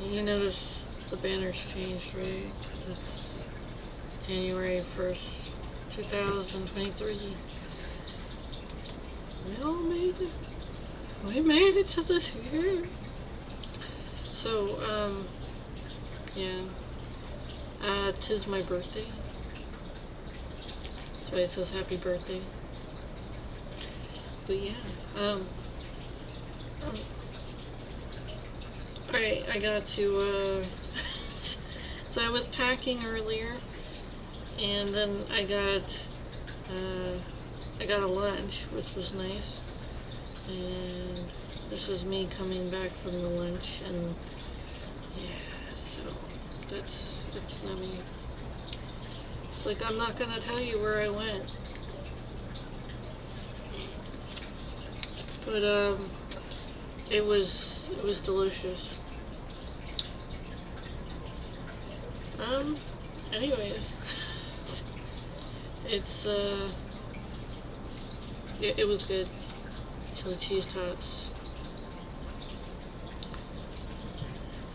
You notice the banner's changed, right? 'Cause it's January 1st, 2023. We all made it. We made it to this year. So, yeah. 'Tis my birthday. That's why it says happy birthday. But yeah, alright, I got to, so I was packing earlier, and then I got a lunch, which was nice, and this is me coming back from the lunch, and yeah, so that's nummy. It's like, I'm not gonna tell you where I went, but it was delicious. Anyways, it's it was good. Chili cheese tots,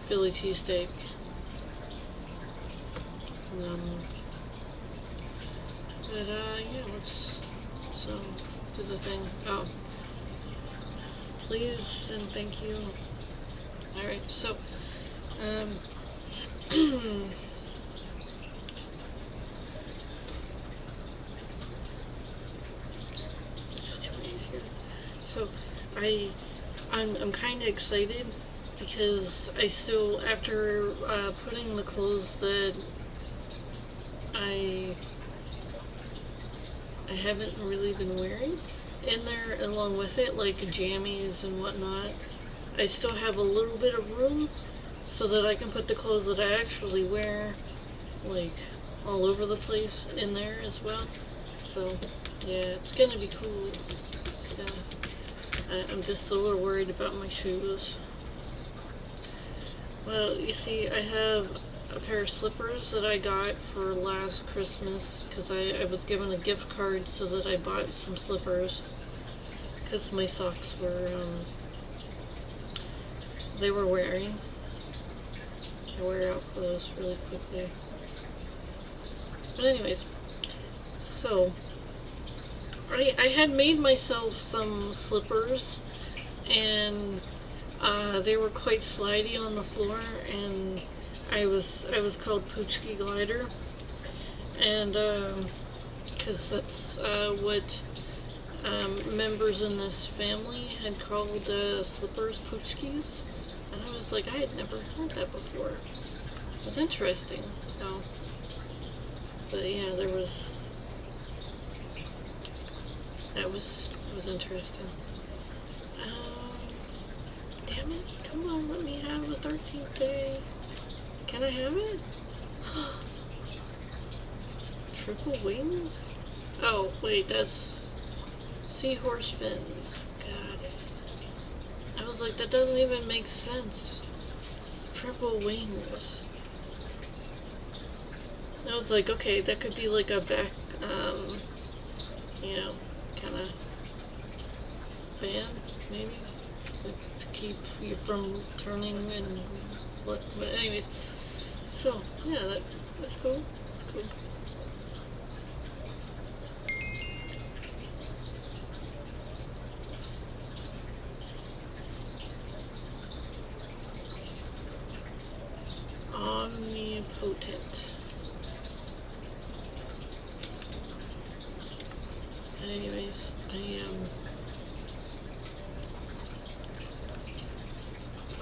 Philly cheesesteak, but yeah, let's do the thing. Oh, please and thank you. All right, so so I'm kind of excited because I still, after putting the clothes that I haven't really been wearing in there along with it, like jammies and whatnot, I still have a little bit of room so that I can put the clothes that I actually wear, like, all over the place in there as well. So yeah, it's gonna be cool. I'm just a little worried about my shoes. Well, you see, I have a pair of slippers that I got for last Christmas because I was given a gift card so that I bought some slippers because my socks were, they were wearing. I wear out clothes really quickly. But anyways, so I had made myself some slippers, and they were quite slidey on the floor, and I was called Poochki Glider, and because that's what members in this family had called slippers Poochkis, and I was like, I had never heard that before. It was interesting, so, but yeah, it was interesting. Damn it, come on, let me have the 13th day. Can I have it? Triple wings? Oh, wait, that's seahorse fins. God. I was like, that doesn't even make sense. Triple wings. I was like, okay, that could be like a back, you know, kind of fan, maybe, like to keep you from turning and what. But anyways, so yeah, that's cool. That's cool. Omnipotent. Anyways,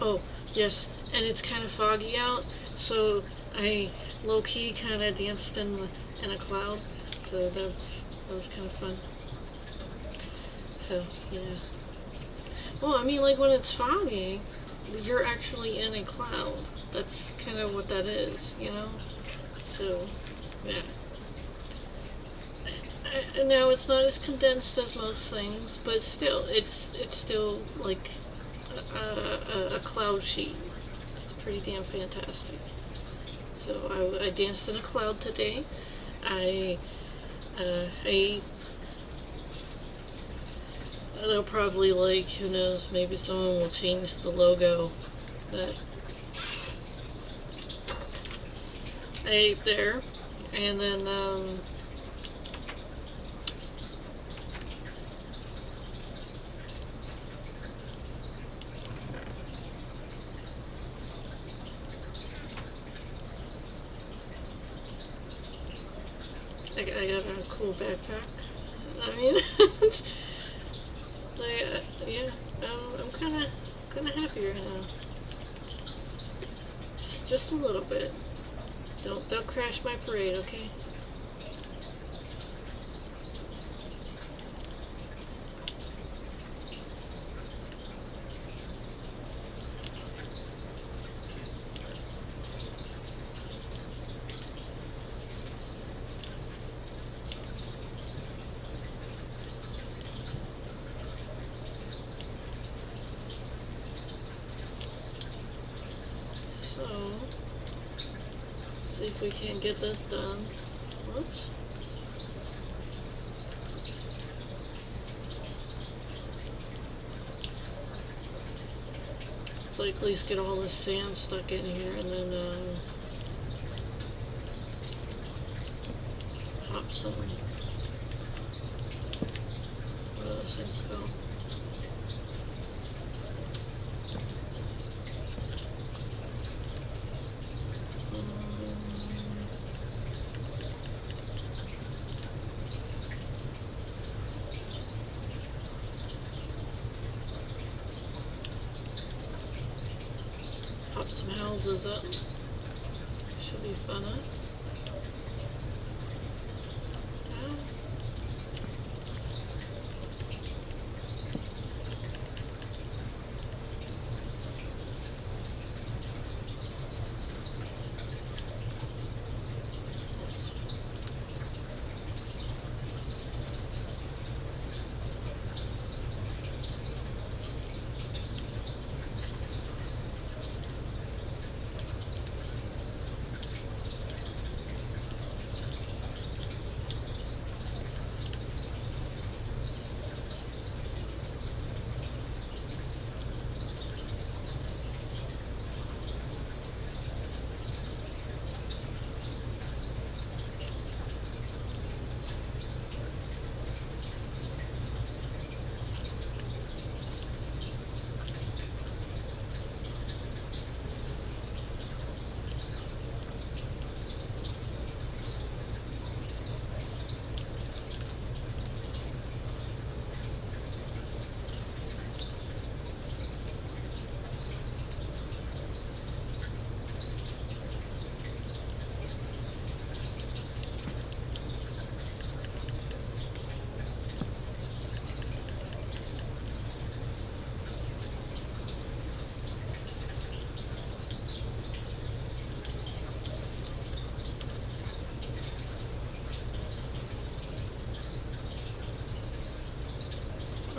oh, yes, and it's kind of foggy out, so I low-key kind of danced in a cloud, so that was kind of fun. So, yeah. Well, I mean, like, when it's foggy, you're actually in a cloud. That's kind of what that is, you know? So, yeah. Now, it's not as condensed as most things, but still, it's still like a cloud sheet. It's pretty damn fantastic. So I danced in a cloud today. They'll probably, like, who knows, maybe someone will change the logo, but I ate there, and then I got a cool backpack. I mean, like, yeah, I'm kind of happy right now. Just a little bit. Don't crash my parade, okay? So, see if we can get this done. Whoops. So at least get all this sand stuck in here, and then pop some. Where do those things go? Pop some houses up. Should be fun, huh?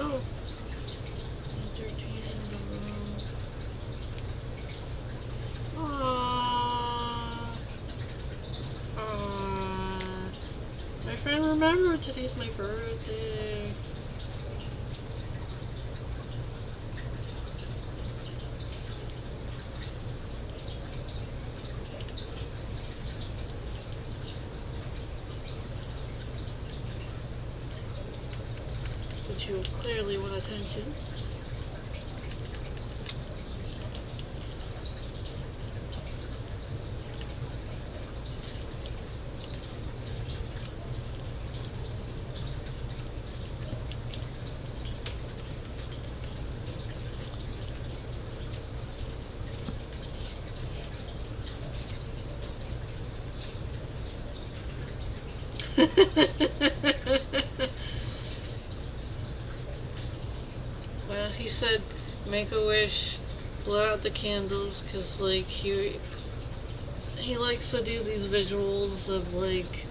Oh. 13 in the room. Aww. Aww. My friend remembered today's my birthday. Since you clearly want attention. Well, he said make a wish, blow out the candles, because like he likes to do these visuals of like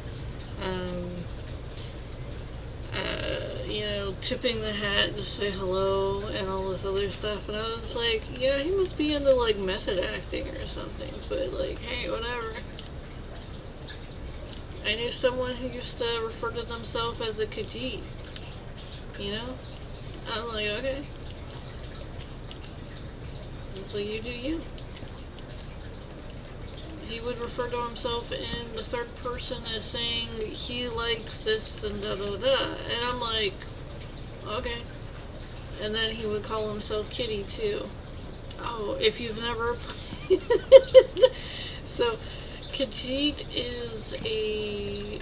you know, tipping the hat to say hello and all this other stuff, and I was like, yeah, he must be into like method acting or something, but like, hey, whatever. I knew someone who used to refer to themselves as a Khajiit, you know? I'm like, okay. So you do you. he would refer to himself in the third person as saying he likes this and da da da. And I'm like, okay. And then he would call himself Kitty too. Oh, if you've never played. So, Khajiit is a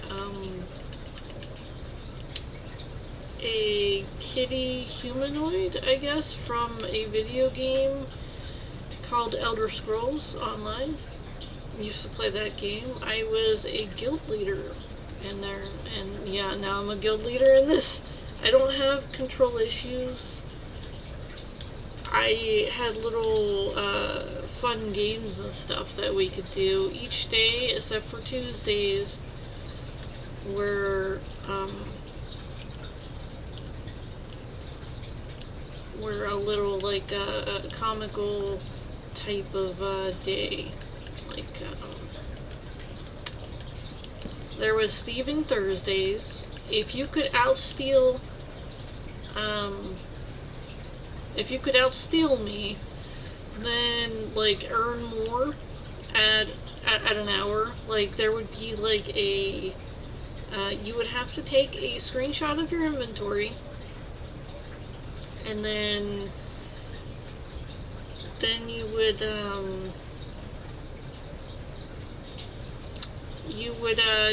kitty humanoid, I guess, from a video game called Elder Scrolls Online. I used to play that game. I was a guild leader in there, and yeah, now I'm a guild leader in this. I don't have control issues. I had little fun games and stuff that we could do each day, except for Tuesdays, where we're a little like a comical type of day. Like there was Thieving Thursdays. If you could outsteal me, then like earn more at an hour. Like there would be like a you would have to take a screenshot of your inventory, and then you would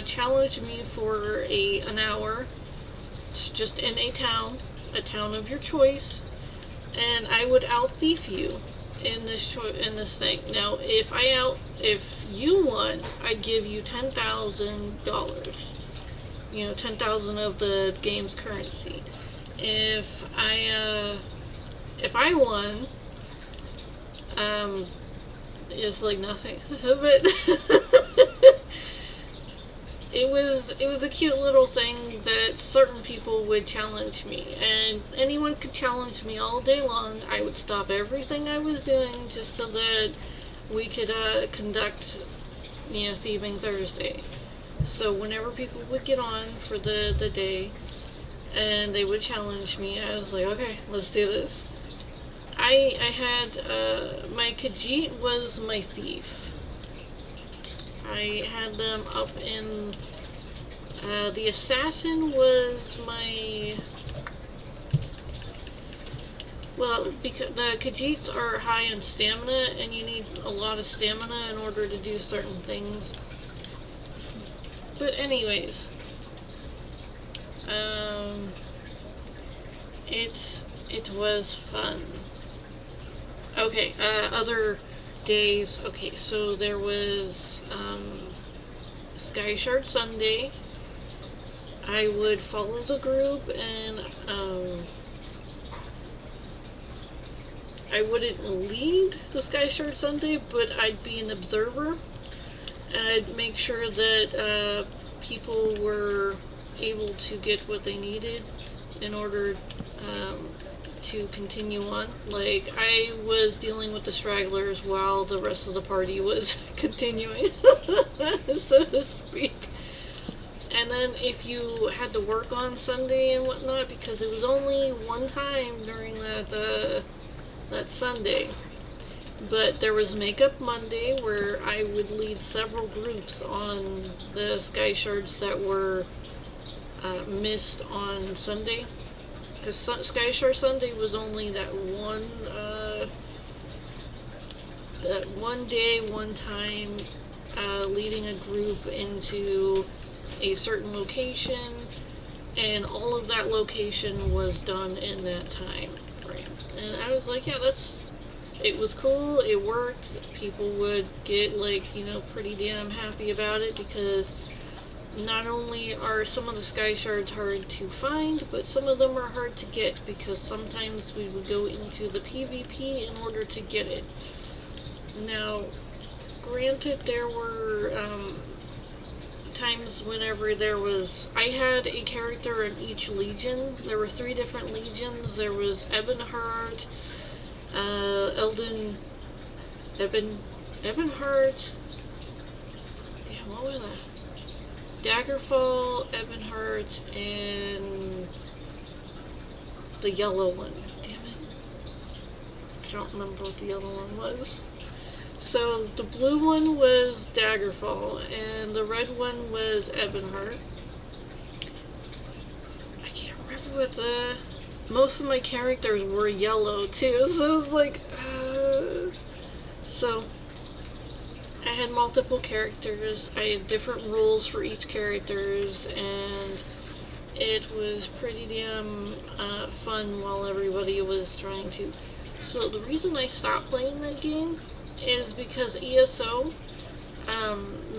challenge me for an hour. It's just in a town of your choice, and I would out-thief you in this thing. Now, if you won, I'd give you $10,000. 10,000 of the game's currency. If I won, it's like nothing. But it was a cute little thing that certain people would challenge me, and anyone could challenge me all day long. I would stop everything I was doing just so that we could conduct, Thieving Thursday. So whenever people would get on for the day and they would challenge me, I was like, okay, let's do this. I had my Khajiit was my thief. I had them up in the assassin was my, well, because the Khajiits are high in stamina, and you need a lot of stamina in order to do certain things. But anyways, it was fun. Okay, other days. Okay, so there was Sky Shard Sunday. I would follow the group, and I wouldn't lead the Sky Shard Sunday, but I'd be an observer, and I'd make sure that people were able to get what they needed in order to continue on. Like, I was dealing with the stragglers while the rest of the party was continuing, so to speak. And then if you had to work on Sunday and whatnot, because it was only one time during that Sunday, but there was Makeup Monday, where I would lead several groups on the Sky Shards that were missed on Sunday. Because Sky Shard Sunday was only that one day, one time, leading a group into a certain location, and all of that location was done in that time frame. And I was like, yeah, it was cool, it worked. People would get, like, pretty damn happy about it, because not only are some of the Sky Shards hard to find, but some of them are hard to get, because sometimes we would go into the PvP in order to get it. Now, granted, there were times whenever I had a character in each legion. There were 3 different legions. There was Ebonheart, Ebonheart, damn, what was that? Daggerfall, Ebonheart, and the yellow one. Damn it. I don't remember what the yellow one was. So the blue one was Daggerfall, and the red one was Ebonheart. I can't remember what the... Most of my characters were yellow too, so it was like... So I had multiple characters. I had different rules for each characters, and it was pretty damn fun while everybody was trying to. So the reason I stopped playing that game is because ESO,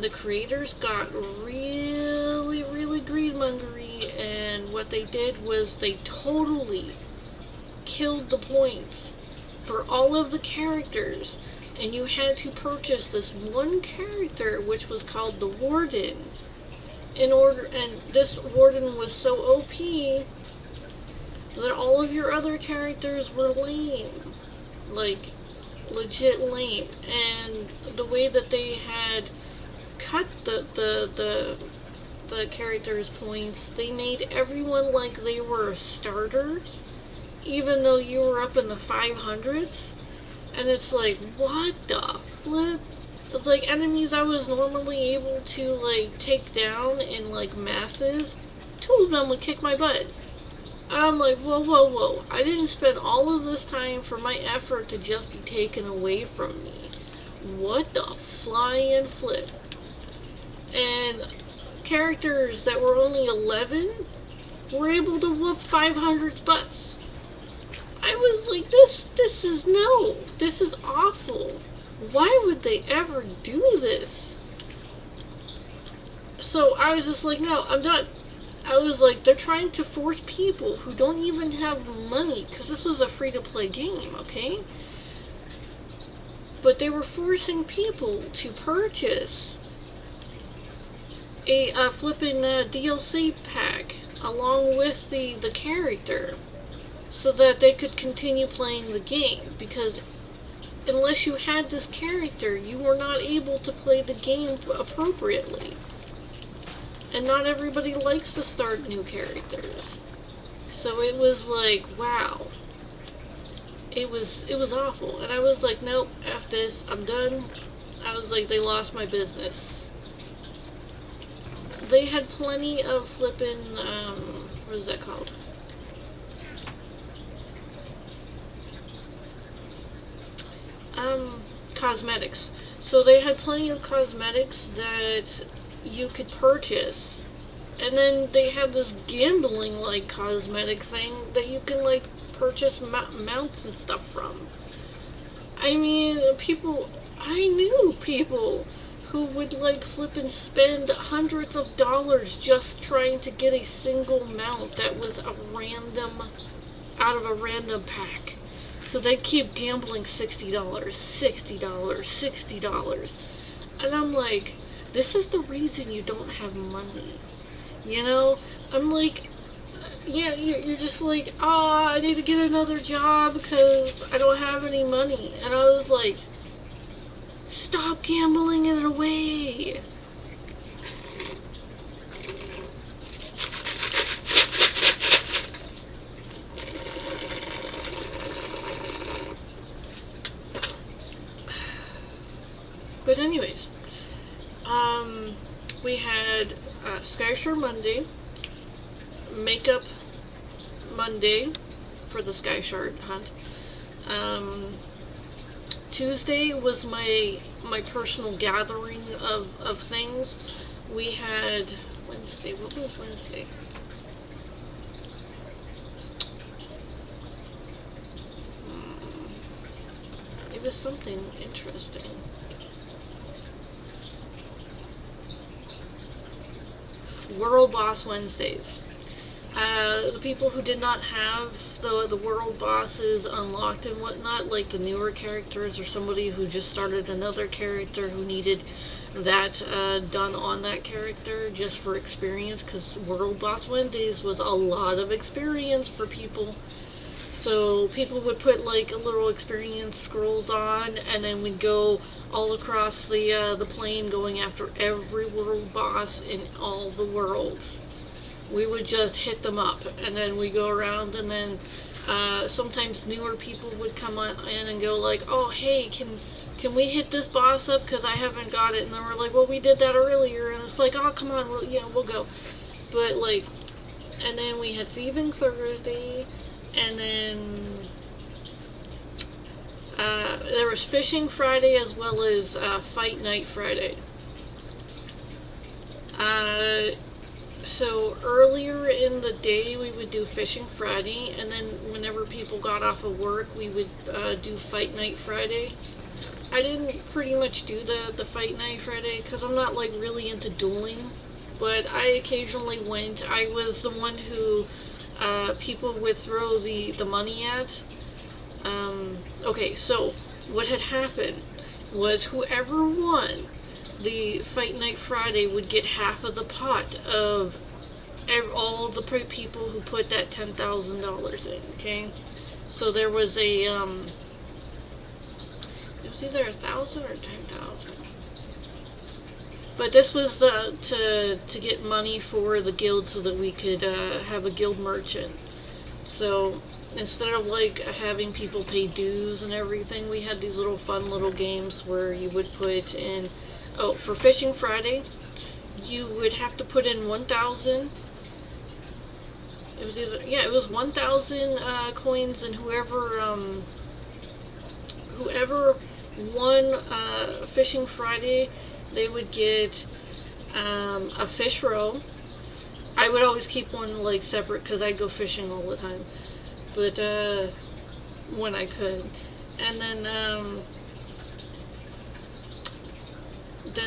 the creators got really, really greedmongery, and what they did was they totally killed the points for all of the characters, and you had to purchase this one character, which was called the Warden, in order, and this Warden was so OP that all of your other characters were lame, like legit lame. And the way that they had cut the characters' points, they made everyone like they were a starter, even though you were up in the 500s. And it's like, what the flip? It's like enemies I was normally able to like take down in like masses, 2 of them would kick my butt. And I'm like, whoa, whoa, whoa. I didn't spend all of this time for my effort to just be taken away from me. What the flying flip? And characters that were only 11 were able to whoop 500's butts. I was like, this is awful. Why would they ever do this? So I was just like, no, I'm done. I was like, they're trying to force people who don't even have money, because this was a free-to-play game, okay? But they were forcing people to purchase a flipping DLC pack along with the character, so that they could continue playing the game, because unless you had this character, you were not able to play the game appropriately. And not everybody likes to start new characters. So it was like, wow. It was awful. And I was like, nope, F this, I'm done. I was like, they lost my business. They had plenty of flippin', what is that called? Cosmetics. So they had plenty of cosmetics that you could purchase, and then they had this gambling like cosmetic thing that you can like purchase mounts and stuff from. I mean, I knew people who would like flip and spend hundreds of dollars just trying to get a single mount that was out of a random pack. So they'd keep gambling $60, $60, $60. And I'm like, this is the reason you don't have money. You know? I'm like, yeah, you're just like, oh, I need to get another job because I don't have any money. And I was like, stop gambling it away. But anyways, we had Skyshore Monday, Makeup Monday for the Skyshore hunt. Tuesday was my personal gathering of things. We had Wednesday. What was Wednesday? It was something interesting. World Boss Wednesdays. The people who did not have the world bosses unlocked and whatnot, like the newer characters or somebody who just started another character who needed that done on that character just for experience, because World Boss Wednesdays was a lot of experience for people. So people would put like a little experience scrolls on, and then we'd go all across the plane going after every world boss in all the worlds. We would just hit them up, and then we go around, and then sometimes newer people would come on in and go like, oh hey, can can we hit this boss up, because I haven't got it, and then we're like, well, we did that earlier, and it's like, oh, come on, we'll go. But like, and then we had Thieving Thursday, and then there was Fishing Friday, as well as Fight Night Friday. So earlier in the day we would do Fishing Friday, and then whenever people got off of work we would do Fight Night Friday. I didn't pretty much do the Fight Night Friday because I'm not like really into dueling, but I occasionally went. I was the one who people would throw the money at. Okay, so what had happened was whoever won the Fight Night Friday would get half of the pot of all the people who put that $10,000 in, okay? So there was a, it was either 1,000 or 10,000. But this was to get money for the guild so that we could have a guild merchant. So instead of like having people pay dues and everything, we had these little fun little games where you would put in, oh, for Fishing Friday, you would have to put in 1,000. It was either, yeah, it was 1,000 coins, and whoever won Fishing Friday, they would get a fish roe. I would always keep one like separate because I'd go fishing all the time, but when I could. And then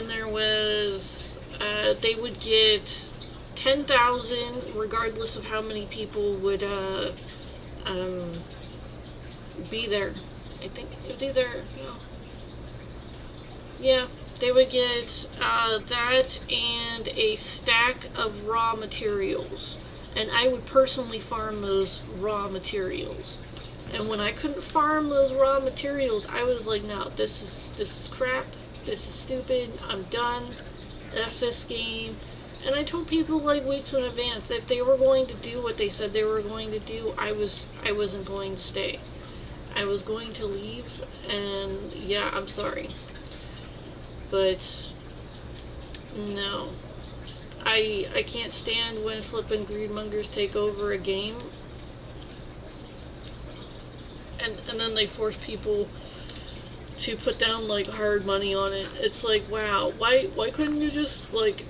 there was they would get 10,000 regardless of how many people would be there. I think it was either, yeah, they would get that and a stack of raw materials, and I would personally farm those raw materials. And when I couldn't farm those raw materials, I was like, no, this is crap, this is stupid, I'm done, F this game. And I told people like weeks in advance, if they were going to do what they said they were going to do, I wasn't going to stay. I was going to leave, and yeah, I'm sorry. But no, I can't stand when flippin' greedmongers take over a game, and then they force people to put down like hard money on it. It's like, wow, why couldn't you just like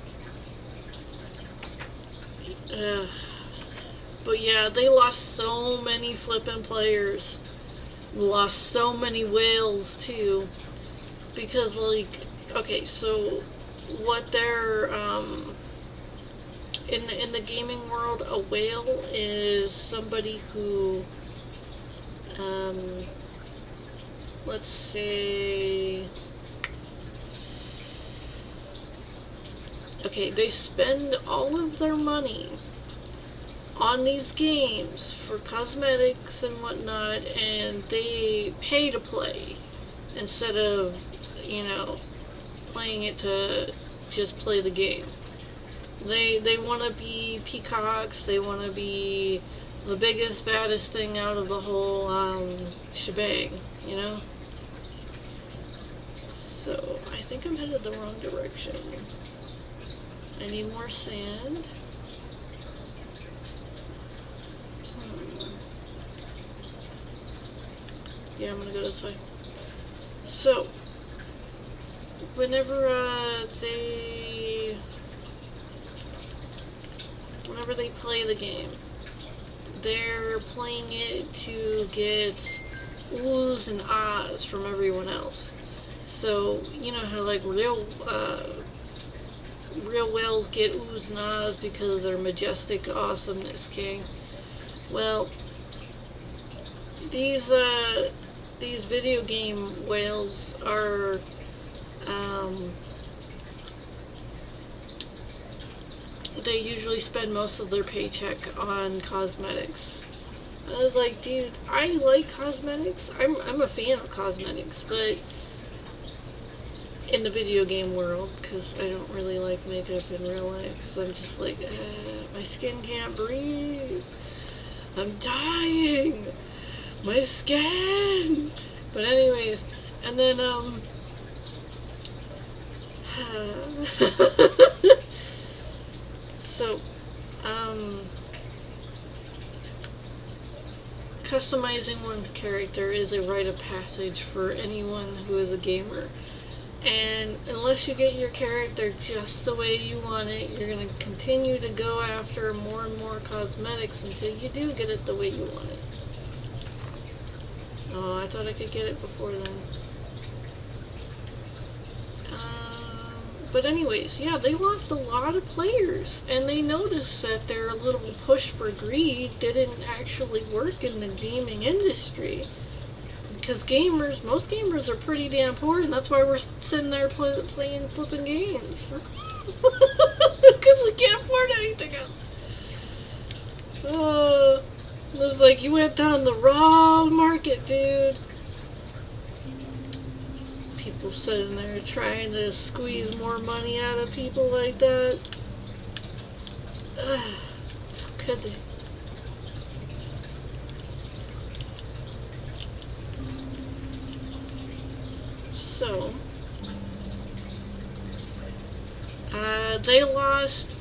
but yeah, they lost so many flippin' players. Lost so many whales too, because like, okay, so what they're in the gaming world, a whale is somebody who let's say, okay, they spend all of their money on these games for cosmetics and whatnot, and they pay to play instead of, playing it to just play the game. They want to be peacocks, they want to be the biggest, baddest thing out of the whole shebang, So, I think I'm headed the wrong direction. I need more sand. Yeah, I'm gonna go this way. So, whenever they play the game, they're playing it to get oohs and ahs from everyone else. So, you know how like real whales get oohs and ahs because of their majestic awesomeness, okay? Well, these video game whales are they usually spend most of their paycheck on cosmetics. I was like, dude, I like cosmetics. I'm a fan of cosmetics, but in the video game world, because I don't really like makeup in real life, because I'm just like, my skin can't breathe. I'm dying. My skin. But anyways, and then So, customizing one's character is a rite of passage for anyone who is a gamer. And unless you get your character just the way you want it, you're going to continue to go after more and more cosmetics until you do get it the way you want it. Oh, I thought I could get it before then. But anyways, yeah, they lost a lot of players, and they noticed that their little push for greed didn't actually work in the gaming industry. Because most gamers are pretty damn poor, and that's why we're sitting there playing flipping games. Because we can't afford anything else. It was like, you went down the wrong market, dude. People sitting there trying to squeeze more money out of people like that. How could they? So, they lost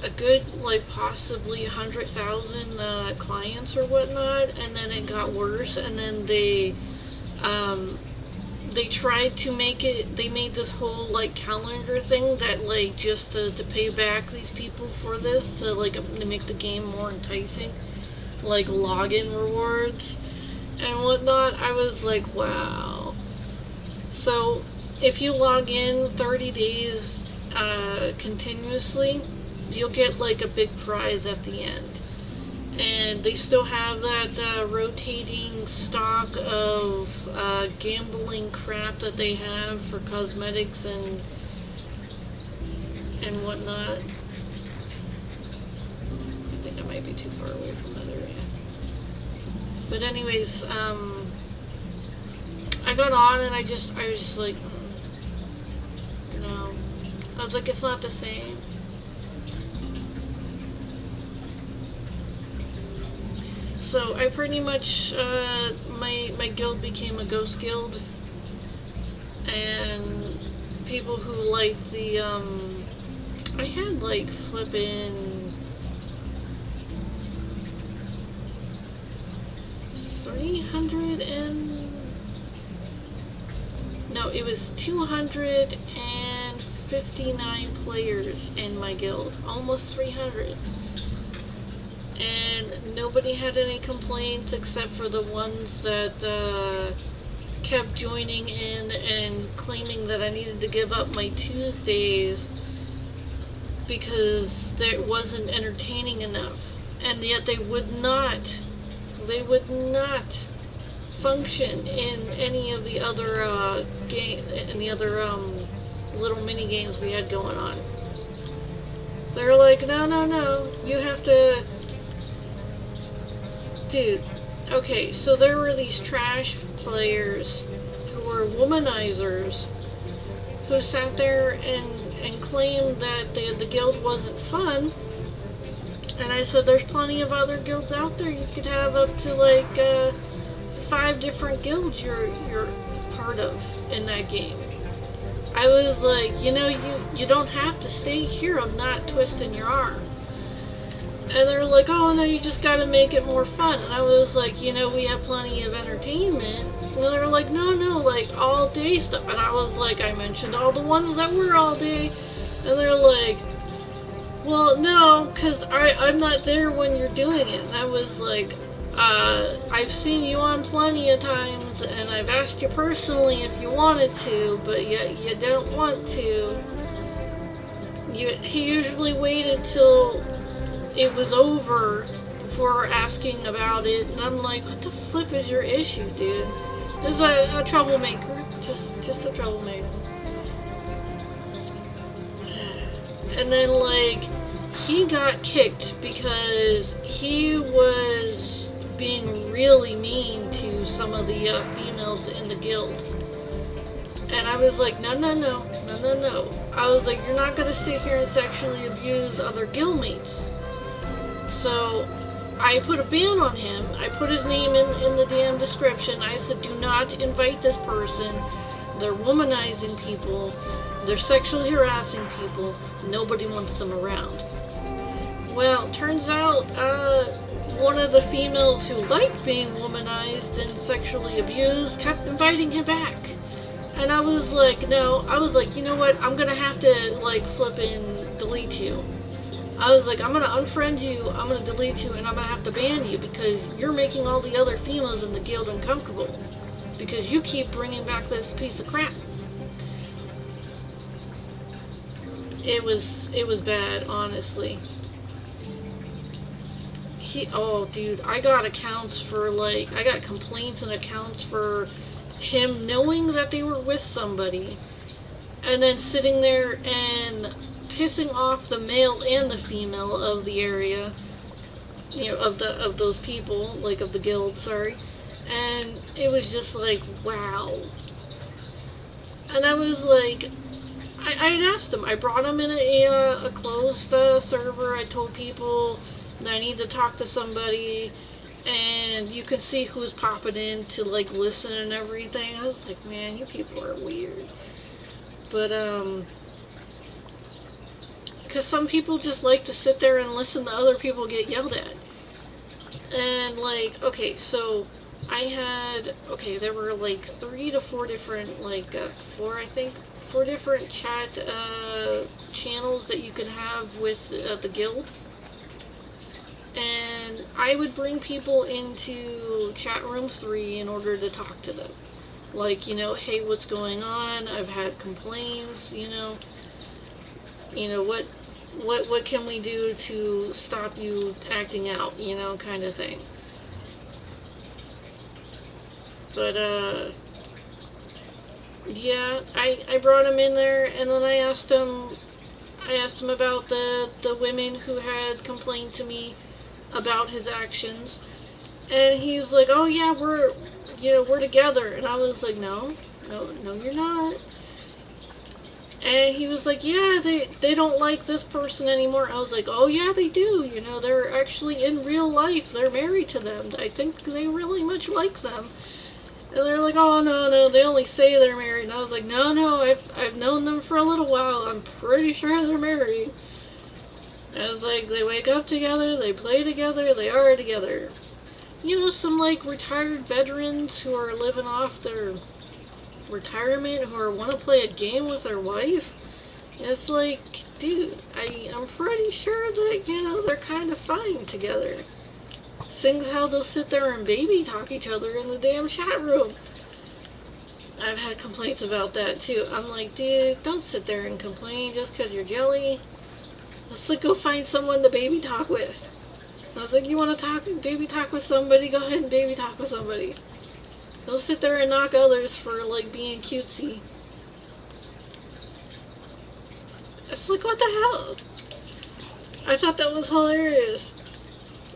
a good, like, possibly 100,000 clients or whatnot, and then it got worse, and then they tried to make it, they made this whole, like, calendar thing that, like, just to pay back these people for this, to, like, to make the game more enticing, like, login rewards and whatnot. I was like, wow. So, if you log in 30 days continuously, you'll get, like, a big prize at the end. And they still have that rotating stock of gambling crap that they have for cosmetics and whatnot. I think I might be too far away from that area. But anyways, I got on and I was like, no. I was like, it's not the same. So I pretty much, my guild became a ghost guild, and people who liked the, I had like flippin' 300 and, no, it was 259 players in my guild, almost 300. And nobody had any complaints except for the ones that kept joining in and claiming that I needed to give up my Tuesdays because it wasn't entertaining enough. And yet they would not function in any of the other little mini games we had going on. They were like, no, you have to. Dude, okay, so there were these trash players who were womanizers who sat there and claimed that the guild wasn't fun. And I said, there's plenty of other guilds out there. You could have up to like 5 different guilds you're part of in that game. I was like, you don't have to stay here. I'm not twisting your arm. And they were like, oh no, you just gotta make it more fun. And I was like, we have plenty of entertainment. And they were like, no, like all day stuff. And I was like, I mentioned all the ones that were all day. And they're like, well, no, because I'm not there when you're doing it. And I was like, I've seen you on plenty of times, and I've asked you personally if you wanted to, but you don't want to. He usually waited till it was over before asking about it, and I'm like, what the flip is your issue, dude? Just a troublemaker. Just a troublemaker. And then, like, he got kicked because he was being really mean to some of the females in the guild. And I was like, no. I was like, you're not going to sit here and sexually abuse other guildmates. So I put a ban on him. I put his name in the damn description. I said, do not invite this person. They're womanizing people. They're sexually harassing people. Nobody wants them around. Well, turns out, one of the females who liked being womanized and sexually abused kept inviting him back. And I was like, no, I was like, you know what, I'm gonna have to, like, flip and delete you. I was like, I'm gonna unfriend you, I'm gonna delete you, and I'm gonna have to ban you because you're making all the other females in the guild uncomfortable. Because you keep bringing back this piece of crap. It was bad, honestly. Oh, dude, I got accounts for, like, I got complaints and accounts for him knowing that they were with somebody and then sitting there and pissing off the male and the female of the area, you know, of those people, like, of the guild, sorry. And it was just like, wow. And I was like, I had asked him. I brought him in a closed server. I told people that I need to talk to somebody, and you can see who's popping in to, like, listen and everything. I was like, man, you people are weird. But, because some people just like to sit there and listen to other people get yelled at. And, like, okay, so I had, okay, there were, like, 3 to 4 different, like, 4, I think, 4 different chat channels that you could have with the guild. And I would bring people into chat room 3 in order to talk to them. Like, you know, hey, what's going on? I've had complaints, you know, what can we do to stop you acting out, you know, kind of thing. But, yeah, I brought him in there, and then I asked him about the women who had complained to me about his actions, and he's like, oh yeah, we're together, and I was like, no, you're not. And he was like, yeah, they don't like this person anymore. I was like, oh yeah, they do, you know, they're actually in real life, they're married to them, I think they really much like them. And they're like, oh, no, they only say they're married. And I was like, no, I've known them for a little while. I'm pretty sure they're married. And I was like, they wake up together, they play together, they are together. You know, some, like, retired veterans who are living off their retirement, who want to play a game with their wife. And it's like, dude, I'm pretty sure that, you know, they're kind of fine together. Things how they'll sit there and baby talk each other in the damn chat room. I've had complaints about that too. I'm like, dude, don't sit there and complain just because you're jelly. Let's go find someone to baby talk with. I was like, you want to baby talk with somebody? Go ahead and baby talk with somebody. Don't sit there and knock others for, like, being cutesy. It's like, what the hell? I thought that was hilarious.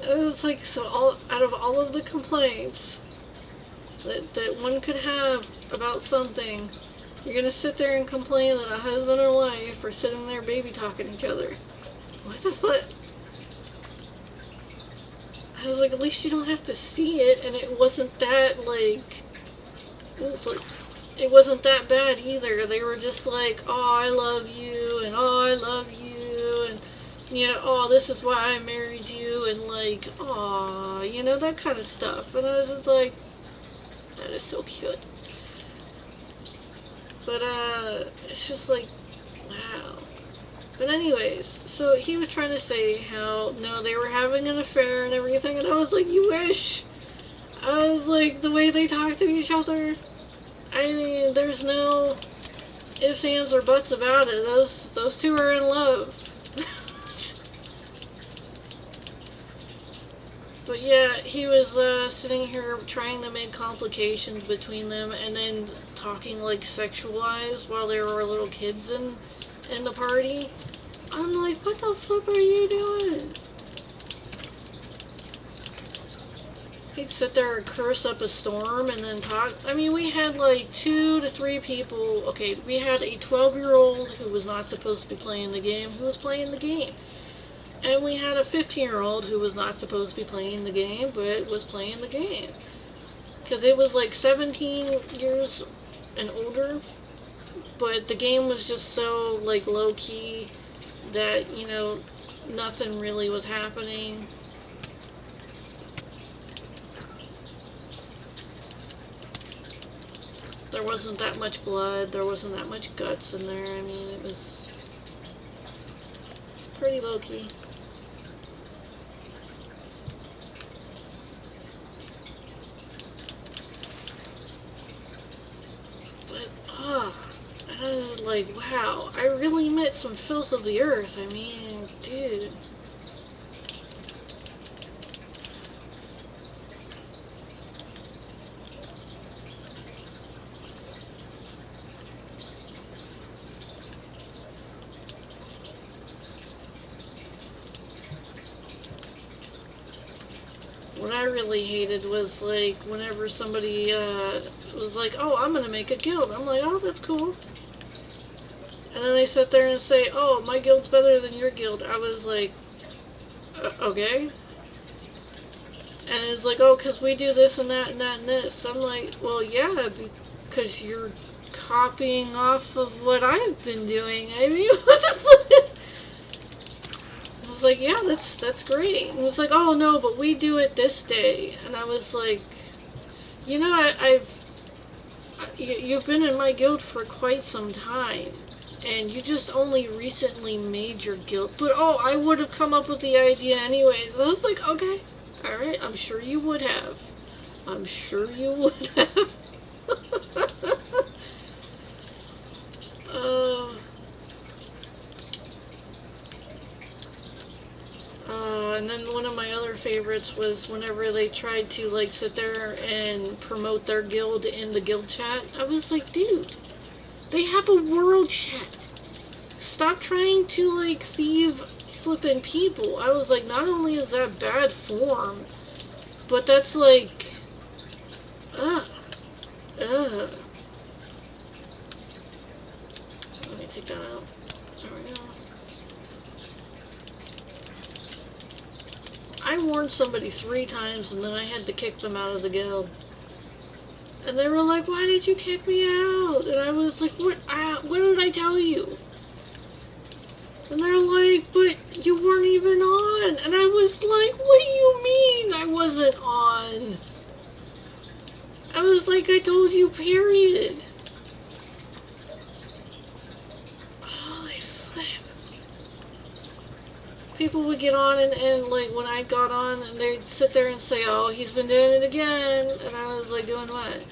It was like, so out of all of the complaints that one could have about something, you're gonna sit there and complain that a husband or wife are sitting there baby talking each other. What the fuck? I was like, at least you don't have to see it, and it wasn't that, like, it wasn't that bad either. They were just like, oh, I love you, and oh, I love you, and, you know, oh, this is why I married you, and, like, oh, you know, that kind of stuff. And I was just like, that is so cute. But, it's just like, wow. But anyways, so he was trying to say how, no, they were having an affair and everything, and I was like, you wish. I was like, the way they talk to each other, I mean, there's no ifs, ands, or buts about it. Those two are in love. But yeah, he was sitting here trying to make complications between them, and then talking, like, sexualized while there were little kids in the party. I'm like, what the flip are you doing? He'd sit there and curse up a storm and then talk. I mean, we had like 2 to 3 people. Okay, we had a 12-year-old who was not supposed to be playing the game, who was playing the game. And we had a 15-year-old who was not supposed to be playing the game, but was playing the game. Because it was like 17 years and older. but the game was just so, like, low-key that, you know, nothing really was happening. There wasn't that much blood, there wasn't that much guts in there. I mean, it was pretty low-key. But, and I was like, wow, I really met some filth of the earth. I mean, dude. What I really hated was, like, whenever somebody was like, oh, I'm gonna make a guild. I'm like, oh, that's cool. And then they sit there and say, oh, my guild's better than your guild. I was like, okay. And it's like, oh, because we do this and that and that and this. I'm like, well, yeah, because you're copying off of what I've been doing. I mean, what the fuck? I was like, yeah, that's great. And it's like, oh, no, but we do it this day. And I was like, you know, you've been in my guild for quite some time. And you just only recently made your guild. But, oh, I would have come up with the idea anyways. I was like, okay, alright, I'm sure you would have. I'm sure you would have. And then one of my other favorites was whenever they tried to, like, sit there and promote their guild in the guild chat. I was like, dude, they have a world chat. Stop trying to, like, thieve flipping people. I was like, not only is that bad form, but that's like, ugh. Let me take that out. There we go. I warned somebody 3 times and then I had to kick them out of the guild. And they were like, why did you kick me out? And I was like, what did I tell you? And they're like, but you weren't even on. And I was like, what do you mean I wasn't on? I was like, I told you, period. Holy flip. People would get on and like, when I got on, and they'd sit there and say, oh, he's been doing it again. And I was like, doing what?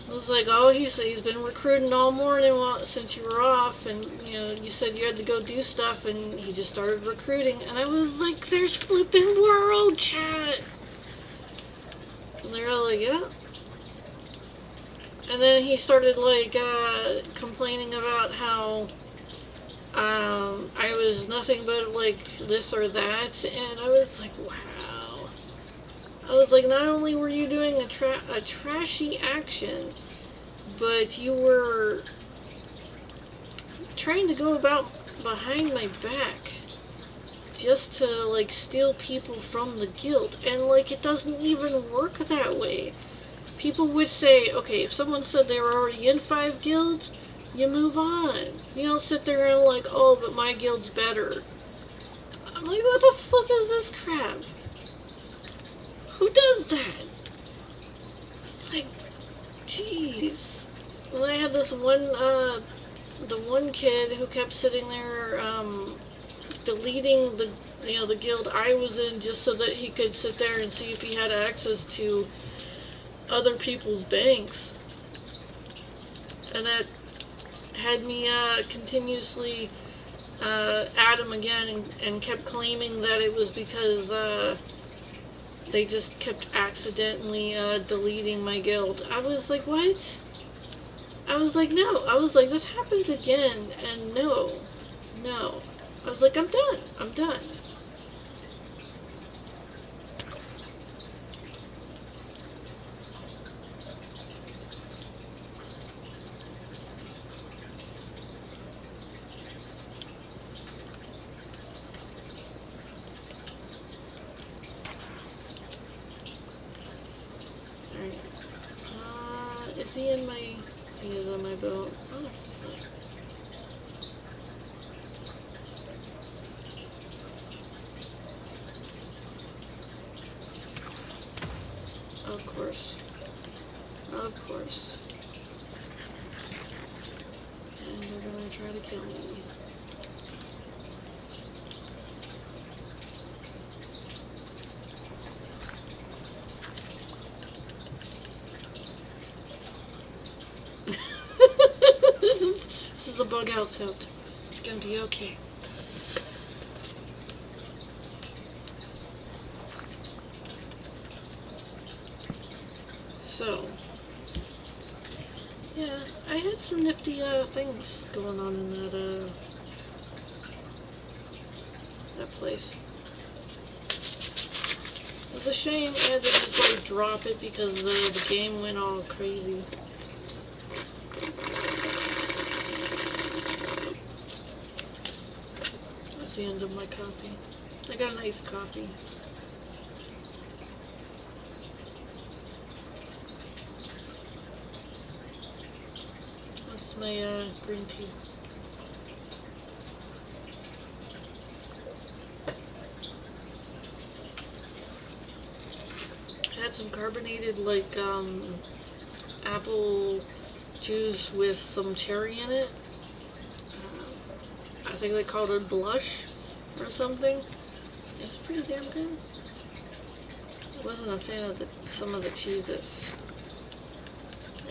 I was like, oh, he's been recruiting all morning since you were off, and, you know, you said you had to go do stuff, and he just started recruiting. And I was like, there's flipping world chat. And they're all like, yeah. And then he started, like, complaining about how I was nothing but, like, this or that, and I was like, wow. I was like, not only were you doing a trashy action, but you were trying to go about behind my back just to, like, steal people from the guild. And, like, it doesn't even work that way. People would say, okay, if someone said they were already in 5 guilds, you move on. You don't sit there and, like, oh, but my guild's better. I'm like, what the fuck is this crap? Who does that? It's like, jeez. And I had this one, the one kid who kept sitting there, deleting the guild I was in just so that he could sit there and see if he had access to other people's banks. And that had me, continuously, at him again and kept claiming that it was because, they just kept accidentally deleting my guild. I was like, what? I was like, no. I was like, this happens again, and no. I was like, I'm done. Is he in my... He is on my my boat. Oh, fuck. Of course. Of course. And they're gonna try to kill me. This is a bug out sound. It's gonna be okay. So, yeah, I had some nifty things going on in that place. It was a shame I had to just like drop it because the game went all crazy. That's the end of my coffee. I got an iced coffee. That's my green tea. I had some carbonated like apple juice with some cherry in it. I think they called it blush or something. It was pretty damn good. I wasn't a fan of some of the cheeses.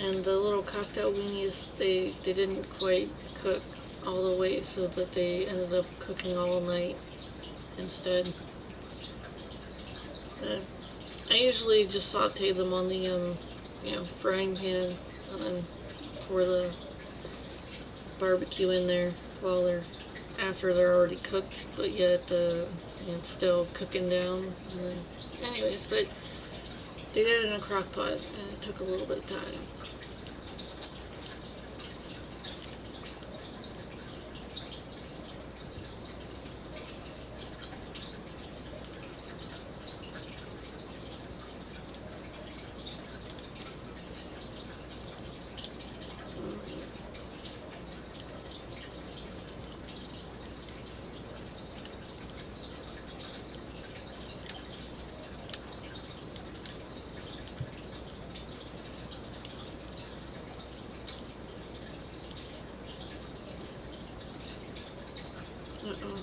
And the little cocktail weenies, they didn't quite cook all the way, so that they ended up cooking all night instead. I usually just saute them on the frying pan and then pour the barbecue in there after they're already cooked, but yet it's still cooking down. And then, anyways, but they did it in a crock pot, and it took a little bit of time. Uh-oh.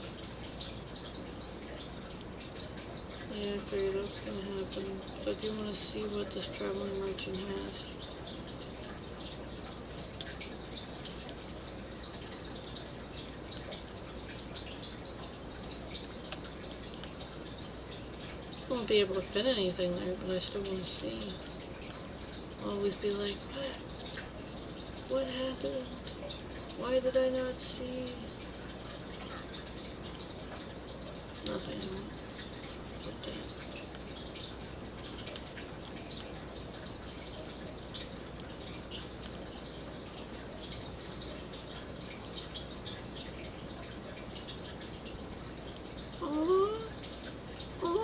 Yeah, I figured that was gonna happen. But I do want to see what this traveling merchant has. I won't be able to fit anything there, but I still want to see. I'll always be like, what happened? Why did I not see? Nothing. Put that. Oh, oh.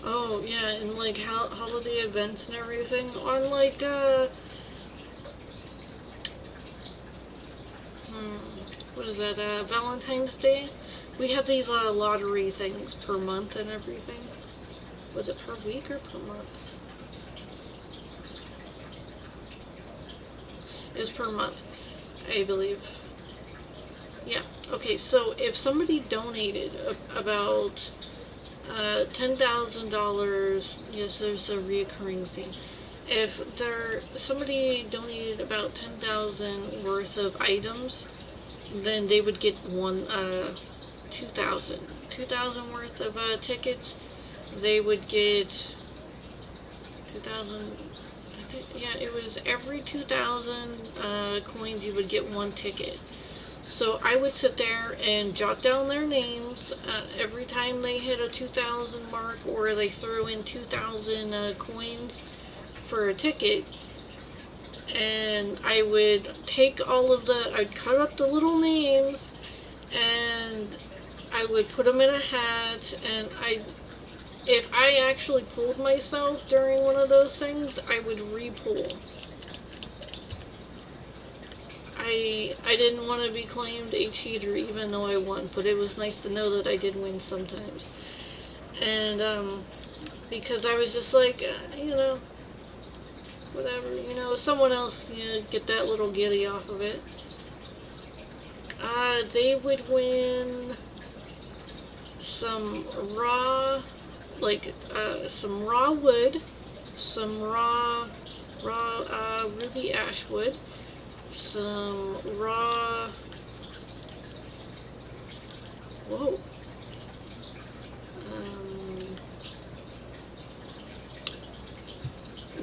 Oh, yeah, and like holiday events and everything on like what is that, Valentine's Day? We had these lottery things per month and everything. Was it per week or per month? It was per month, I believe. Yeah, okay, so if somebody donated about $10,000, yes, there's a reoccurring thing. If somebody donated about 10,000 worth of items, then they would get 2,000 worth of tickets. They would get 2,000. Yeah, it was every 2,000 coins you would get one ticket. So I would sit there and jot down their names every time they hit a 2,000 mark, or they threw in 2,000 coins for a ticket. And I would take I'd cut up the little names, and I would put them in a hat, and if I actually pulled myself during one of those things, I would re-pull. I didn't want to be claimed a cheater even though I won, but it was nice to know that I did win sometimes. And because I was just like, whatever, someone else, get that little giddy off of it. They would win some raw, some raw wood, some raw ruby ash wood, some raw,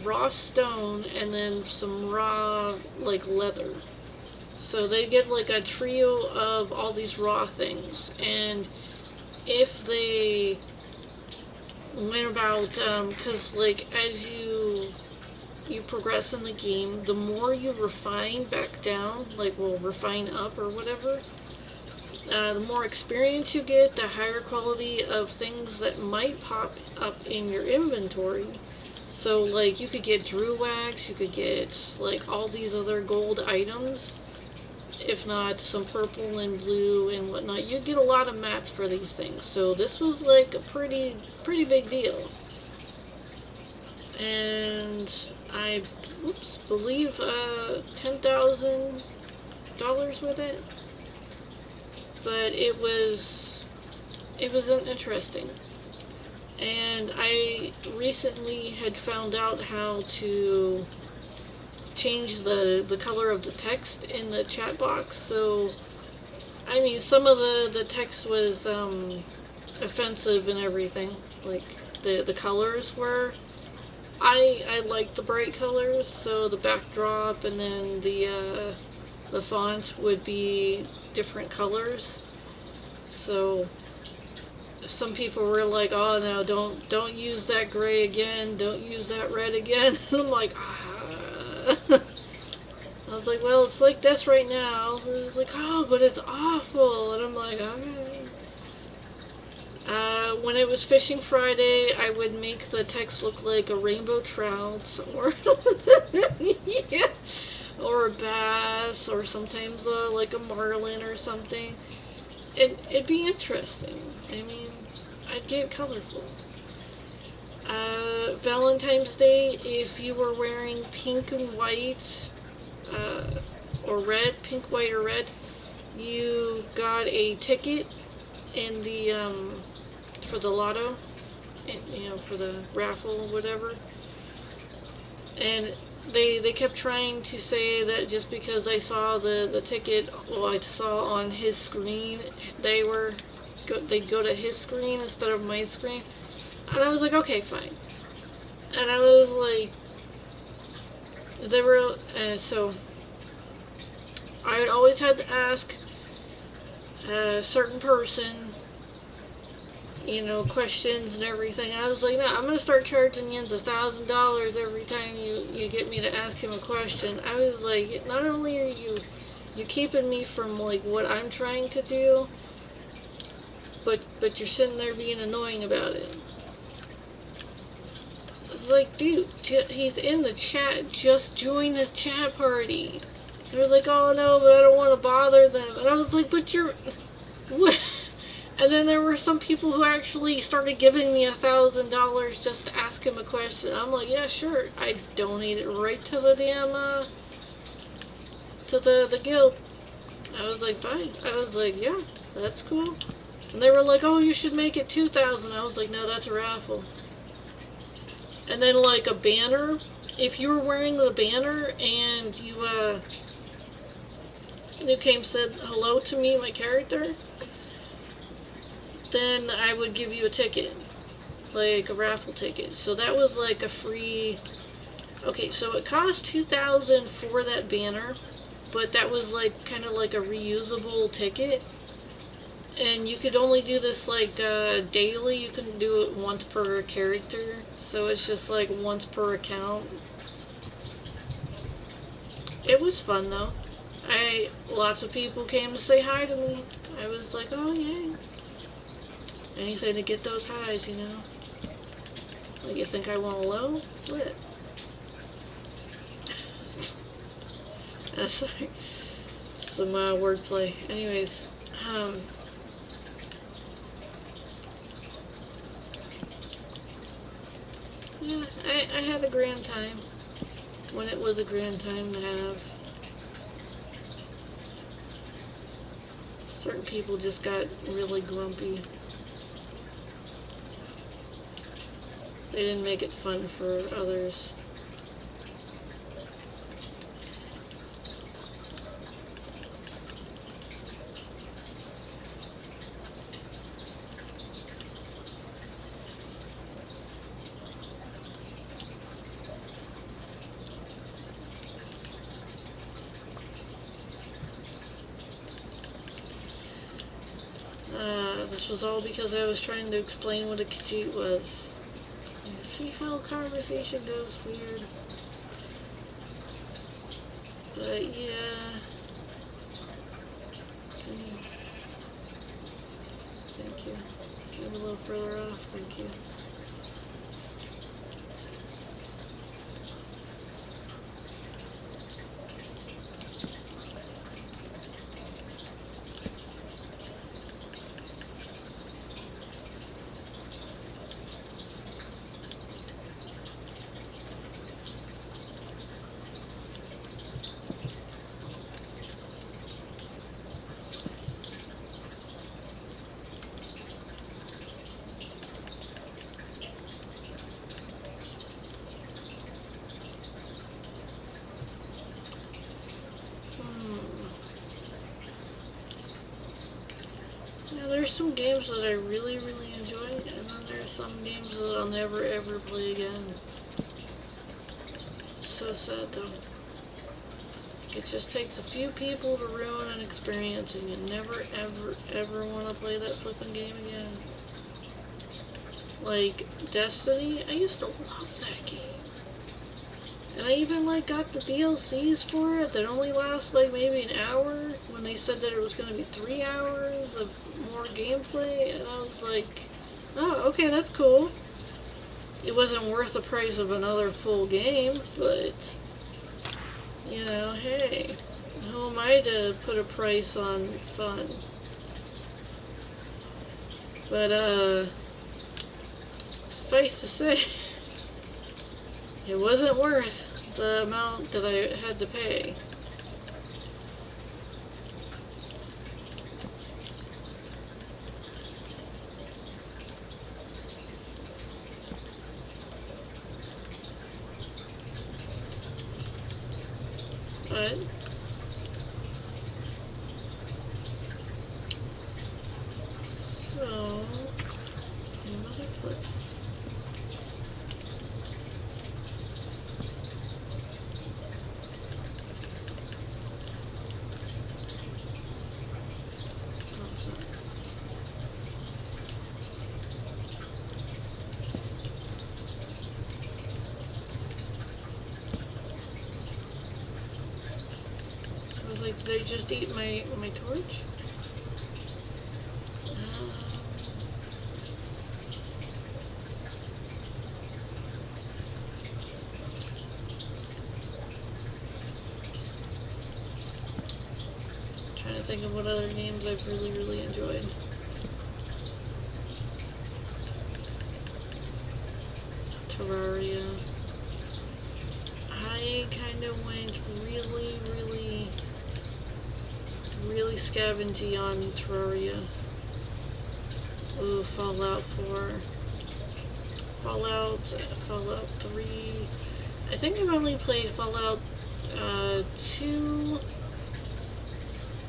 raw stone, and then some raw, leather. So they get a trio of all these raw things, and if they went about, because as you progress in the game, the more you refine back down, refine up or whatever, the more experience you get, the higher quality of things that might pop up in your inventory. So you could get Drew Wax, you could get all these other gold items, if not some purple and blue and whatnot. You get a lot of mats for these things. So this was a pretty big deal. And I believe $10,000 with it. But it was interesting. And I recently had found out how to change the color of the text in the chat box. So, I mean, some of the text was offensive and everything. The colors were. I liked the bright colors, so the backdrop and then the font would be different colors. So some people were like, "Oh no, don't use that gray again. Don't use that red again." And I'm like, I was like, "Well, it's like this right now." It's like, "Oh, but it's awful." And I'm like, "Okay." When it was Fishing Friday, I would make the text look like a rainbow trout, or yeah, or a bass, or sometimes a marlin or something. It'd be interesting. I mean, I'd get colorful. Valentine's Day, if you were wearing pink and white, or red, pink, white, or red, you got a ticket in the for the lotto, for the raffle or whatever. And they kept trying to say that just because I saw the ticket, I saw on his screen, they'd go to his screen instead of my screen. And I was like, okay, fine. And I was like, so I would always have to ask a certain person, questions and everything. I was like, no, I'm going to start charging you $1,000 every time you get me to ask him a question. I was like, not only are you keeping me from what I'm trying to do, but you're sitting there being annoying about it. It's like, dude, he's in the chat. Just join the chat party. They're like, oh no, but I don't want to bother them. And I was like, but you're... What? And then there were some people who actually started giving me $1,000 just to ask him a question. I'm like, yeah, sure. I donate it right to the damn, to the guild. I was like, fine. I was like, yeah, that's cool. And they were like, oh, you should make it 2,000. I was like, no, that's a raffle. And then a banner, if you were wearing the banner and you came said hello to me, my character, then I would give you a ticket, a raffle ticket. So that was a free. Okay, so it cost $2,000 for that banner, but that was like kind of like a reusable ticket. And you could only do this like daily. You can do it once per character. So it's just like once per account. It was fun though. Lots of people came to say hi to me. I was like, oh yay. Anything to get those highs, you know. Like, you think I want a low? Lit. Sorry. Some wordplay. Anyways, yeah, I had a grand time when it was a grand time to have. Certain people just got really grumpy. They didn't make it fun for others. This was all because I was trying to explain what a Khajiit was. You see how conversation goes weird? But yeah. Thank you. Move a little further off. Thank you. There's some games that I really, really enjoy, and then there's some games that I'll never ever play again. So sad though. It just takes a few people to ruin an experience, and you never ever ever want to play that flipping game again. Like Destiny, I used to love that game. And I even like got the DLCs for it that only last like maybe an hour, when they said that it was going to be 3 hours of more gameplay, and I was like, oh, okay, that's cool. It wasn't worth the price of another full game, but, you know, hey, who am I to put a price on fun? But, suffice to say, it wasn't worth the amount that I had to pay. But so another flip. Did I just eat my torch? Trying to think of what other games I've really, really enjoyed. Terraria. I kind of went really, really scavenging on Terraria. Ooh, Fallout 4. Fallout 3. I think I've only played Fallout 2.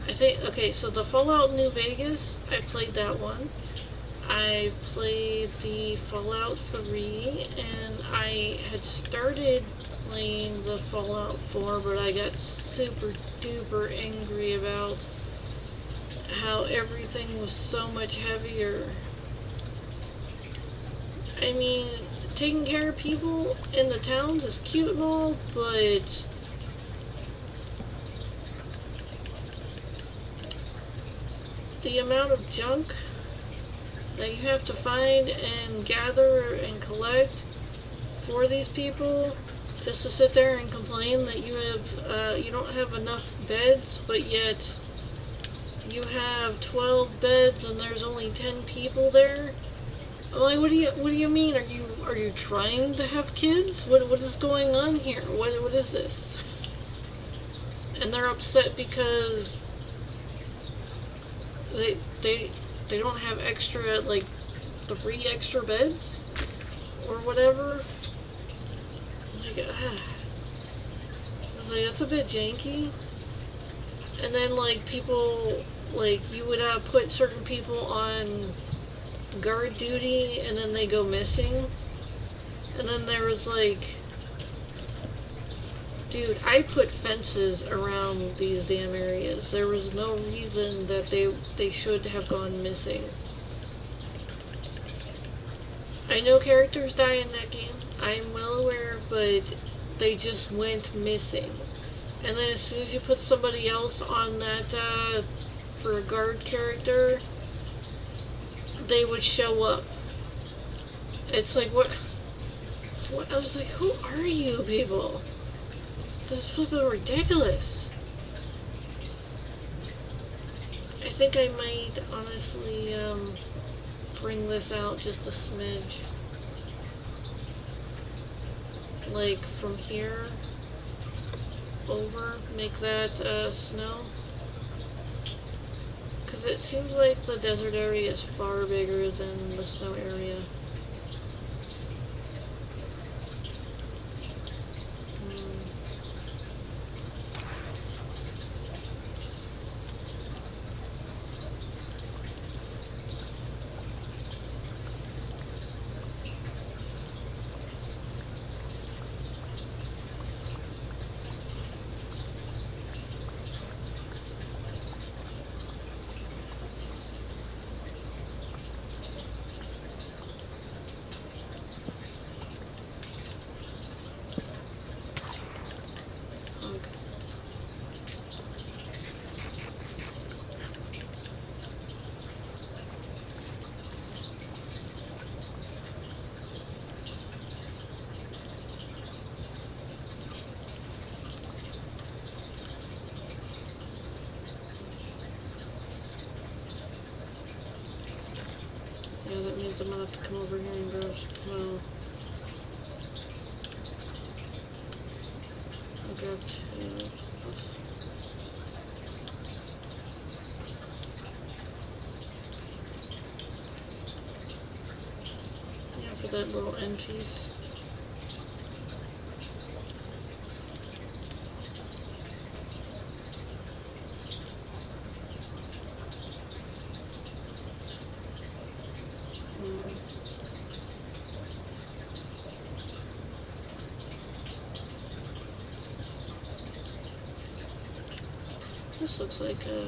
I think, okay, so the Fallout New Vegas, I played that one. I played the Fallout 3, and I had started playing the Fallout 4, but I got super duper angry about how everything was so much heavier. I mean, taking care of people in the towns is cute and all, but the amount of junk that you have to find and gather and collect for these people, just to sit there and complain that you don't have enough beds, but yet you have 12 beds and there's only 10 people there. I'm like, what do you mean? Are you trying to have kids? What is going on here? What is this? And they're upset because they don't have extra, like 3 extra beds or whatever. Like, I was like, that's a bit janky. And then like people, like you would put certain people on guard duty and then they go missing. And then there was like, dude, I put fences around these damn areas. There was no reason that they should have gone missing. I know characters die in that game, I'm well aware, but they just went missing. And then as soon as you put somebody else on that for a guard character, they would show up. It's like, what I was like, who are you people? This is flipping ridiculous. I think I might honestly bring this out just a smidge. Like from here over, make that snow. Because it seems like the desert area is far bigger than the snow area. Yeah, that means I'm gonna have to come over here and grab some. Well, I'll grab 2. Yeah, for that little end piece. This looks like a...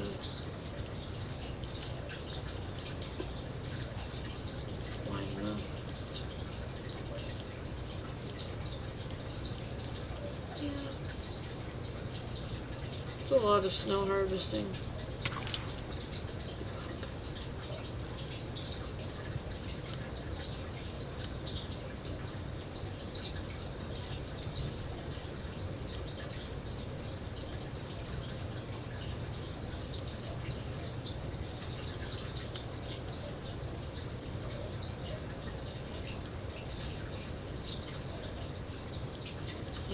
Why not? Yeah. It's a lot of snow harvesting.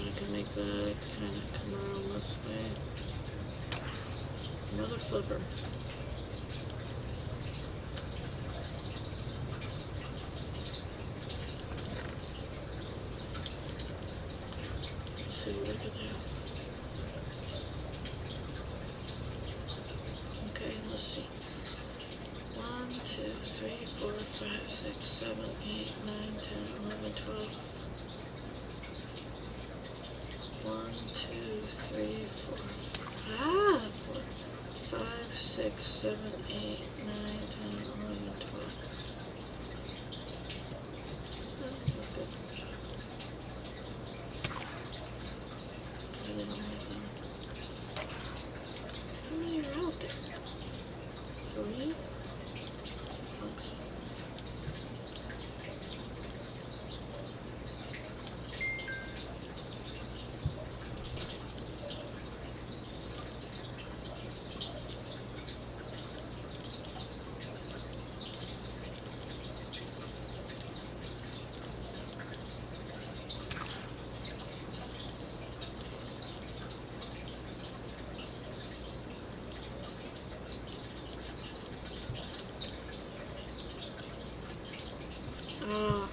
I can make that kind of come around this way. Another flipper. Let's see what I can do. Okay, let's see. 1, 2, 3, 4, 5, 7, 8, 9, 10, 11, 12. 1, 2, 3, 4. 5, 6, 7, 8, 9, 10, 11, 12. Oh, that's good. Really don't like them. How many are out there? 3? Okay. Ah.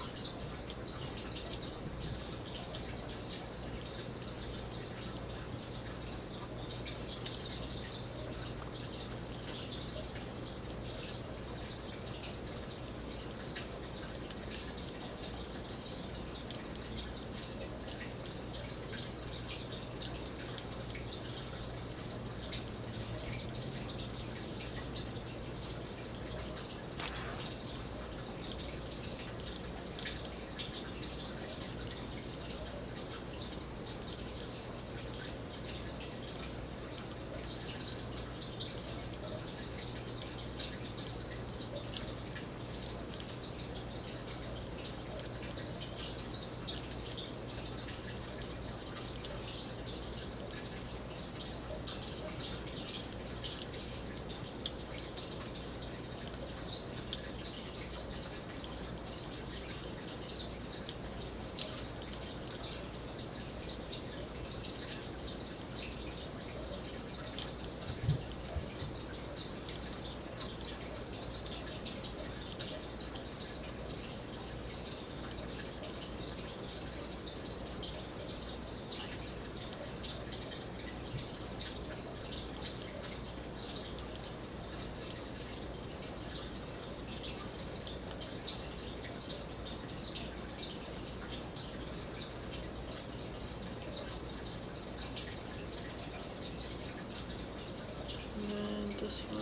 And then this one.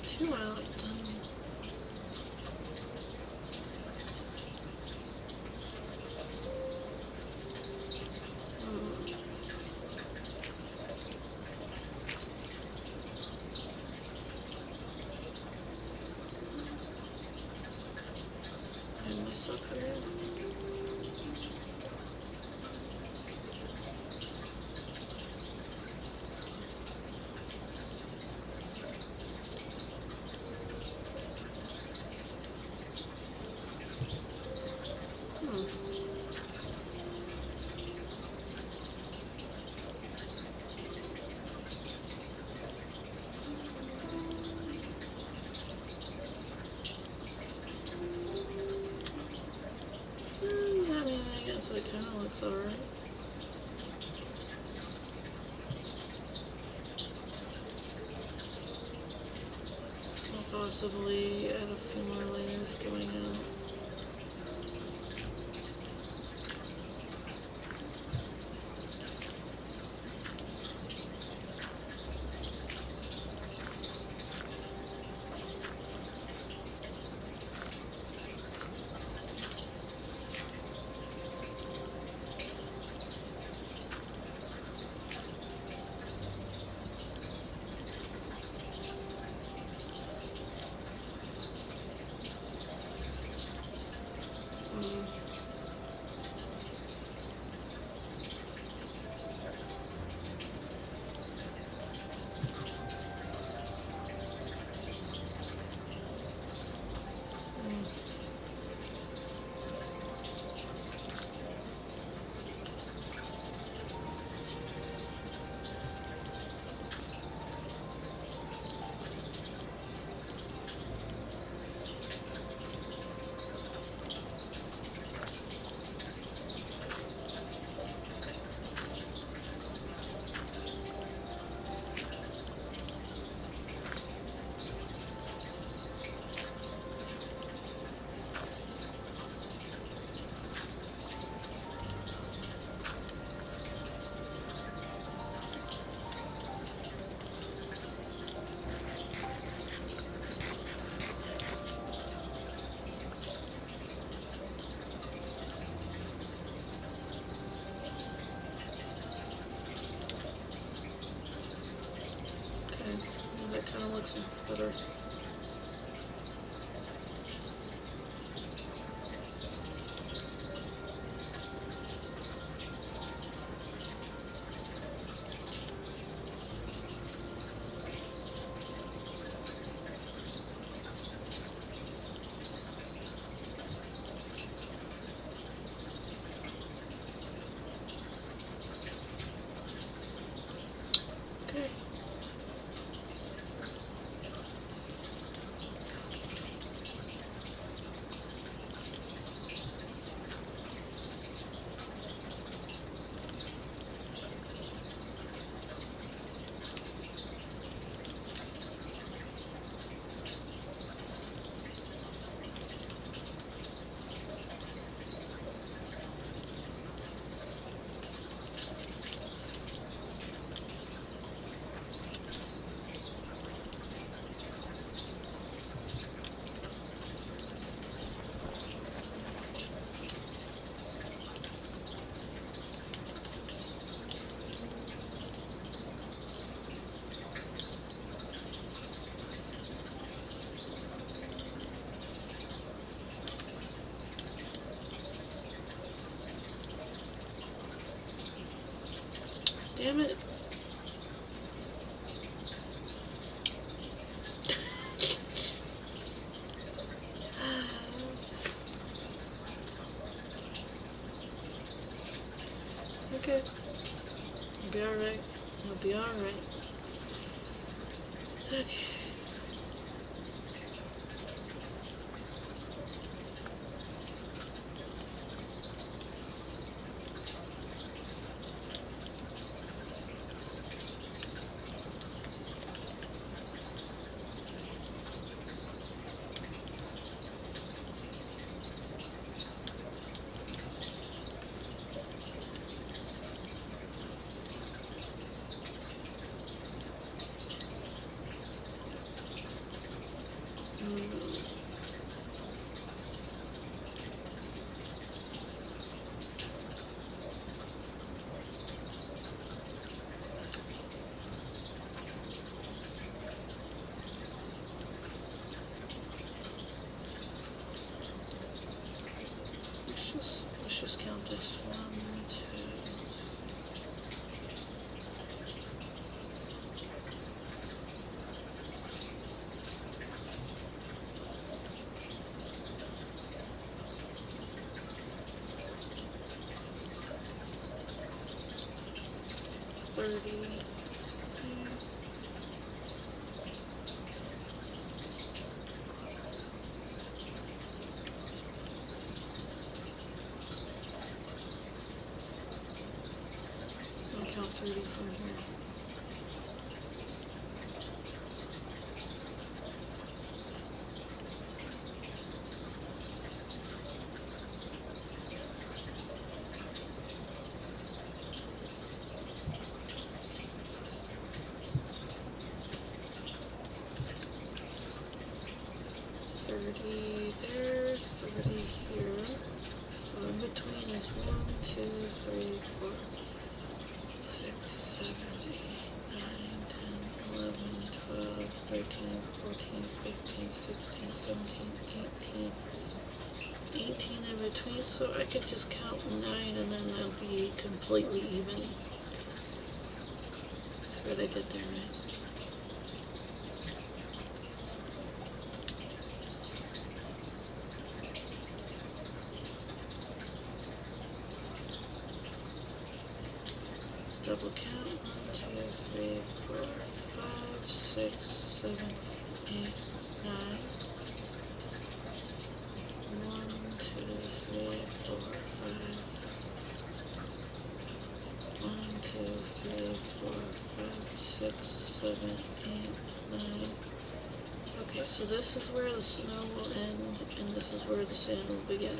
Two out then. And my sucker. I mean, I guess it kind of looks alright. I'll possibly add a few more layers going out. better. Okay. Damn it. Okay. You'll be alright. You'll be alright. Okay. Let's just count this. 1, 2, 30. I'll count 30 from here. There, 30 here. So in between is 1, 2, 3, 4, 6, 7, 8, 9, 10, 11, 12, 13, 14, 15, 16, 17, 18. 18 in between, so I could just count 9 and then that'll be completely even. That's what I did there, right? Double count. 1, 2, 3, 4, 5, 6, 7, 8, 9. 1, 2, 3, 4, 5. 1, 2, 3, 4, 5, 6, 7, 8, 9. Okay, so this is where the snow will end, and this is where the sand will begin.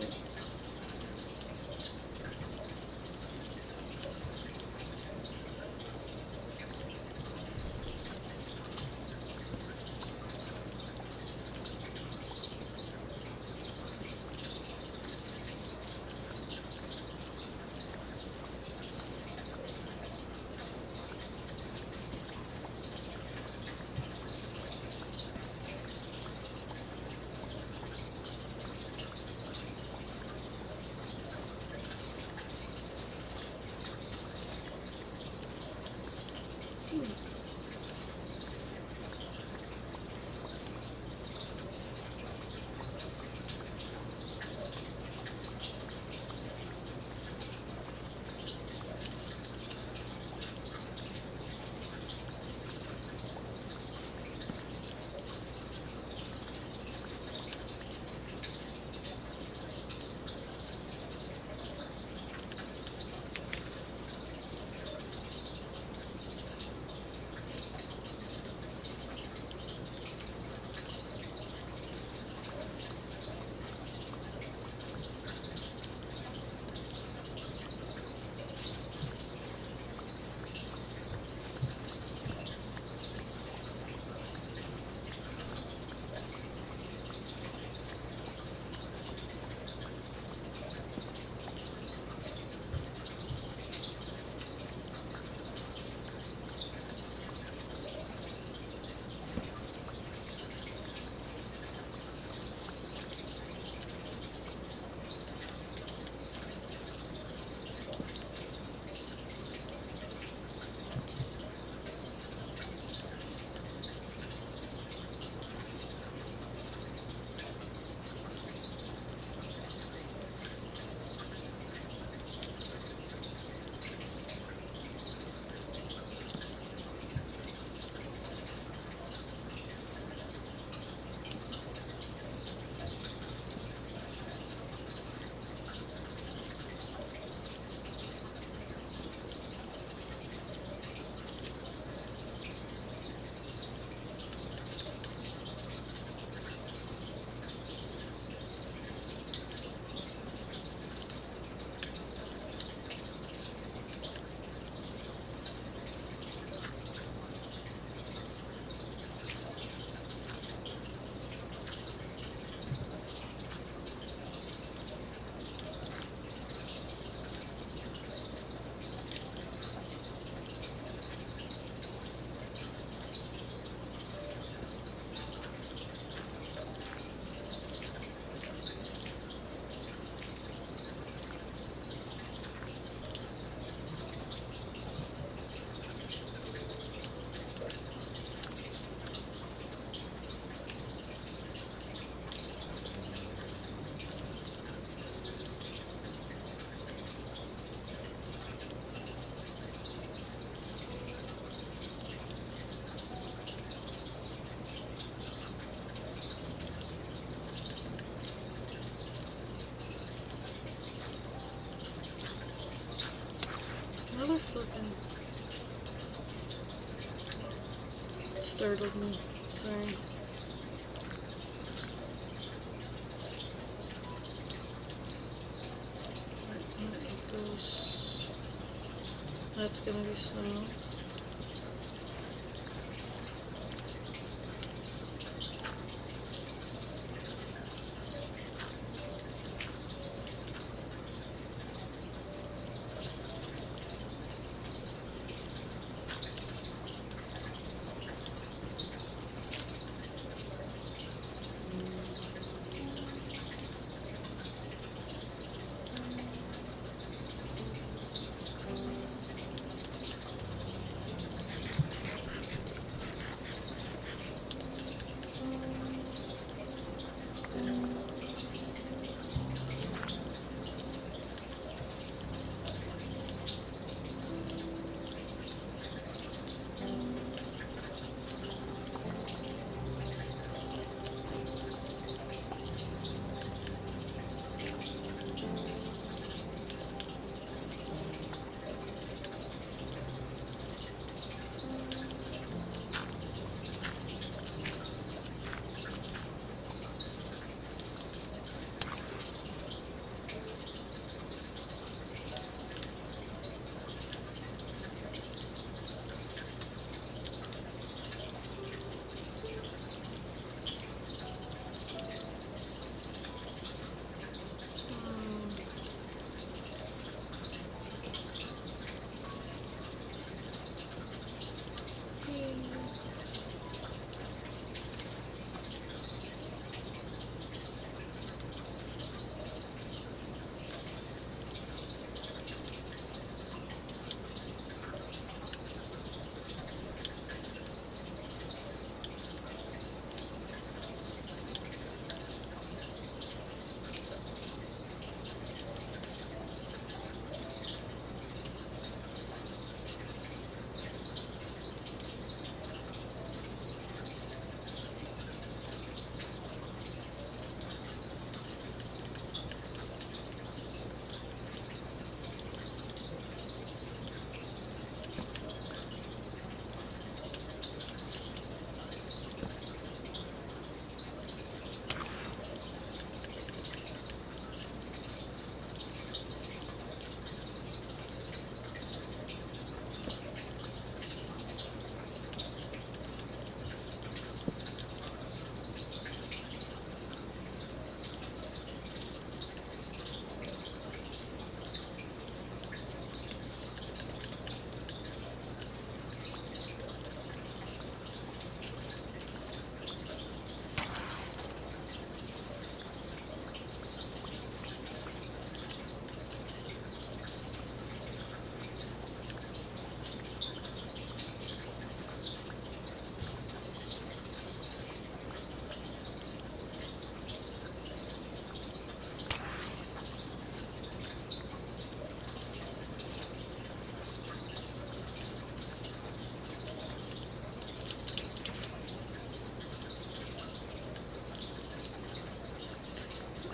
flipping startled me. Sorry. It goes. That's gonna be snow.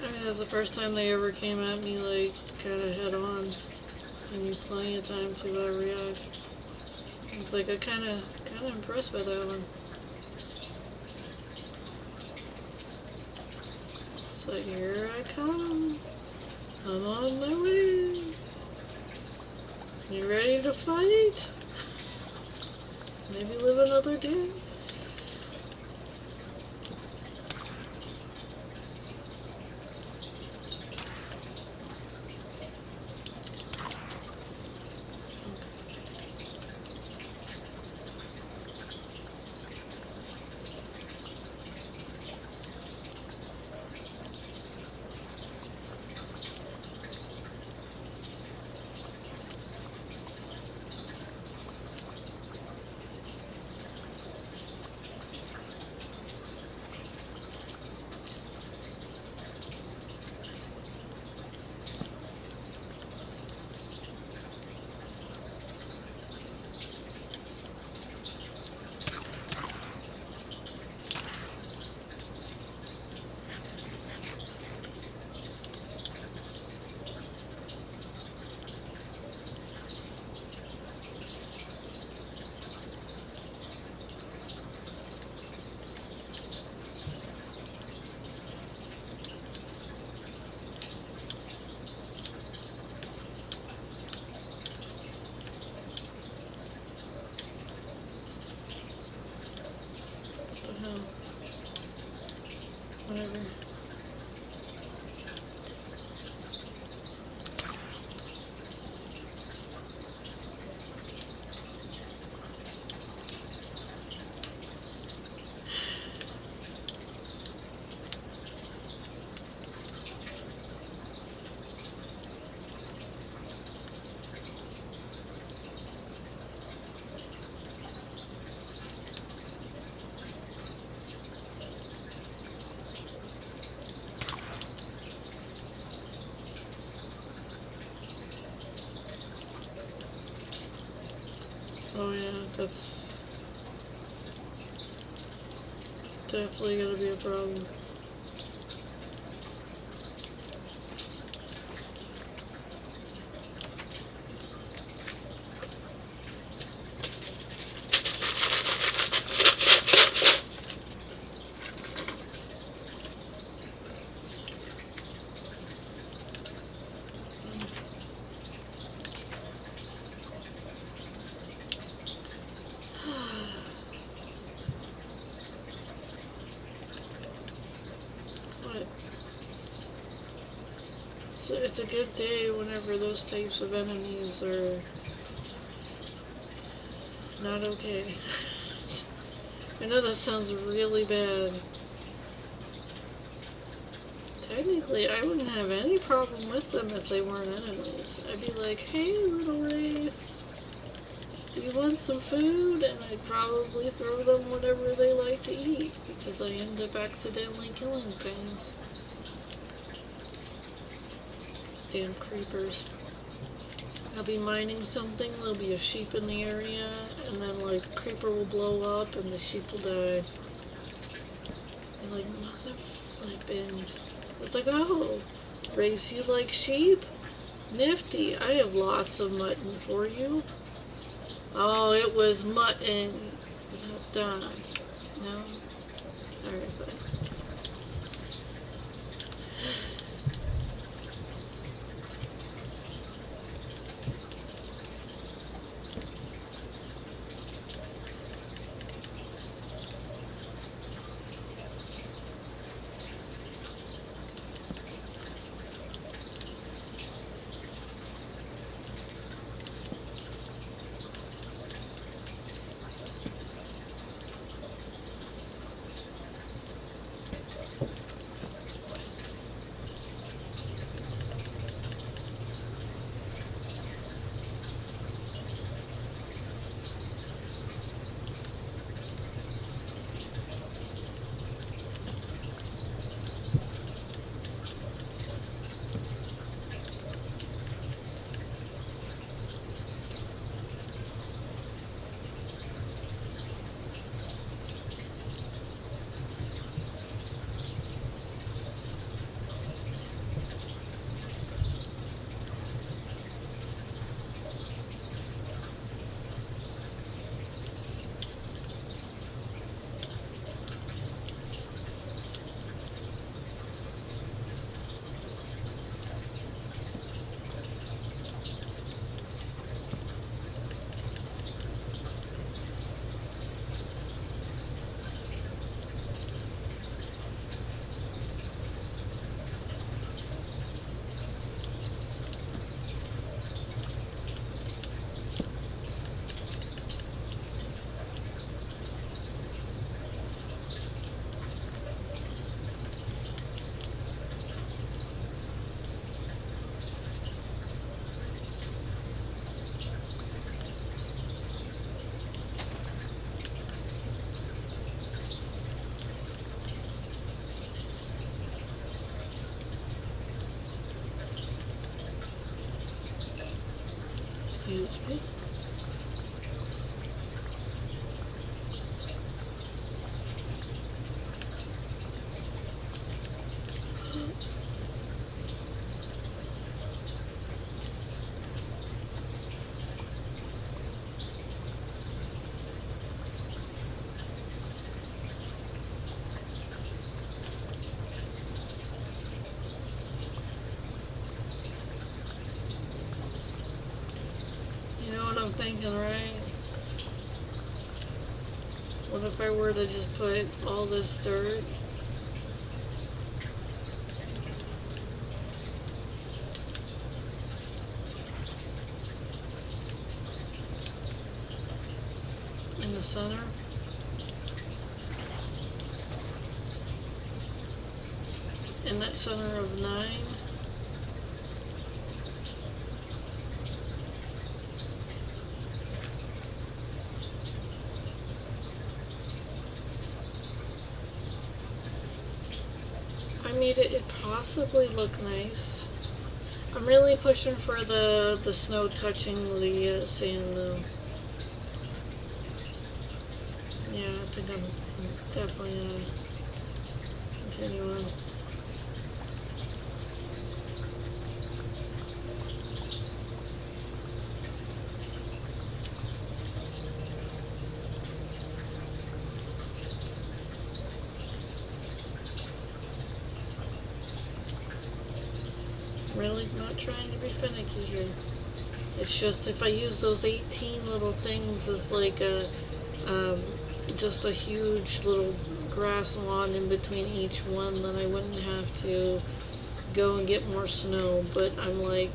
I mean, that's the first time they ever came at me, like, kind of head on. Give me plenty of time to react. It's like, I'm kind of impressed by that one. It's like, here I come. I'm on my way. You ready to fight? Maybe live another day? Oh yeah, that's definitely gonna be a problem. But it's a good day whenever those types of enemies are not okay. I know that sounds really bad. Technically, I wouldn't have any problem with them if they weren't enemies. I'd be like, hey, little race, do you want some food? And I'd probably throw them whatever they like to eat, because I end up accidentally killing things. Damn creepers. I'll be mining something, there'll be a sheep in the area, and then like a creeper will blow up and the sheep will die. And like, mother flippin'. It's like, oh, race, you like sheep? Nifty, I have lots of mutton for you. Oh, it was mutton. Done. No? Alright, fine. Excuse me. You know what I'm thinking, right? What if I were to just put all this dirt in the center? In that center of 9? I made it possibly look nice. I'm really pushing for the snow touching the sand though. Yeah, I think I'm definitely gonna continue on. Really not trying to be finicky here. It's just if I use those 18 little things as like a just a huge little grass lawn in between each one, then I wouldn't have to go and get more snow. But I'm like,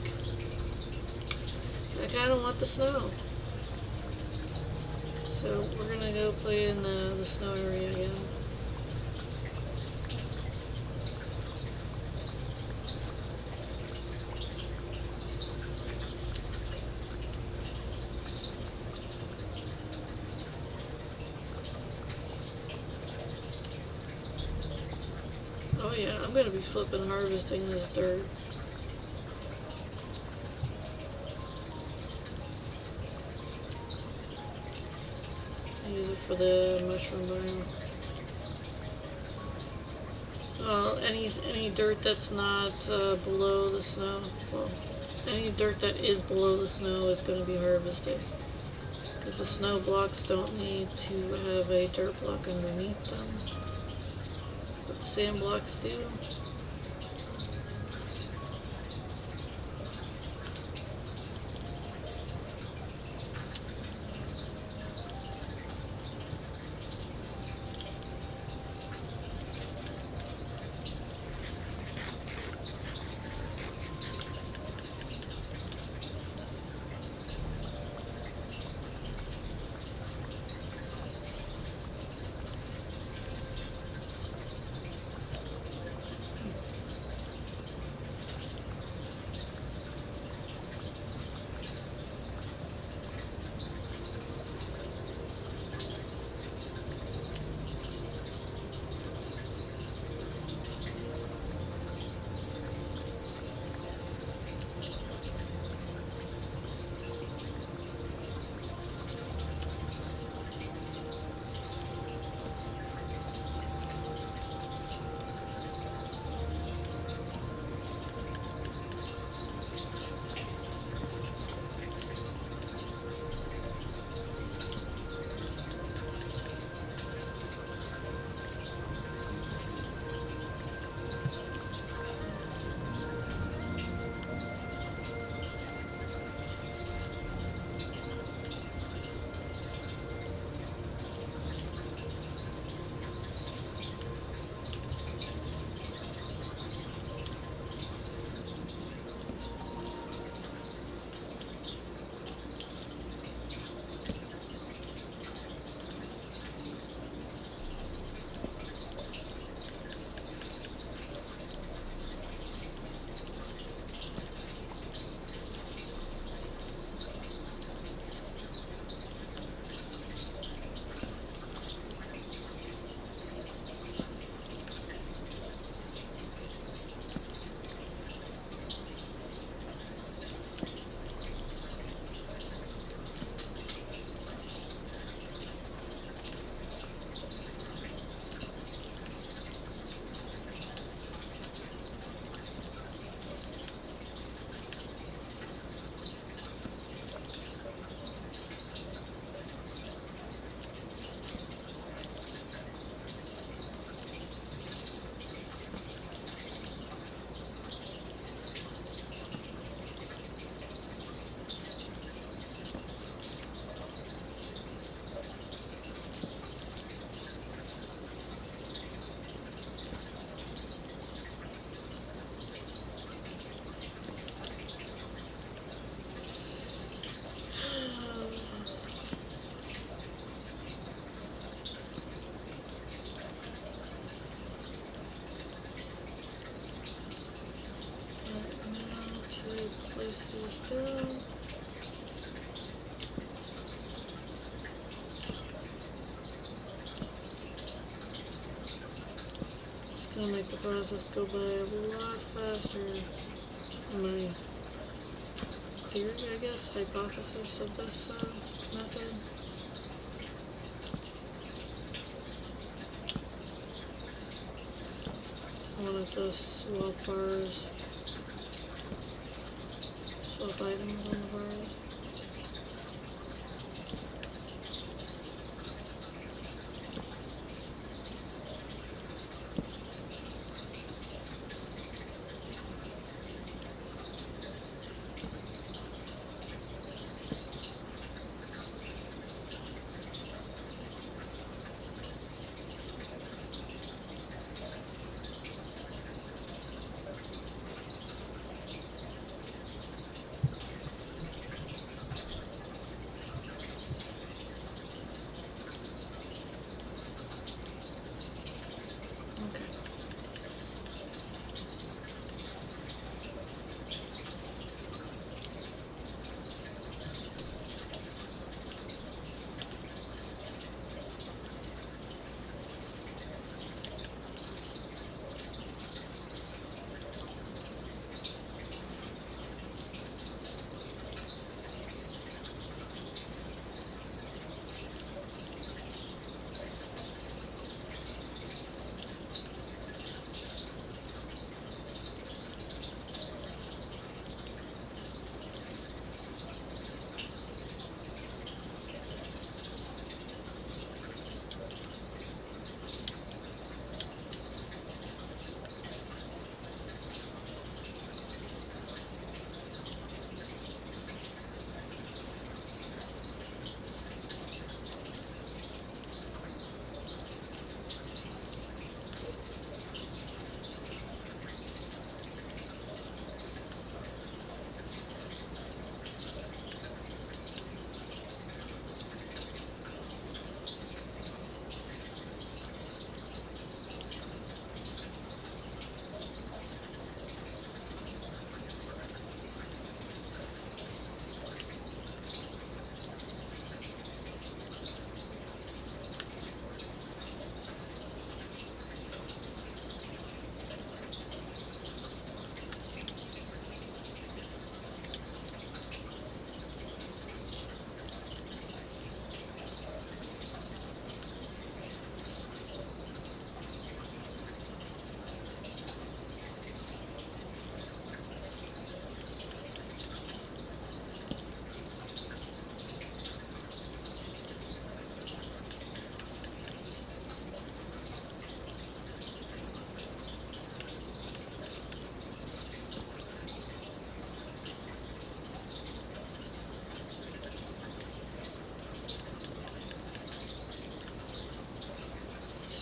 I kind of want the snow. So we're gonna go play in the snow area again. Oh yeah, I'm gonna be flipping harvesting this dirt. Use it for the mushroom biome. Well, any dirt that's not below the snow, well, any dirt that is below the snow is going to be harvested. Because the snow blocks don't need to have a dirt block underneath them. But the sand blocks do. Down. It's gonna make the process go by a lot faster. My theory, I guess, hypothesis of this method. one of those swap bars. Swap items on the bars.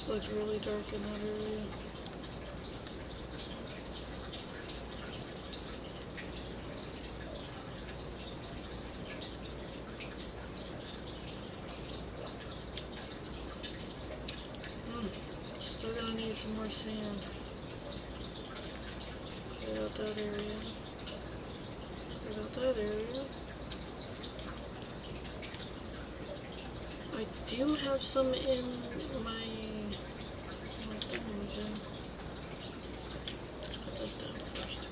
It looks really dark in that area. Still gonna need some more sand. Clear out that area. Clear out that area. I do have some in my dungeon. Let's put this down first.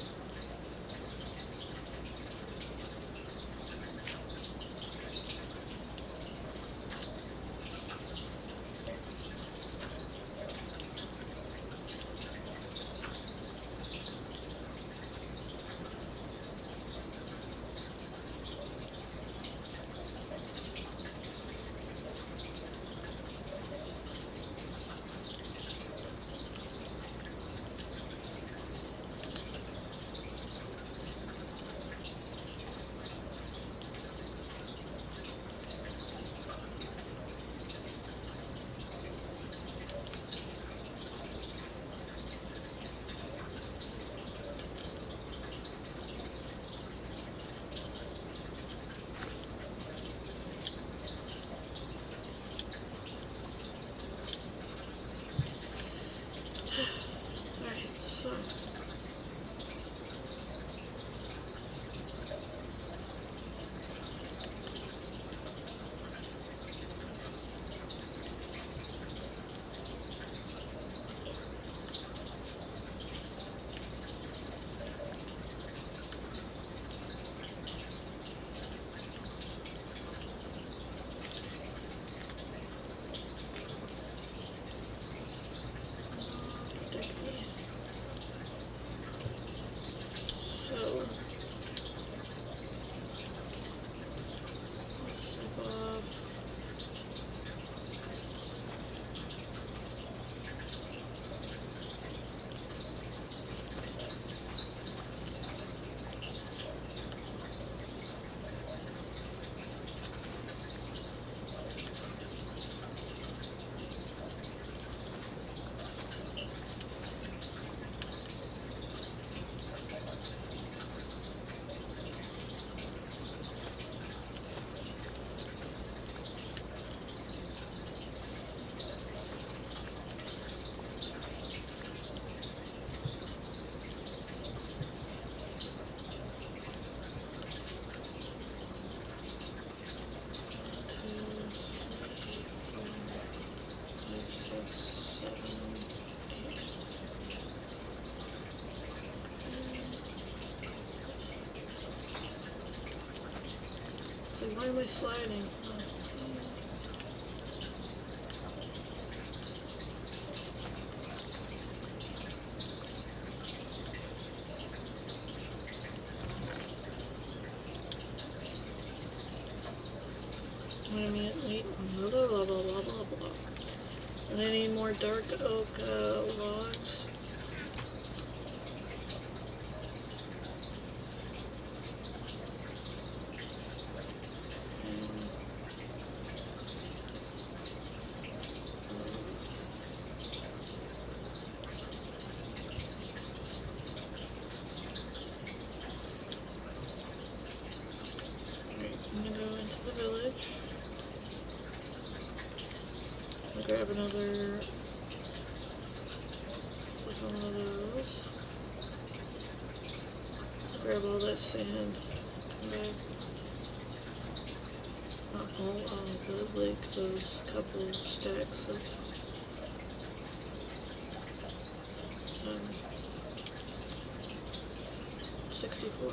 like, why am I sliding? Wait a minute, wait, blah blah blah blah blah blah blah. And I need more dark oak logs. I'm gonna go into the village. I'll grab another, like one of those. Grab all that sand. Okay. Not all of it, like those couple stacks of 64.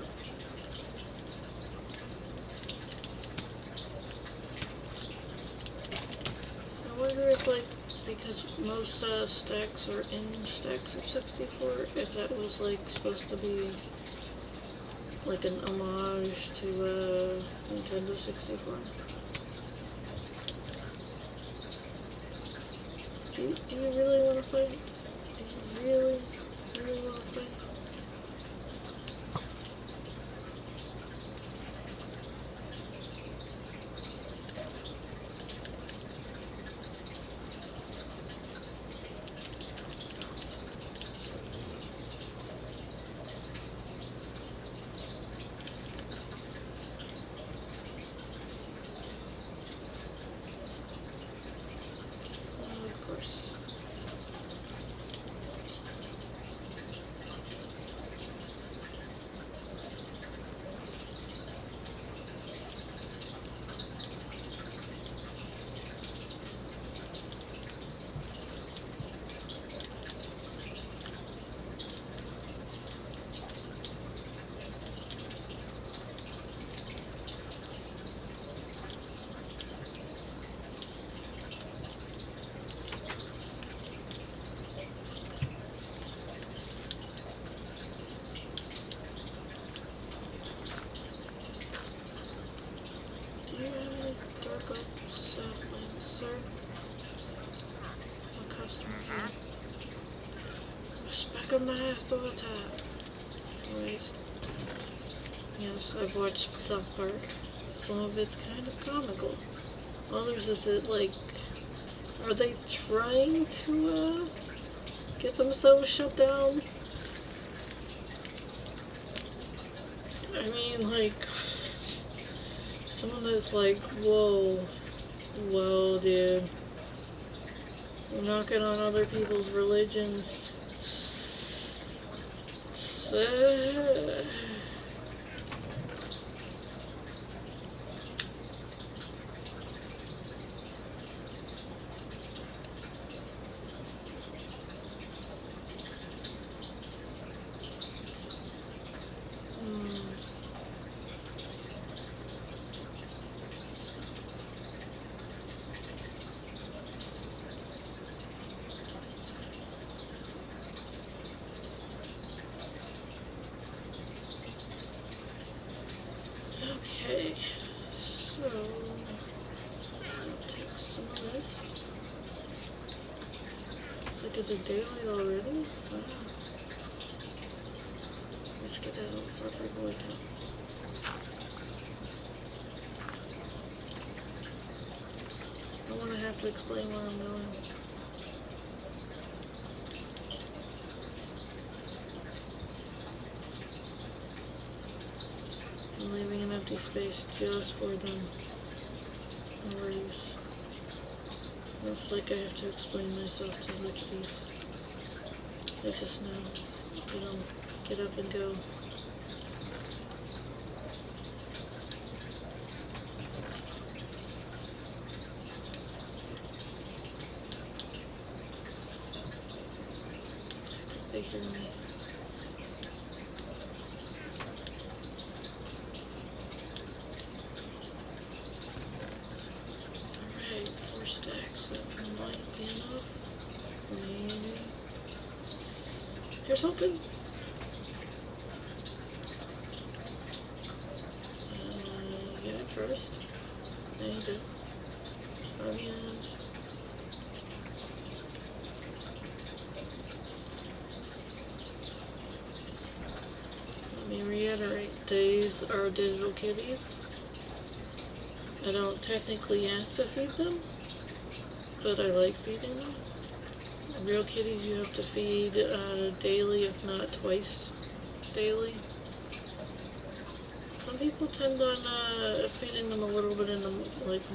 I wonder if, like, because most stacks are in stacks of 64, if that was, like, supposed to be like an homage to Nintendo 64. Do you really want to fight? Do you really want to fight? Of course. Do you have any dark oak saplings, sir? No customers here. Spec on the half daughter. Anyways. Yes, I've watched South Park. Some of it's kind of comical. Others is it like, are they trying to get themselves shut down? I mean, like, someone that's like, whoa, dude. We're knocking on other people's religions. Okay, so I'll take some of this. It's like it's a daylight already? Wow. Let's get that old fucker boy down. I don't want to have to explain where I'm going. I'm leaving an empty space just for them. No worries. I don't feel like I have to explain myself to look at these. They just know. They don't get up and go. They hear me. Okay, 4 stacks. That might be enough. Maybe. Here's hoping. Get it first. There you go. Onions. Let me reiterate, these are digital kitties. I don't technically have to feed them, but I like feeding them. Real kitties you have to feed daily, if not twice daily. Some people tend on feeding them a little bit in the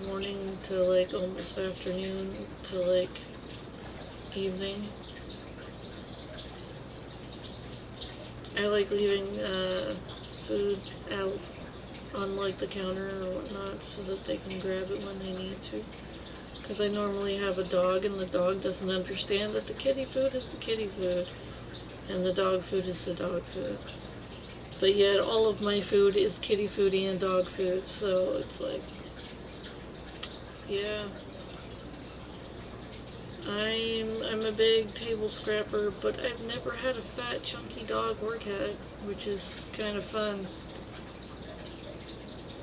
morning to almost afternoon to evening. I like leaving food out on the counter or whatnot so that they can grab it when they need to. Because I normally have a dog and the dog doesn't understand that the kitty food is the kitty food and the dog food is the dog food. But yet all of my food is kitty food and dog food, so it's yeah. I'm a big table scrapper, but I've never had a fat chunky dog or cat, which is kind of fun.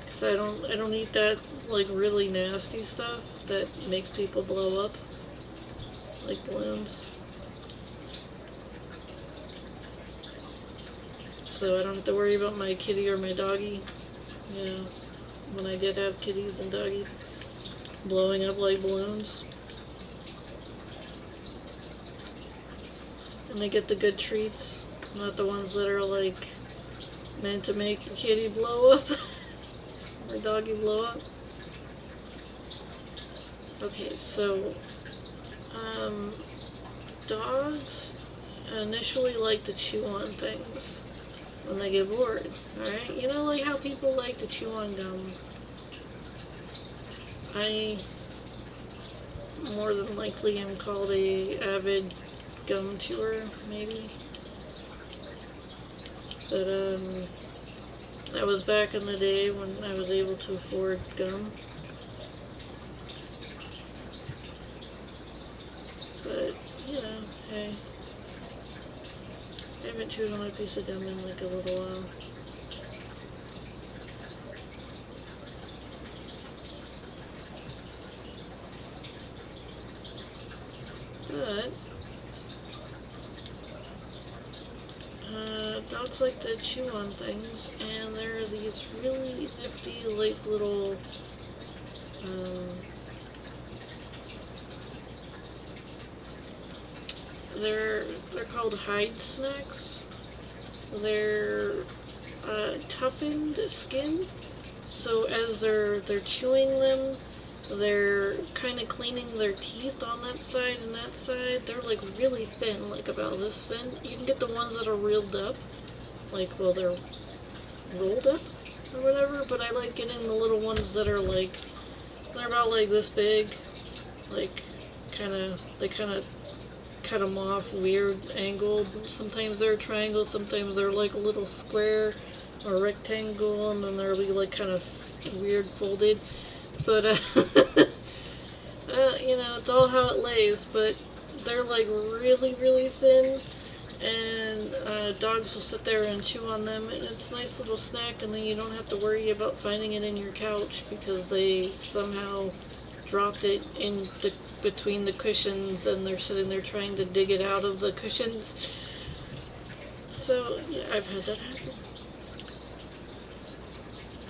Cause I don't eat that really nasty stuff that makes people blow up, like balloons. So I don't have to worry about my kitty or my doggy. You know, when I did have kitties and doggies blowing up like balloons. And they get the good treats, not the ones that are meant to make your kitty blow up or doggy blow up. Okay, so dogs initially like to chew on things when they get bored, alright? You know how people like to chew on gum? I more than likely am called a avid gum chewer, maybe. But that was back in the day when I was able to afford gum. But, you know, hey. I haven't chewed on a piece of gum in a little while. But dogs like to chew on things, and there are these really nifty little they're called hide snacks. They're toughened skin, so as they're chewing them, they're kind of cleaning their teeth on that side and that side. They're really thin, about this thin. You can get the ones that are reeled up, they're rolled up or whatever, but I like getting the little ones that are they're about this big, they kind of cut them off weird angled. Sometimes they're triangles, sometimes they're a little square or rectangle, and then they'll be kind of weird folded. But you know, it's all how it lays. But they're really, really thin, and dogs will sit there and chew on them, and it's a nice little snack, and then you don't have to worry about finding it in your couch because they somehow dropped it in between the cushions, and they're sitting there trying to dig it out of the cushions. So yeah, I've had that happen.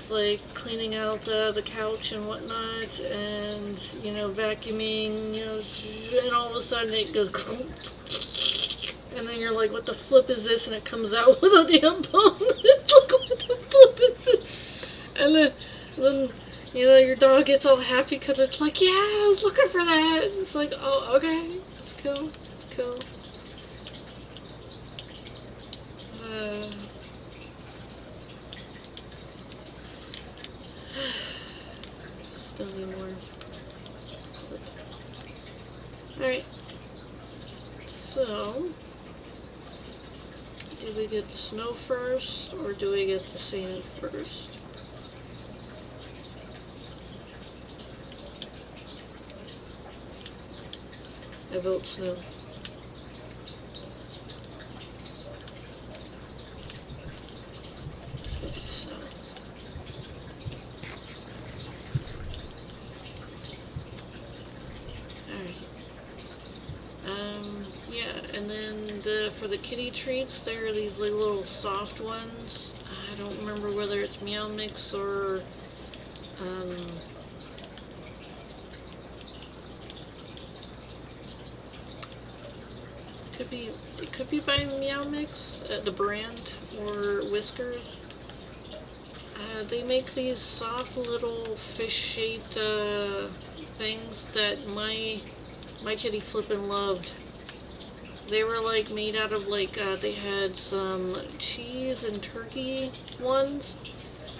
It's cleaning out the couch and whatnot, and you know, vacuuming, you know, and all of a sudden it goes and then you're like, what the flip is this? And it comes out with a damn bone. It's what the flip is this? And then you know, your dog gets all happy because it's yeah, I was looking for that. And it's oh, okay, it's cool, it's cool. Still need more. Alright, so do we get the snow first, or do we get the sand first? I vote snow. Let's go to the snow. Yeah, and then for the kitty treats, there are these like little soft ones. I don't remember whether it's Meow Mix or it could be by Meow Mix, the brand, or Whiskers. They make these soft little fish-shaped things that my kitty flippin' loved. They were like made out of like they had some cheese and turkey ones.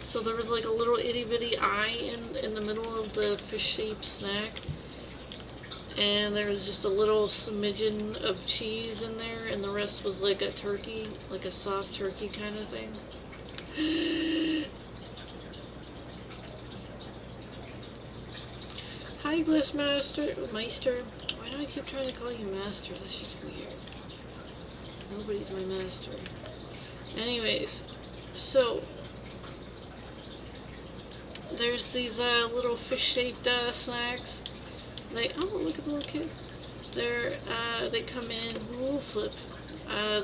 So there was like a little itty bitty eye in the middle of the fish-shaped snack. And there was just a little smidgen of cheese in there, and the rest was like a turkey, like a soft turkey kind of thing. Hi, Meister. Why do I keep trying to call you Master? That's just weird. Nobody's my master. Anyways, so there's these little fish-shaped snacks. Oh, look at the little kid. They come in. Ooh, flip.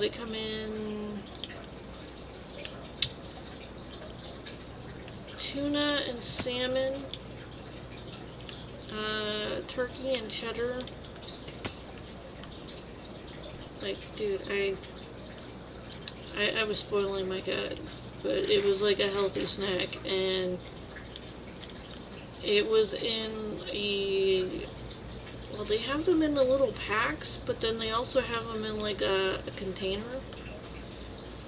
They come in tuna and salmon, turkey and cheddar. Like, dude, I was spoiling my gut, but it was like a healthy snack, and it was in well, they have them in the little packs, but then they also have them in like a container.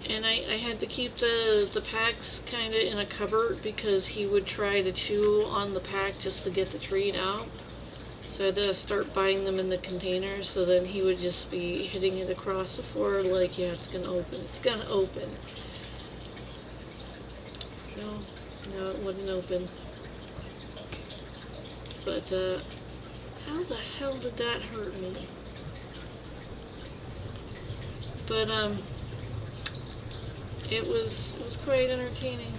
And I had to keep the packs kind of in a cupboard because he would try to chew on the pack just to get the treat out. So I had to start buying them in the container, so then he would just be hitting it across the floor like, yeah, it's gonna open, it's gonna open. No, it wouldn't open. But, how the hell did that hurt me? But, it was quite entertaining.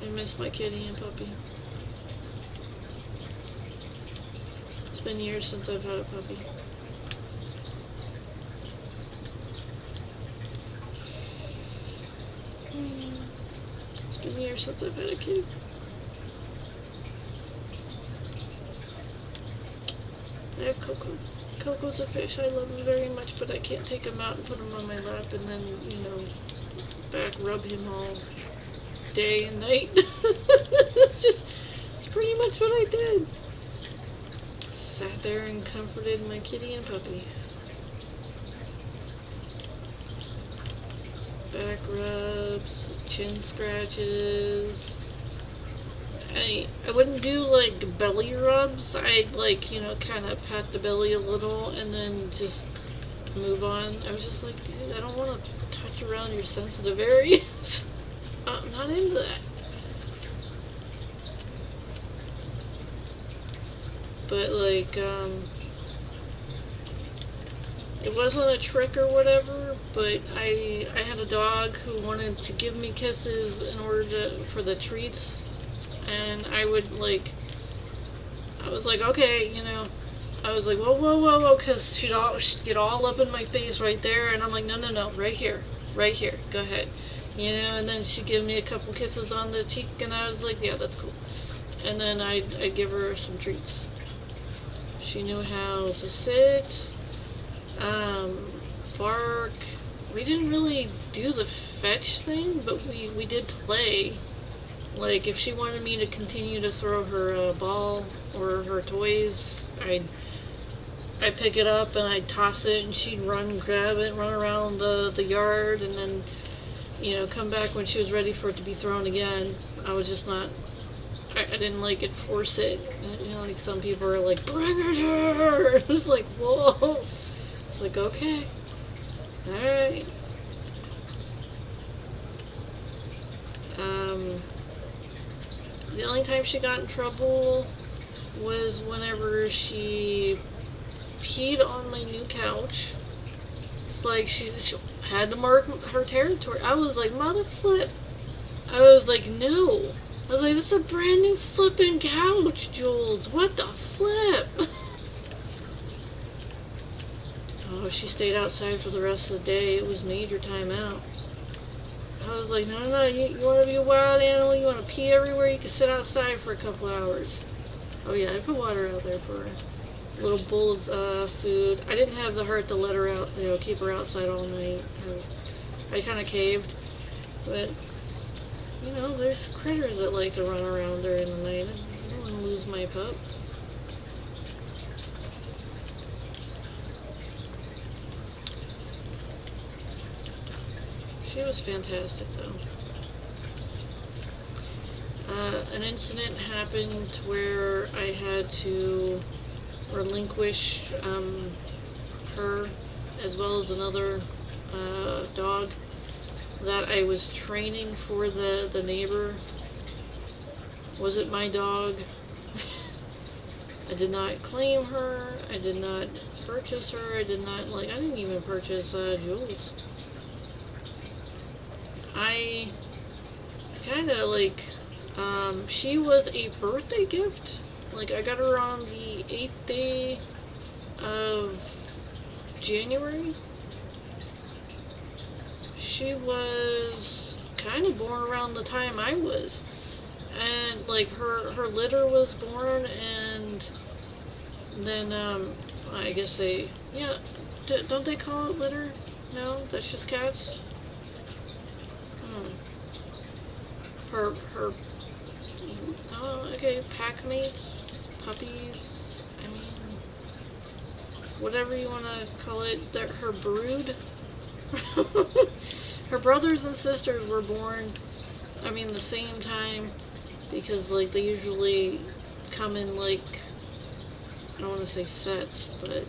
I miss my kitty and puppy. It's been years since I've had a puppy. It's been years since I've had a kid. I have Coco. Coco's a fish. I love him very much, but I can't take him out and put him on my lap and then, back rub him all day and night. It's pretty much what I did. Sat there and comforted my kitty and puppy. Back rubs, chin scratches. I wouldn't do like belly rubs. I'd kind of pat the belly a little and then just move on. I was just like, dude, I don't want to touch around your sensitive areas. I'm not into that. But it wasn't a trick or whatever, but I had a dog who wanted to give me kisses in order for the treats. And I was like, okay, I was like, whoa, because she'd get all up in my face right there, and I'm like, no, right here, go ahead, and then she'd give me a couple kisses on the cheek, and I was like, yeah, that's cool, and then I'd give her some treats. She knew how to sit, bark. We didn't really do the fetch thing, but we did play. Like, if she wanted me to continue to throw her ball or her toys, I'd pick it up and I'd toss it and she'd run and grab it, run around the yard, and then, come back when she was ready for it to be thrown again. I was just not, I didn't force it. Like some people are like, bring it here! It's like, whoa! It's like, okay. Alright. The only time she got in trouble was whenever she peed on my new couch. It's like she had to mark her territory. I was like, mother flip. I was like, no. I was like, this is a brand new flipping couch, Jules. What the flip? Oh, she stayed outside for the rest of the day. It was major timeout. I was like, no, no, you want to be a wild animal? You want to pee everywhere? You can sit outside for a couple hours. Oh yeah, I put water out there for her. A little bowl of food. I didn't have the heart to let her out, keep her outside all night. I kind of caved, but there's critters that like to run around during the night. I don't want to lose my pup. She was fantastic, though. An incident happened where I had to relinquish her, as well as another dog that I was training for the neighbor. Was it my dog? I did not claim her. I did not purchase her. I didn't even purchase Jules. I kind of she was a birthday gift. Like, I got her on the 8th day of January. She was kind of born around the time I was. And, like, her litter was born, and then, I guess don't they call it litter? No? That's just cats? Her pack mates, puppies, I mean, whatever you want to call it, her brood. Her brothers and sisters were born, the same time, because, like, they usually come in, like, I don't want to say sets, but,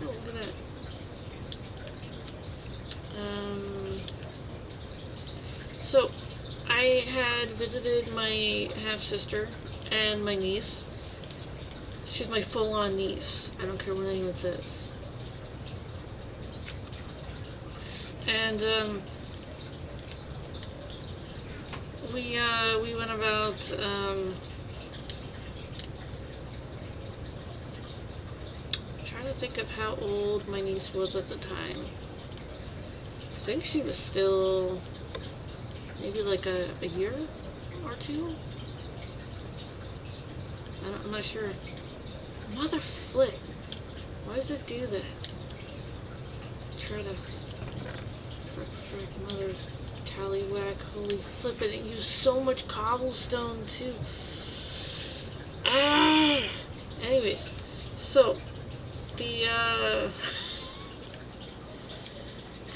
oh, look at that. So, I had visited my half-sister and my niece. She's my full-on niece. I don't care what anyone says. And, we went about, trying to think of how old my niece was at the time. I think she was still maybe like a year or two. I'm not sure. Mother flip. Why does it do that? Try to frick mother tallywhack. Holy flip it. It used so much cobblestone too. Ah! Anyways, so the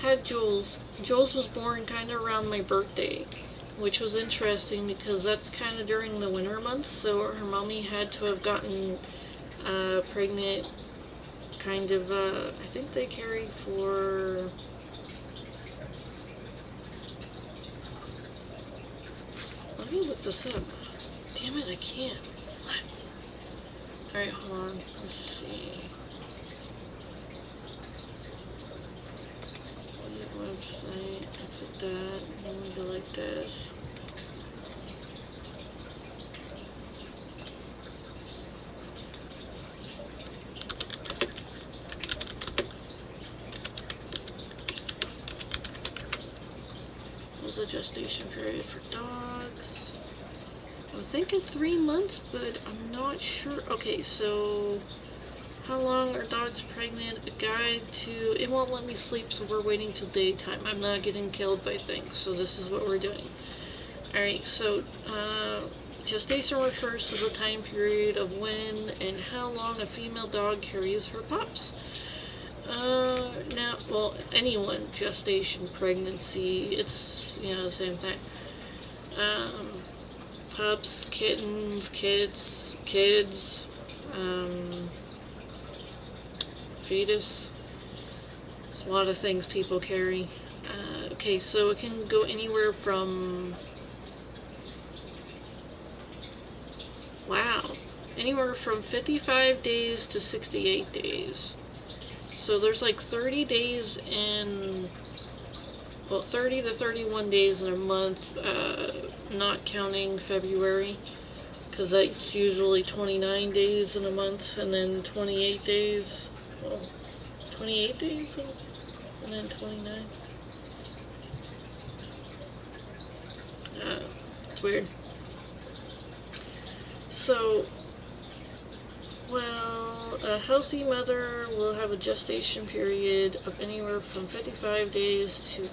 had Jules. Jules was born kind of around my birthday, which was interesting because that's kind of during the winter months, so her mommy had to have gotten pregnant kind of, I think they carried for, let me look this up. Damn it, I can't. Alright, hold on. Let's see. Website, exit that, and we go like this. What's the gestation period for dogs? I'm thinking 3 months, but I'm not sure. Okay, so how long are dogs pregnant? A guide to... It won't let me sleep, so we're waiting till daytime. I'm not getting killed by things, so this is what we're doing. Alright, so gestation refers to the time period of when and how long a female dog carries her pups. Now, well, anyone, gestation, pregnancy, it's, the same thing. Pups, kittens, kids, fetus. There's a lot of things people carry. Okay, so it can go anywhere from Wow. Anywhere from 55 days to 68 days. So there's like 30 days in, well, 30 to 31 days in a month, not counting February, because that's usually 29 days in a month, and then 28 days, well, 28 days, and then 29. It's weird. So, well, a healthy mother will have a gestation period of anywhere from 55 days to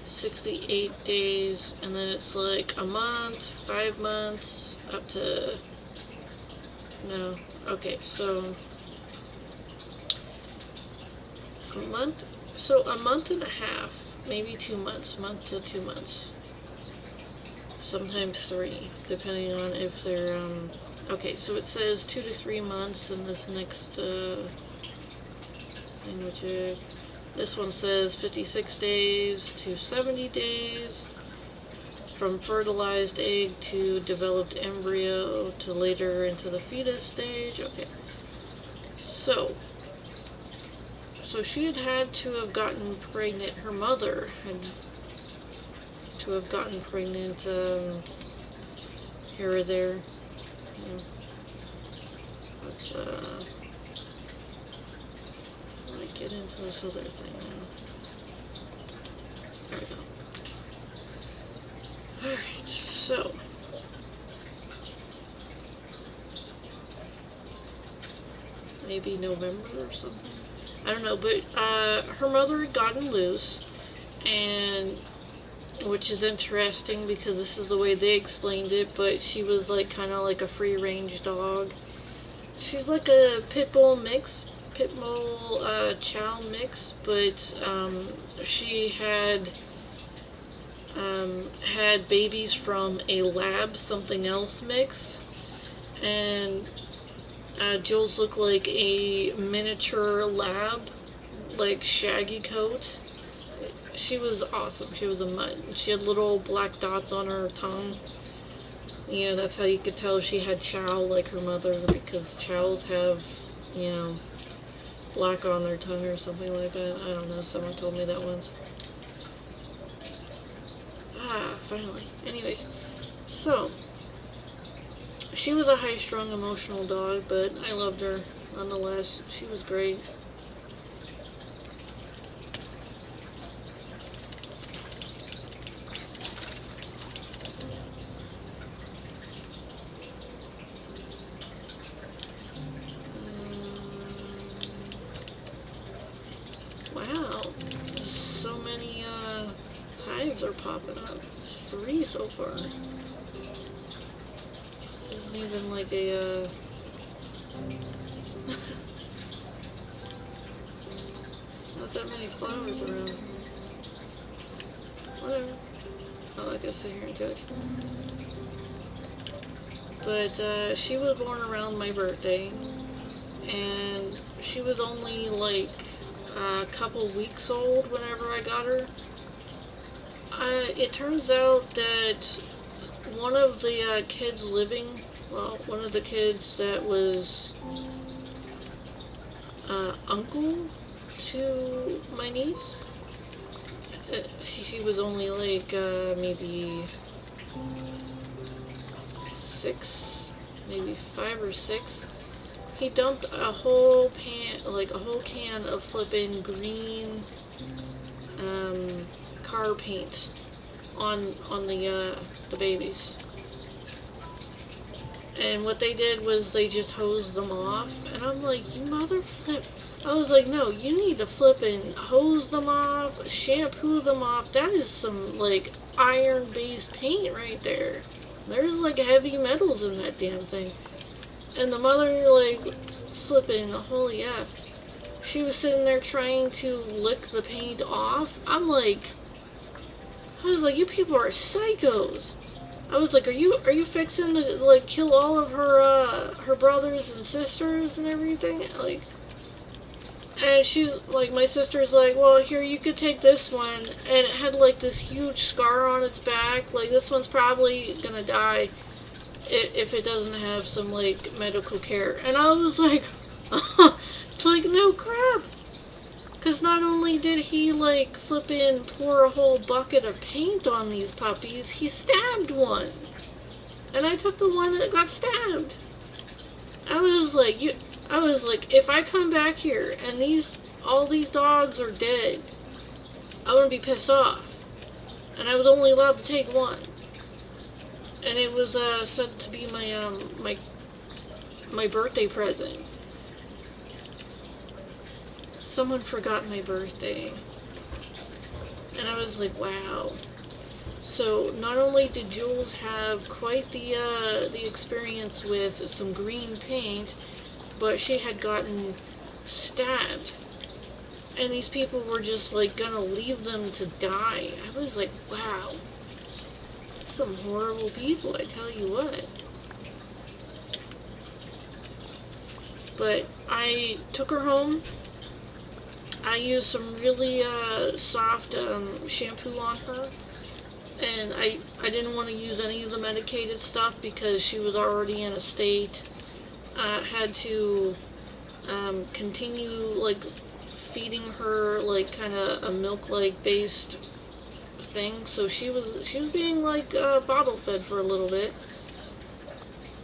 68 days, and then it's like a month, 5 months, up to, no, okay, so a month and a half, maybe 2 months, month to 2 months. Sometimes 3, depending on if they're, okay, so it says 2 to 3 months in this next, thing, which is, this one says 56 days to 70 days, from fertilized egg to developed embryo to later into the fetus stage. Okay, so she had to have gotten pregnant, her mother had to have gotten pregnant, here or there. Let's, let me get into this other thing now. There we go. Alright, so. Maybe November or something? I don't know, but, her mother had gotten loose, and which is interesting because this is the way they explained it, but she was like kind of like a free-range dog. She's like a pit bull chow mix, but she had had babies from a lab something else mix, and Jules looked like a miniature lab, like shaggy coat. She was awesome. She was a mutt. She had little black dots on her tongue. Yeah, that's how you could tell she had chow like her mother, because chows have, you know, black on their tongue or something like that. I don't know, someone told me that once. Finally. Anyways, so, she was a high-strung, emotional dog, but I loved her nonetheless. She was great. Wow, so many hives are popping up. 3 so far. Isn't even like a not that many flowers around. Whatever. Oh, I gotta sit here and judge. But she was born around my birthday, and she was only like a couple weeks old whenever I got her. It turns out that one of the kids living, well, one of the kids that was uncle to my niece, she was only like maybe 6, maybe 5 or 6. He dumped a whole can of flippin' green car paint on the babies. And what they did was they just hosed them off, and I'm like, you mother flip. I was like, no, you need to flippin' hose them off, shampoo them off. That is some like iron-based paint right there. There's like heavy metals in that damn thing. And the mother, like, flipping, holy F. She was sitting there trying to lick the paint off. I was like, you people are psychos. I was like, are you fixing to, like, kill all of her brothers and sisters and everything? Like, and she's, like, my sister's like, well, here, you could take this one. And it had, like, this huge scar on its back. Like, this one's probably gonna die. if it doesn't have some like medical care. And I was like, it's like, no crap. Because not only did he like flippin' pour a whole bucket of paint on these puppies, he stabbed one. And I took the one that got stabbed. I was like, if I come back here and all these dogs are dead, I'm gonna be pissed off. And I was only allowed to take one. And it was said to be my birthday present. Someone forgot my birthday. And I was like, wow. So not only did Jules have quite the experience with some green paint, but she had gotten stabbed. And these people were just like gonna leave them to die. I was like, wow. Some horrible people, I tell you what. But I took her home. I used some really soft shampoo on her. And I didn't want to use any of the medicated stuff because she was already in a state. Had to continue like feeding her like kind of a milk-like based thing. So she was being like bottle fed for a little bit,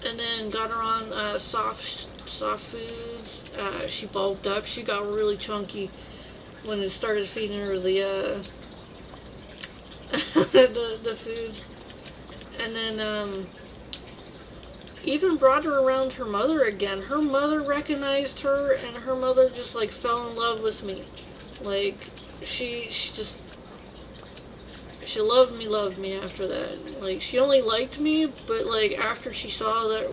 and then got her on soft foods. She bulked up. She got really chunky when it started feeding her the the food. And then even brought her around her mother again. Her mother recognized her, and her mother just like fell in love with me. Like she loved me after that. Like she only liked me, but like after she saw that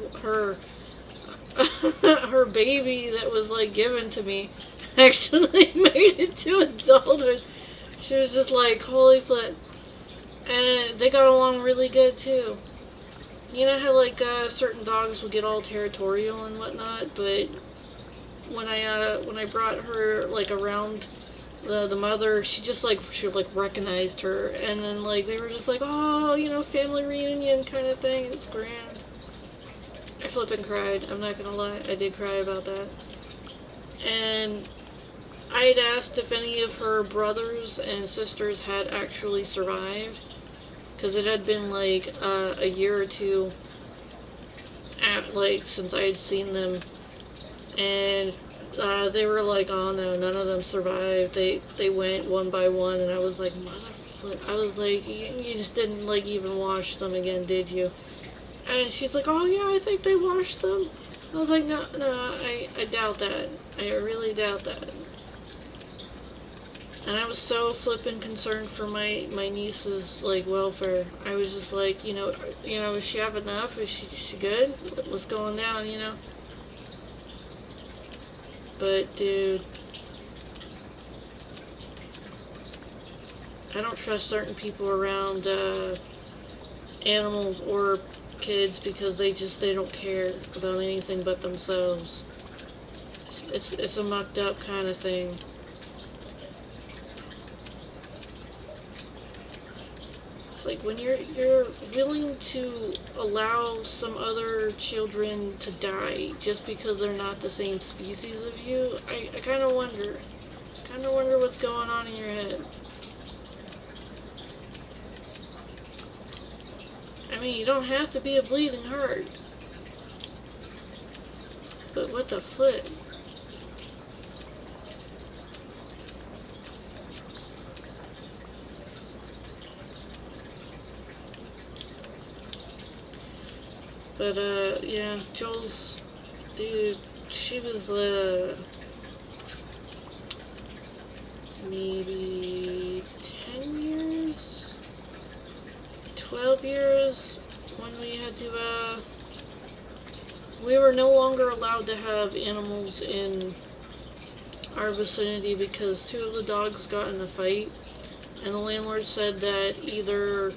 her baby that was like given to me actually made it to adulthood, she was just like, holy flip. And they got along really good too. You know how like certain dogs will get all territorial and whatnot, but when I brought her like around the mother, she recognized her, and then like they were just like, oh, you know, family reunion kind of thing. It's grand. I flippin' cried. I'm not gonna lie, I did cry about that. And I had asked if any of her brothers and sisters had actually survived, because it had been like a year or two since I had seen them, and they were like, oh no, none of them survived. They went one by one, and I was like, motherfucker. I was like, you just didn't like even wash them again, did you? And she's like, oh yeah, I think they washed them. I was like, no, I doubt that. I really doubt that. And I was so flippin' concerned for my niece's like welfare. I was just like, you know, does she have enough? Is she good? What's going down, you know? But dude, I don't trust certain people around animals or kids because they don't care about anything but themselves. It's a mucked up kind of thing. Like when you're willing to allow some other children to die just because they're not the same species of you, I kind of wonder what's going on in your head. I mean, you don't have to be a bleeding heart, but what the flip? But, yeah, Jules, dude, she was, maybe 10 years, 12 years, when we had to, we were no longer allowed to have animals in our vicinity because two of the dogs got in a fight, and the landlord said that either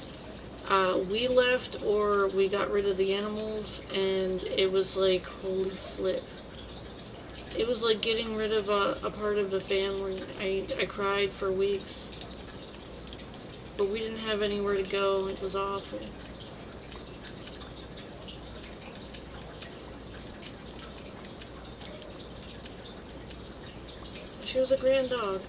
we left or we got rid of the animals, and it was like, holy flip. It was like getting rid of a part of the family. I cried for weeks. But we didn't have anywhere to go, and it was awful. She was a grand dog.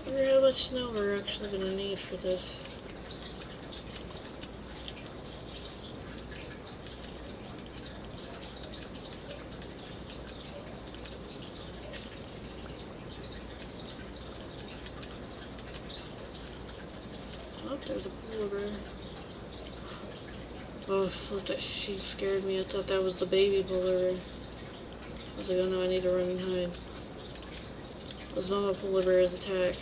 I wonder how much snow we're actually going to need for this. Oh, there's a polar bear. Oh, look, that sheep scared me. I thought that was the baby polar bear. I was like, oh no, I need to run and hide. Let's know a polar bear's attack.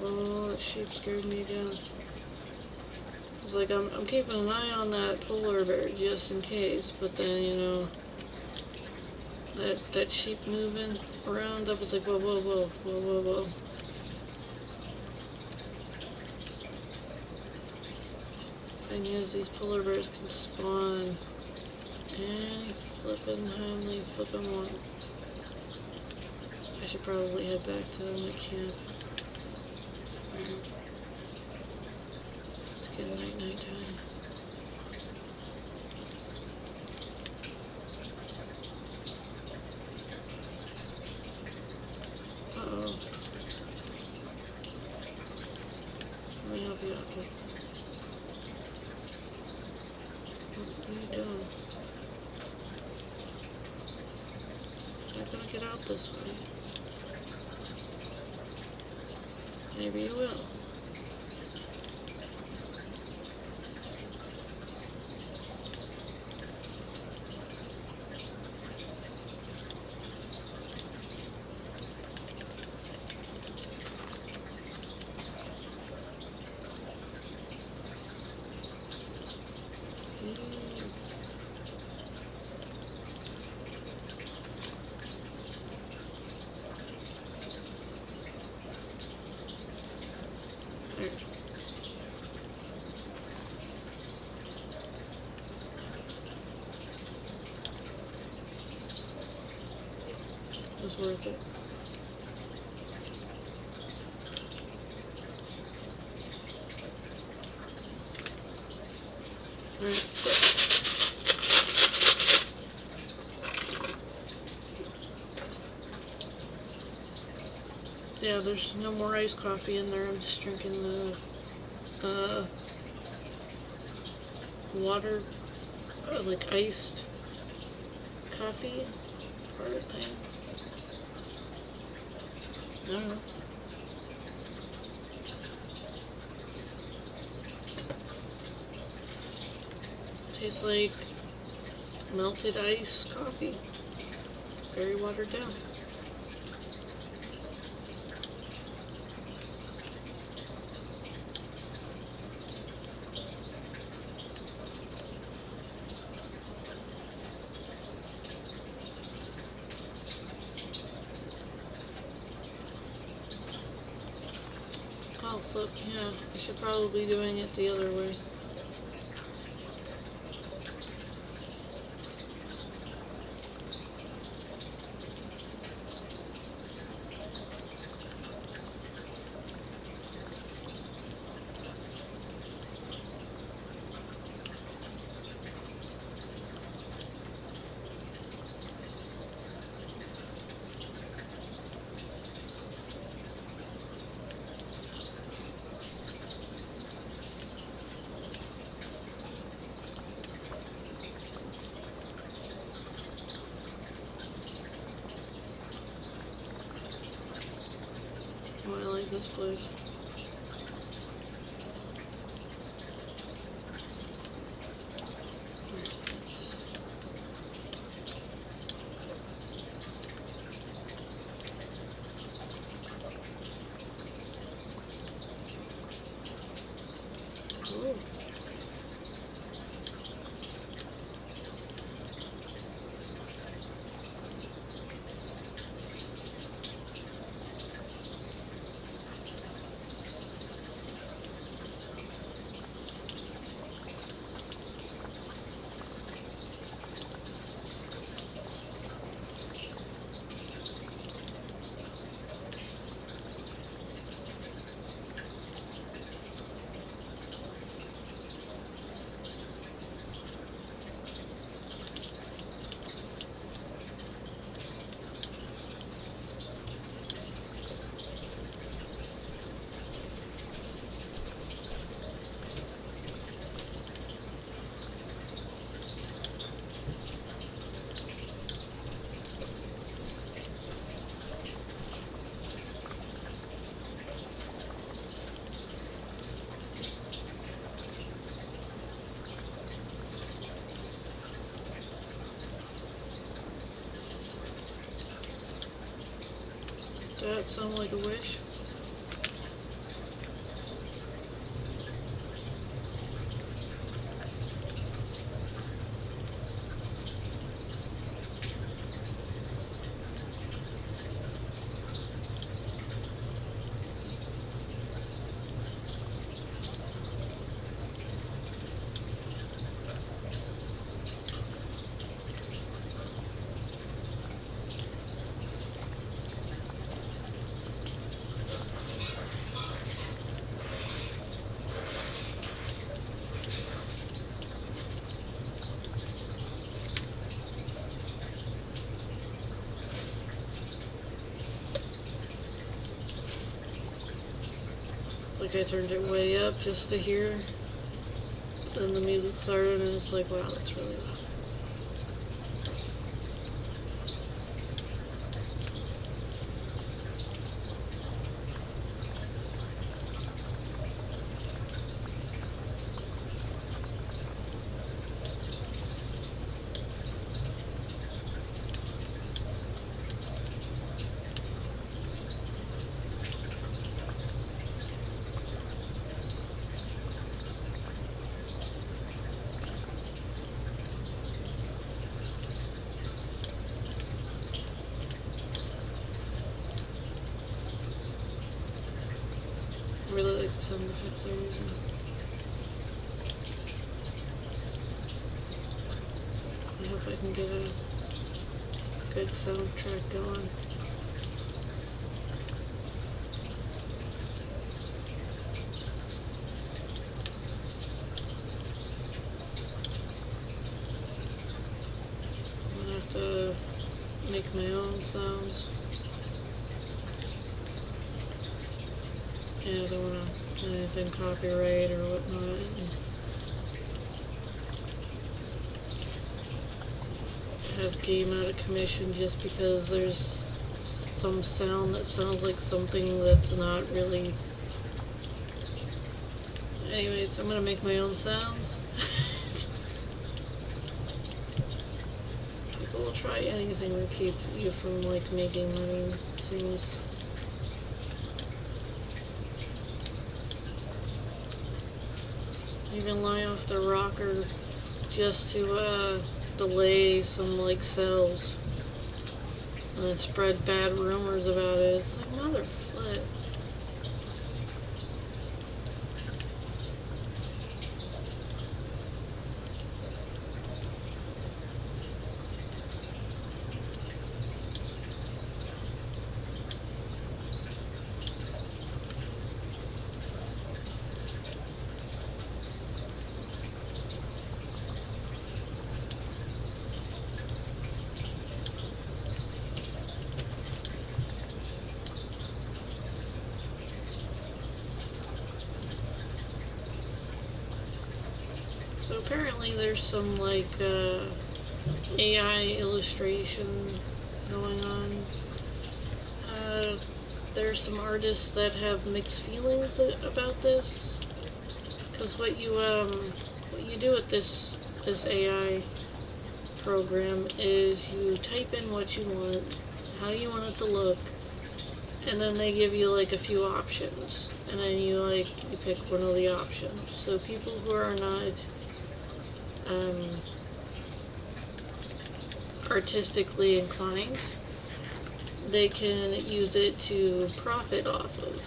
Oh, that sheep scared me again. I was like, I'm keeping an eye on that polar bear just in case, but then, you know, that sheep moving around, I was like, whoa, whoa, whoa, whoa, whoa, whoa. Thing is, these polar bears can spawn any flippin' one. I should probably head back to my camp. It's getting nighttime. Uh-oh. Let me help you out, kid. What are you doing? I'm not gonna get out this way. Maybe you will. There. It was worth it. Alright, so Yeah, there's no more iced coffee in there. I'm just drinking the water, like iced coffee part of thing. I don't know. Tastes like melted ice coffee. Very watered down. Oh, flip, yeah. I should probably be doing it the other way. Oh, I like this place. Ooh. Does that sound like a wish? Like I turned it way up just to hear. Then the music started and it's like, wow, that's really loud. I really like the sound effects they're using. I hope I can get a good soundtrack going. I'm gonna have to make my own sounds. Yeah, I don't want to do anything copyright or whatnot. And have game out of commission just because there's some sound that sounds like something that's not really. Anyways, I'm gonna make my own sounds. People will try anything to keep you from like making money, it seems. Even lie off the rocker just to delay some like sales and then spread bad rumors about it. It's like mother flip. So apparently there's some like AI illustration going on. There's some artists that have mixed feelings about this, because what you do with this AI program is you type in what you want, how you want it to look, and then they give you like a few options, and then you pick one of the options. So people who are not artistically inclined, they can use it to profit off of.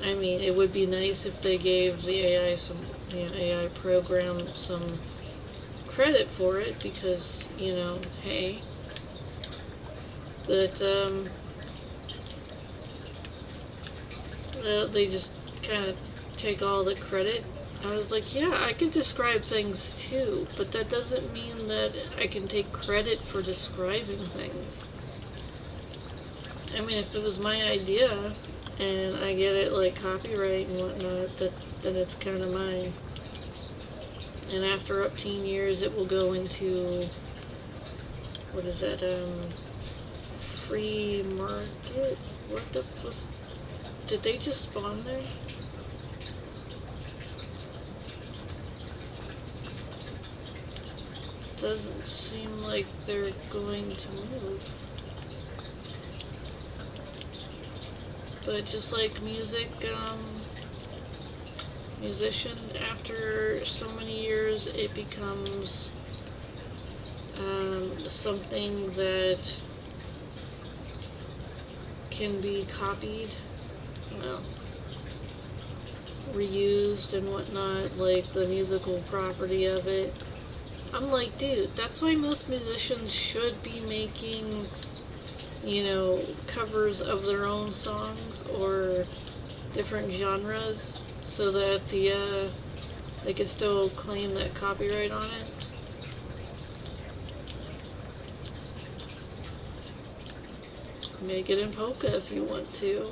I mean, it would be nice if they gave the AI program some credit for it, because, hey. But they just kind of take all the credit. I was like, yeah, I can describe things too, but that doesn't mean that I can take credit for describing things. I mean, if it was my idea and I get it like copyright and whatnot, then it's kind of mine. And after up to years, it will go into, what is that, free market? What the fuck? Did they just spawn there? Doesn't seem like they're going to move. But just like music, musician, after so many years, it becomes something that can be copied, reused and whatnot, like the musical property of it. I'm like, dude, that's why most musicians should be making, covers of their own songs or different genres, so that they can still claim that copyright on it. Make it in polka if you want to.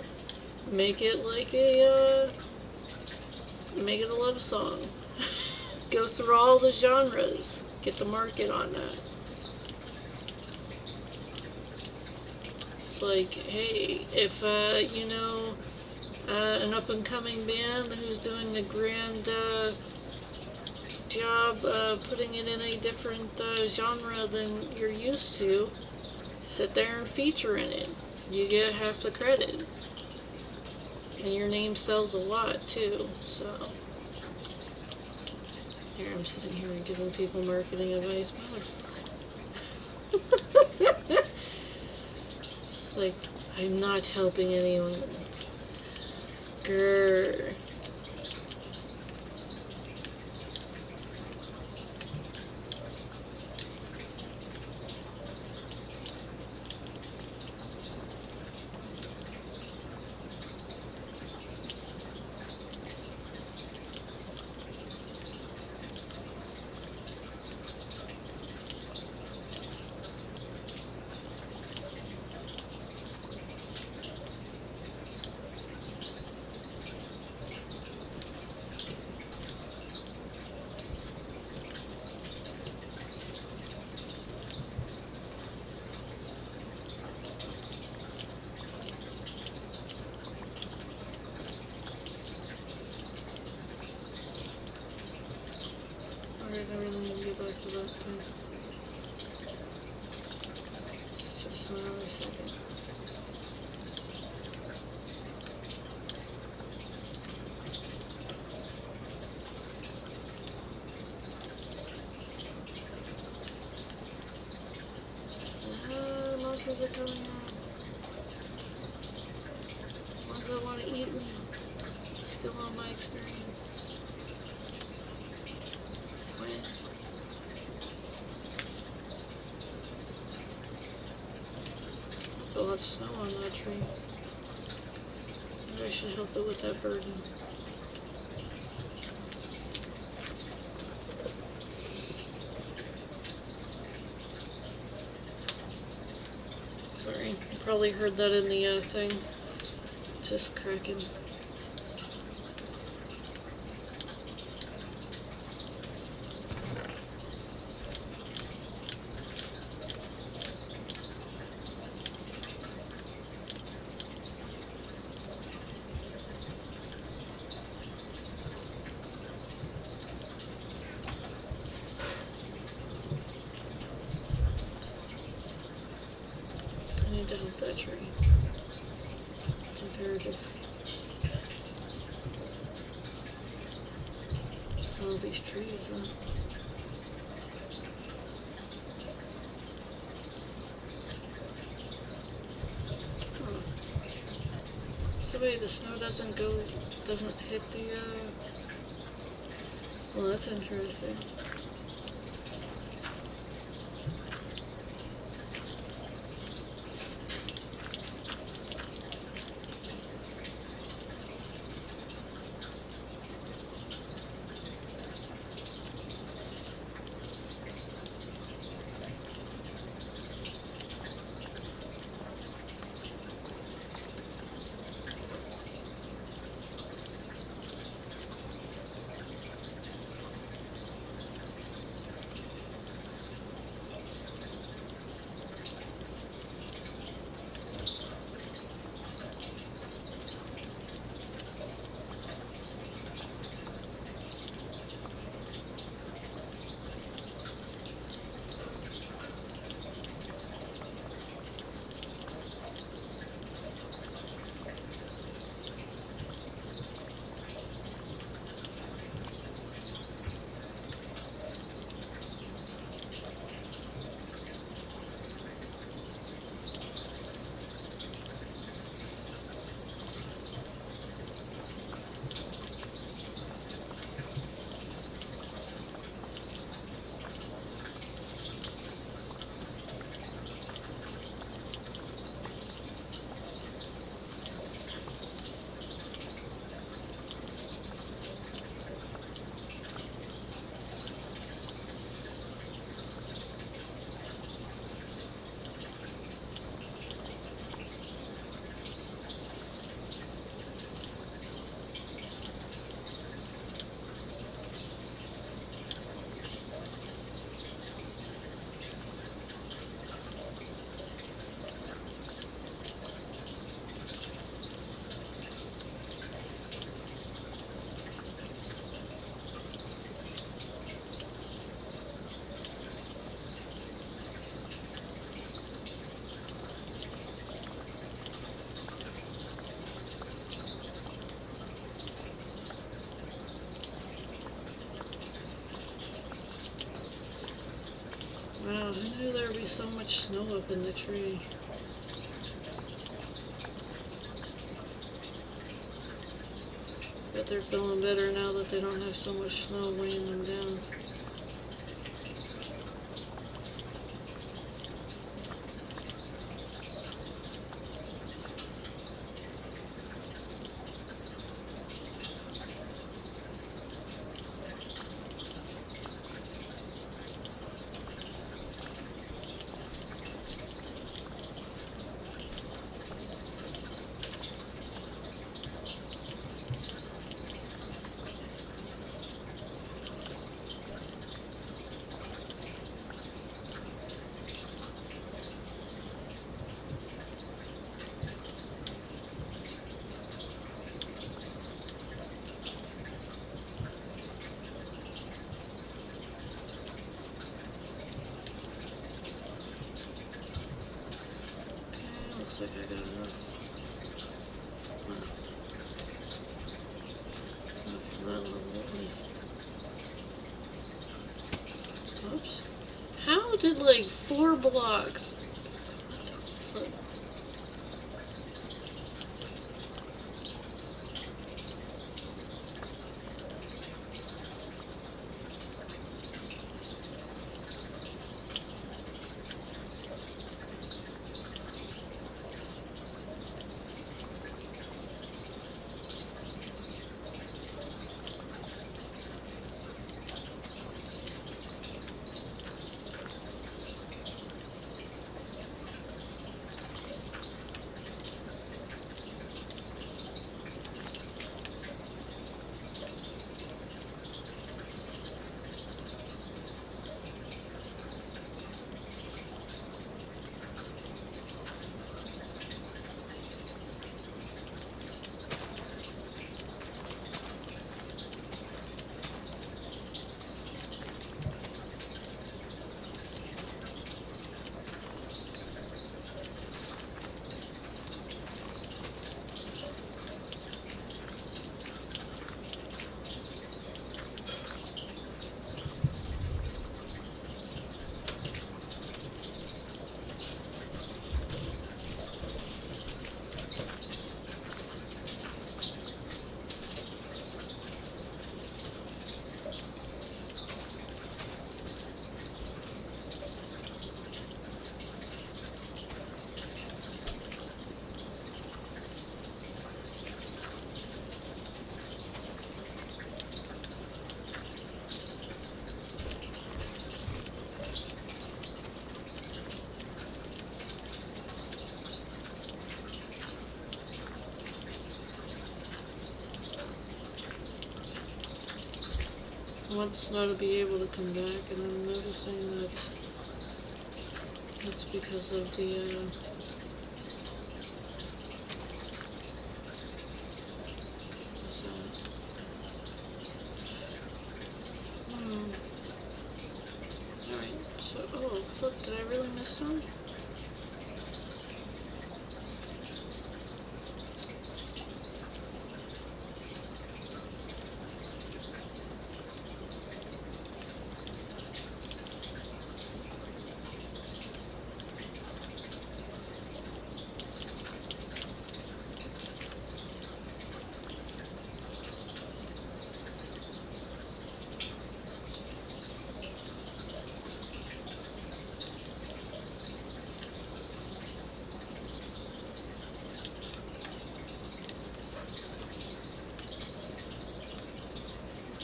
Make it like make it a love song. Go through all the genres. Get the market on that. It's like, hey, if an up-and-coming band who's doing a grand job putting it in a different genre than you're used to, sit there and feature in it. You get half the credit. And your name sells a lot, too, so. Here, I'm sitting here and giving people marketing advice. It's like, I'm not helping anyone. Grrr. north of that thing. Just another second. Monsters are coming out. Ones that want to eat me. Still on my experience. When? That's a lot of snow on that tree. Maybe I should help it with that burden. Sorry, you probably heard that in the thing. Just cracking. I need to help that tree. It's imperative. All these trees, huh? Huh. So wait, the snow doesn't hit the, well, that's interesting. Wow, who knew there would be so much snow up in the tree? Bet they're feeling better now that they don't have so much snow weighing them down. like I got enough. Oops. How did like 4 blocks? What the fuck? I want the snow to be able to come back, and I'm noticing that it's because of the Alright, so, oh, look, did I really miss some?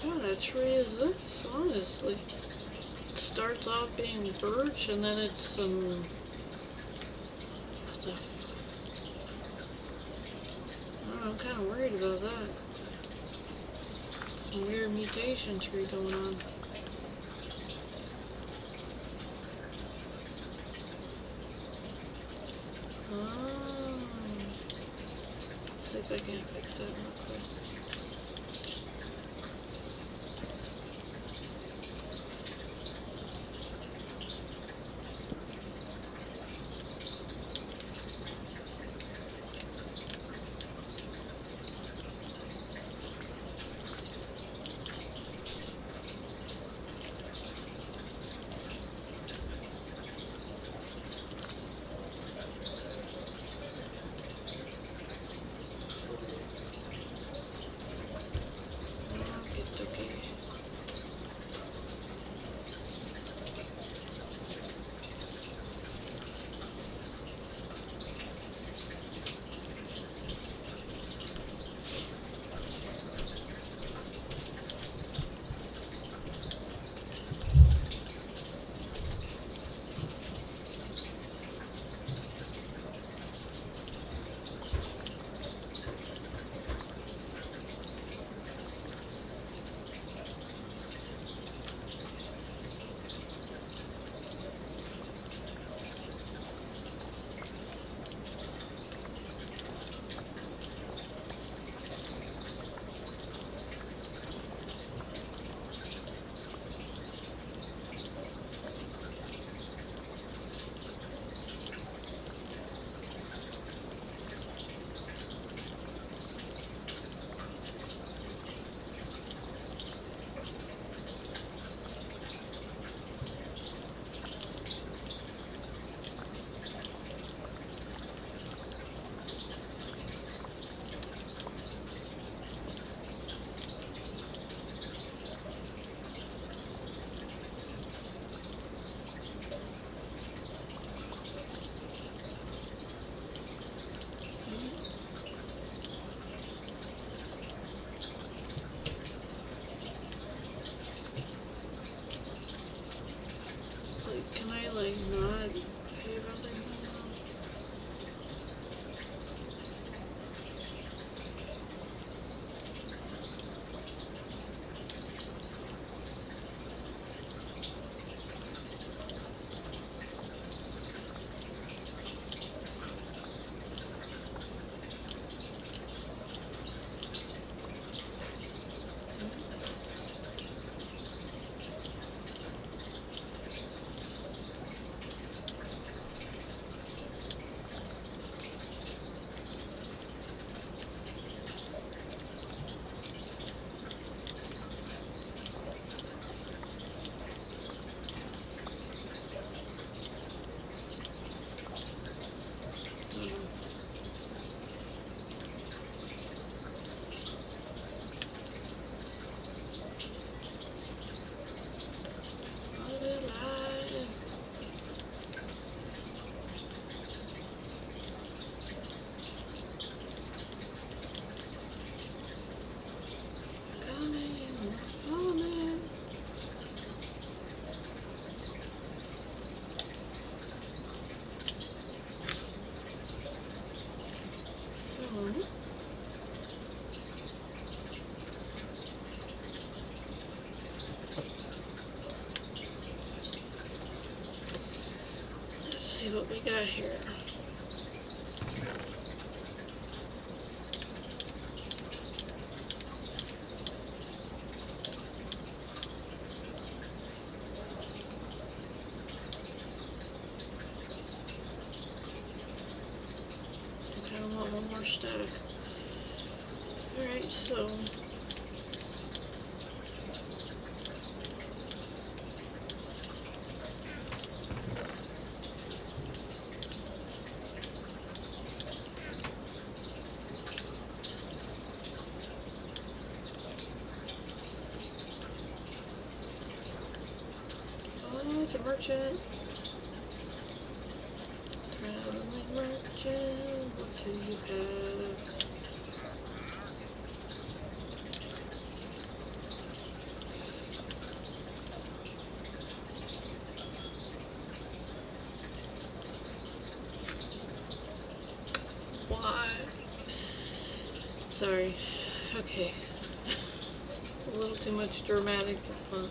What a tree is this, honestly? It starts off being birch, and then it's some... I don't know, I'm kind of worried about that. Some weird mutation tree going on. Oh. Let's see if I can fix that real quick. Let's see what we got here. I want one more stack. Alright, so oh, it's a merchant. Traveling merchant, what do you have? Why? Sorry. Okay. A little too much dramatic fun.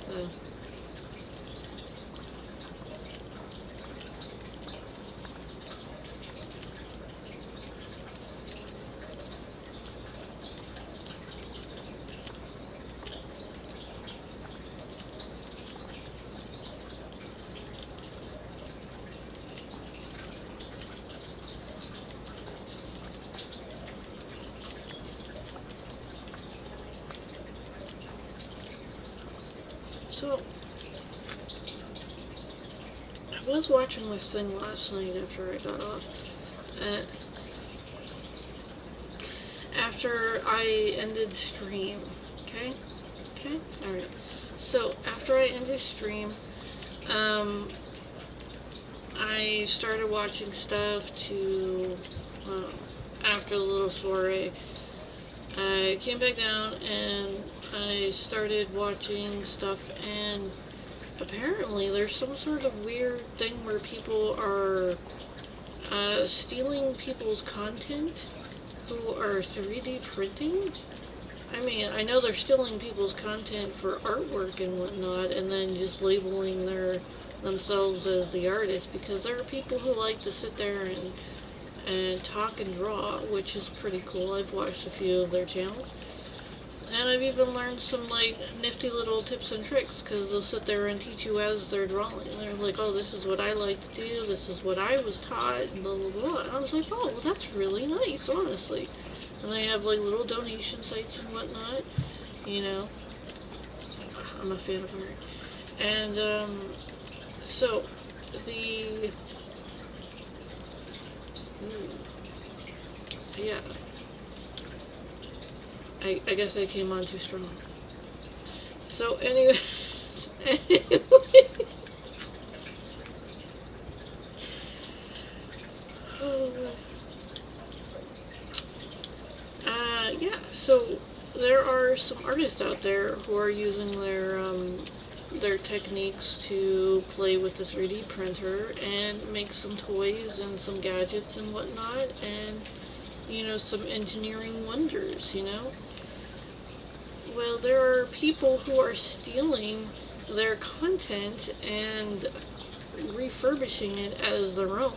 So. So, I was watching this thing last night after I got off. After I ended stream, okay? Okay? Alright. So, after I ended stream, I started watching stuff to, after the little soiree. I came back down and I started watching stuff, and apparently there's some sort of weird thing where people are stealing people's content who are 3D printing. I mean, I know they're stealing people's content for artwork and whatnot, and then just labeling themselves as the artist, because there are people who like to sit there and talk and draw, which is pretty cool. I've watched a few of their channels. And I've even learned some, like, nifty little tips and tricks, because they'll sit there and teach you as they're drawing. They're like, oh, this is what I like to do, this is what I was taught, and blah, blah, blah. And I was like, oh, well, that's really nice, honestly. And they have, like, little donation sites and whatnot, you know. I'm a fan of art. And, so, yeah. I guess I came on too strong. So anyway, yeah. So there are some artists out there who are using their techniques to play with the 3D printer and make some toys and some gadgets and whatnot, and you know, some engineering wonders, you know. Well, there are people who are stealing their content and refurbishing it as their own.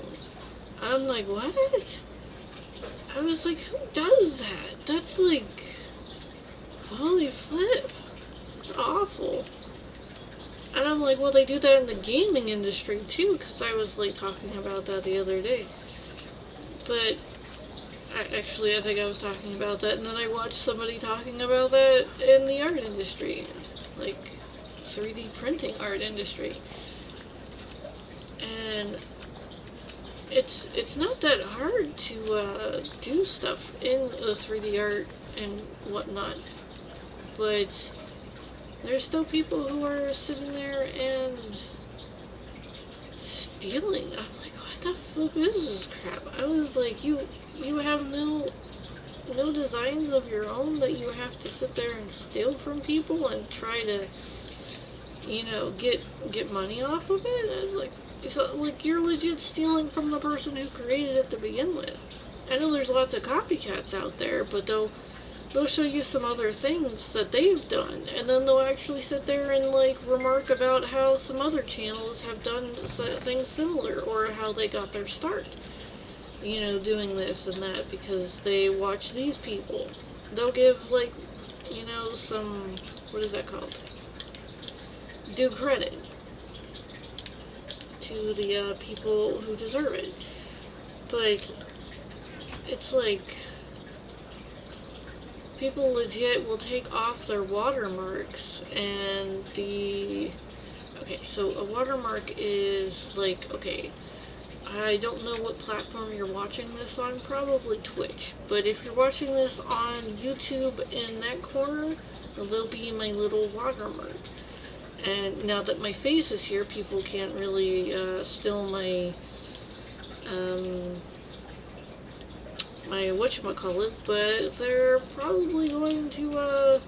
I'm like, what? I was like, who does that? That's like, holy flip. It's awful. And I'm like, well, they do that in the gaming industry too, because I was like talking about that the other day. But actually, I think I was talking about that, and then I watched somebody talking about that in the art industry, like 3D printing art industry. And it's not that hard to do stuff in the 3D art and whatnot, but there's still people who are sitting there and stealing. I'm like, what the fuck is this crap? I was like, you have no designs of your own that you have to sit there and steal from people and try to, you know, get money off of it? I was like, so, like, you're legit stealing from the person who created it to begin with. I know there's lots of copycats out there, but they'll show you some other things that they've done, and then they'll actually sit there and like remark about how some other channels have done things similar, or how they got their start, you know, doing this and that because they watch these people. They'll give, like, you know, some, what is that called? Due credit to the people who deserve it. But it's like people legit will take off their watermarks, and okay, so a watermark is like, okay, I don't know what platform you're watching this on, probably Twitch, but if you're watching this on YouTube in that corner, there'll be my little watermark. And now that my face is here, people can't really steal my my whatchamacallit, but they're probably going to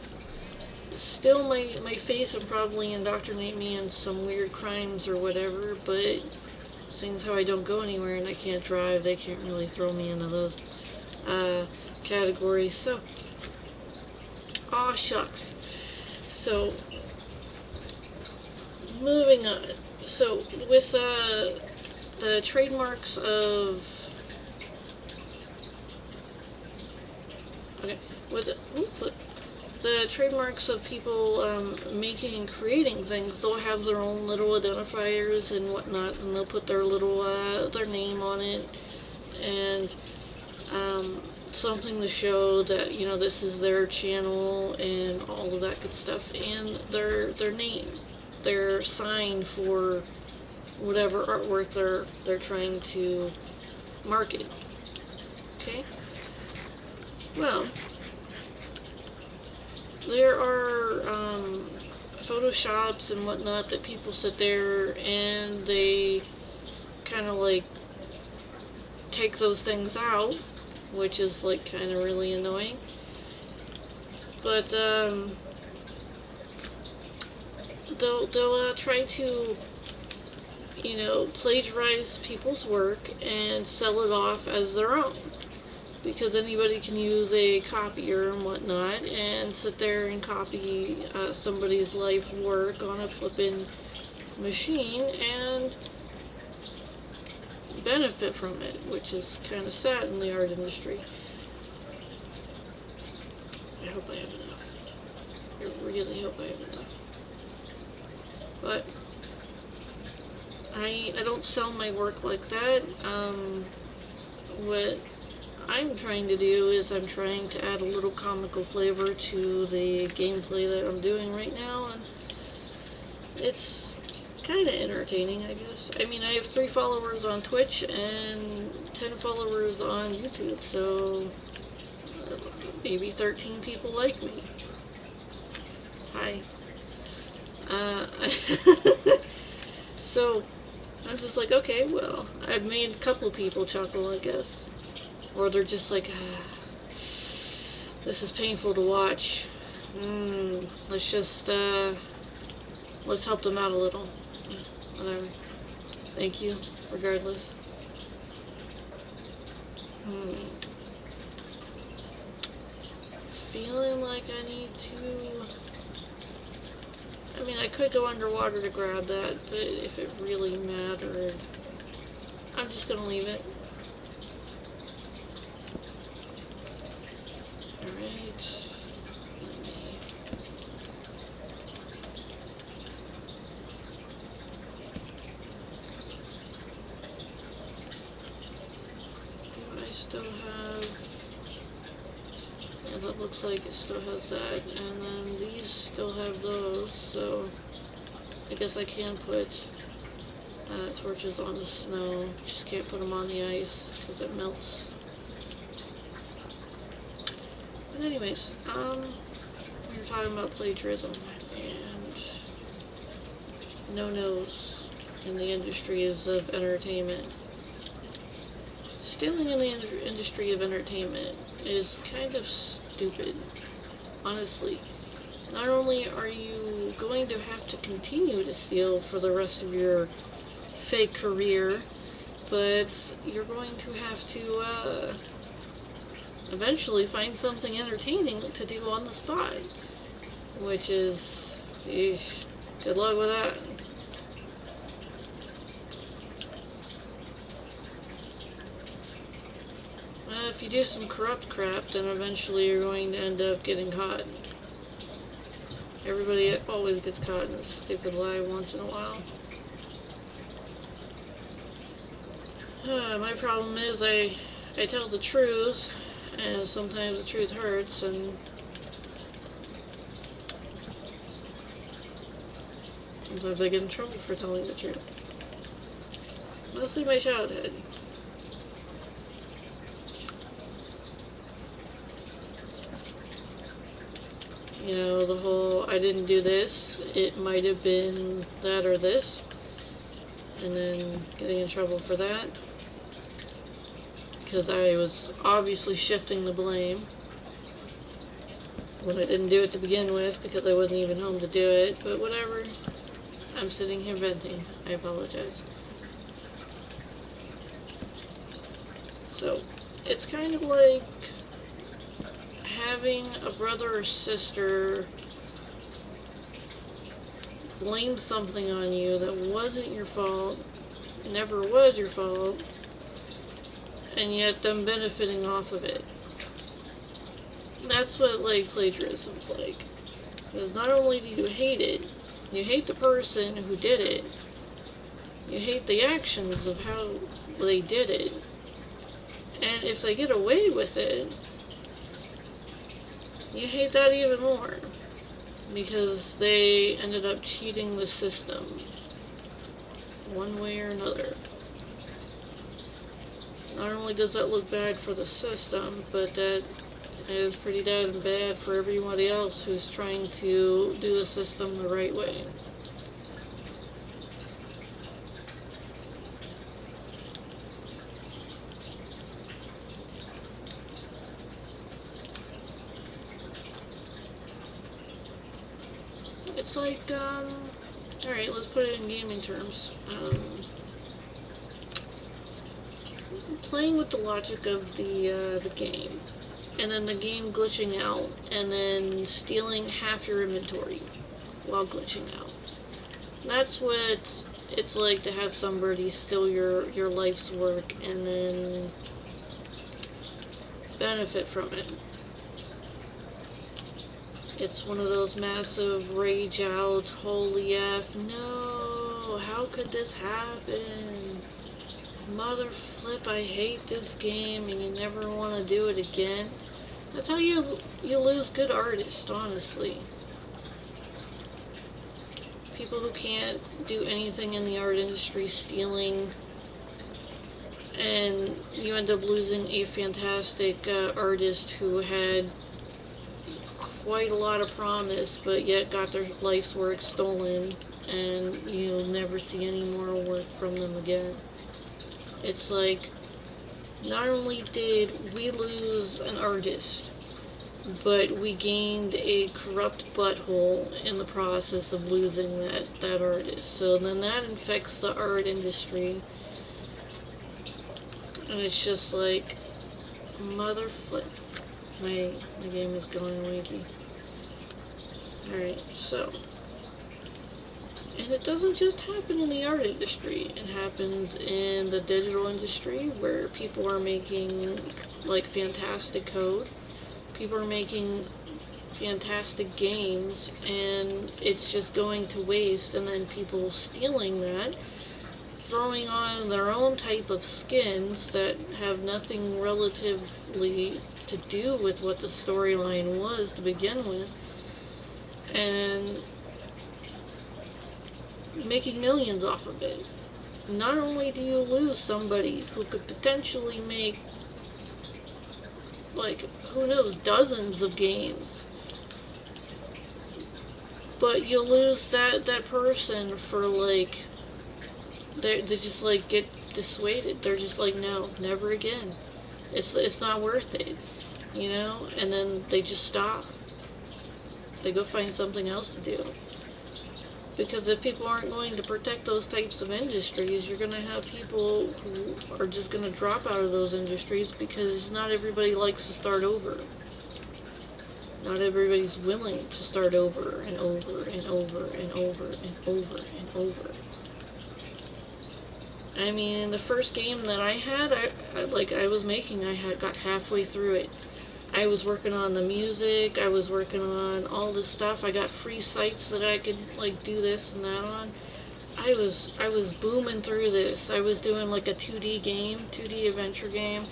steal my face and probably indoctrinate me in some weird crimes or whatever, but seeing as how I don't go anywhere and I can't drive, they can't really throw me into those categories, so, aw shucks. So, moving on. So, with the trademarks of, okay, with the trademarks of people making and creating things, they'll have their own little identifiers and whatnot, and they'll put their little their name on it, and something to show that, you know, this is their channel and all of that good stuff, and their name, their sign for whatever artwork they're trying to market. Okay. Well, there are photoshops and whatnot that people sit there and they kind of like take those things out, which is like kind of really annoying. But they'll try to, you know, plagiarize people's work and sell it off as their own, because anybody can use a copier and whatnot and sit there and copy somebody's life work on a flippin' machine and benefit from it, which is kind of sad in the art industry. I hope I have enough. I really hope I have enough. But I don't sell my work like that. What I'm trying to do is I'm trying to add a little comical flavor to the gameplay that I'm doing right now, and it's kind of entertaining, I guess. I mean, I have 3 followers on Twitch and 10 followers on YouTube, so maybe 13 people like me. Hi. So I'm just like, okay, well, I've made a couple people chuckle, I guess. Or they're just like, this is painful to watch. Let's just, let's help them out a little. Whatever. Thank you, regardless. Feeling like I need to... I mean, I could go underwater to grab that, but if it really mattered, I'm just gonna leave it. Alright. Do I still have... Yeah, that looks like it still has that, and then these still have those, so I guess I can put torches on the snow, just can't put them on the ice because it melts. But anyways, we were talking about plagiarism and no-nos in the industries of entertainment. Stealing in the industry of entertainment is kind of stupid, honestly. Not only are you going to have to continue to steal for the rest of your fake career, but you're going to have to eventually find something entertaining to do on the spot, which is, eesh, good luck with that. If you do some corrupt crap, then eventually you're going to end up getting caught. Everybody always gets caught in a stupid lie once in a while. My problem is I tell the truth, and sometimes the truth hurts, and sometimes I get in trouble for telling the truth. Mostly my childhood. You know, the whole, I didn't do this, it might have been that or this, and then getting in trouble for that, because I was obviously shifting the blame when I didn't do it to begin with, because I wasn't even home to do it, but whatever, I'm sitting here venting, I apologize. So, it's kind of like having a brother or sister blame something on you that wasn't your fault, never was your fault, and yet them benefiting off of it. That's what, like, plagiarism's like. Because not only do you hate it, you hate the person who did it, you hate the actions of how they did it, and if they get away with it, you hate that even more, because they ended up cheating the system, one way or another. Not only does that look bad for the system, but that is pretty damn bad for everybody else who's trying to do the system the right way. It's like, alright, let's put it in gaming terms. Playing with the logic of the game, and then the game glitching out, and then stealing half your inventory while glitching out. That's what it's like to have somebody steal your life's work and then benefit from it. It's one of those massive rage out, holy F, no, how could this happen? Mother flip, I hate this game, and you never want to do it again. That's how you lose good artists, honestly. People who can't do anything in the art industry stealing, and you end up losing a fantastic artist who had quite a lot of promise, but yet got their life's work stolen, and you'll never see any more work from them again. It's like, not only did we lose an artist, but we gained a corrupt butthole in the process of losing that artist. So then that infects the art industry, and it's just like, mother flip. My game is going wonky. Alright, so. And it doesn't just happen in the art industry. It happens in the digital industry, where people are making, like, fantastic code. People are making fantastic games, and it's just going to waste, and then people stealing that, throwing on their own type of skins that have nothing relatively to do with what the storyline was to begin with, and making millions off of it. Not only do you lose somebody who could potentially make, like, who knows, dozens of games, but you lose that person for, like, they just, like, get dissuaded. They're just like, no, never again. It's not worth it, you know? And then they just stop. They go find something else to do. Because if people aren't going to protect those types of industries, you're going to have people who are just going to drop out of those industries because not everybody likes to start over. Not everybody's willing to start over and over and over and over and over and over. I mean, the first game that I had, I was making, got halfway through it. I was working on the music, I was working on all this stuff. I got free sites that I could like do this and that on. I was booming through this. I was doing like a 2D game, 2D adventure game.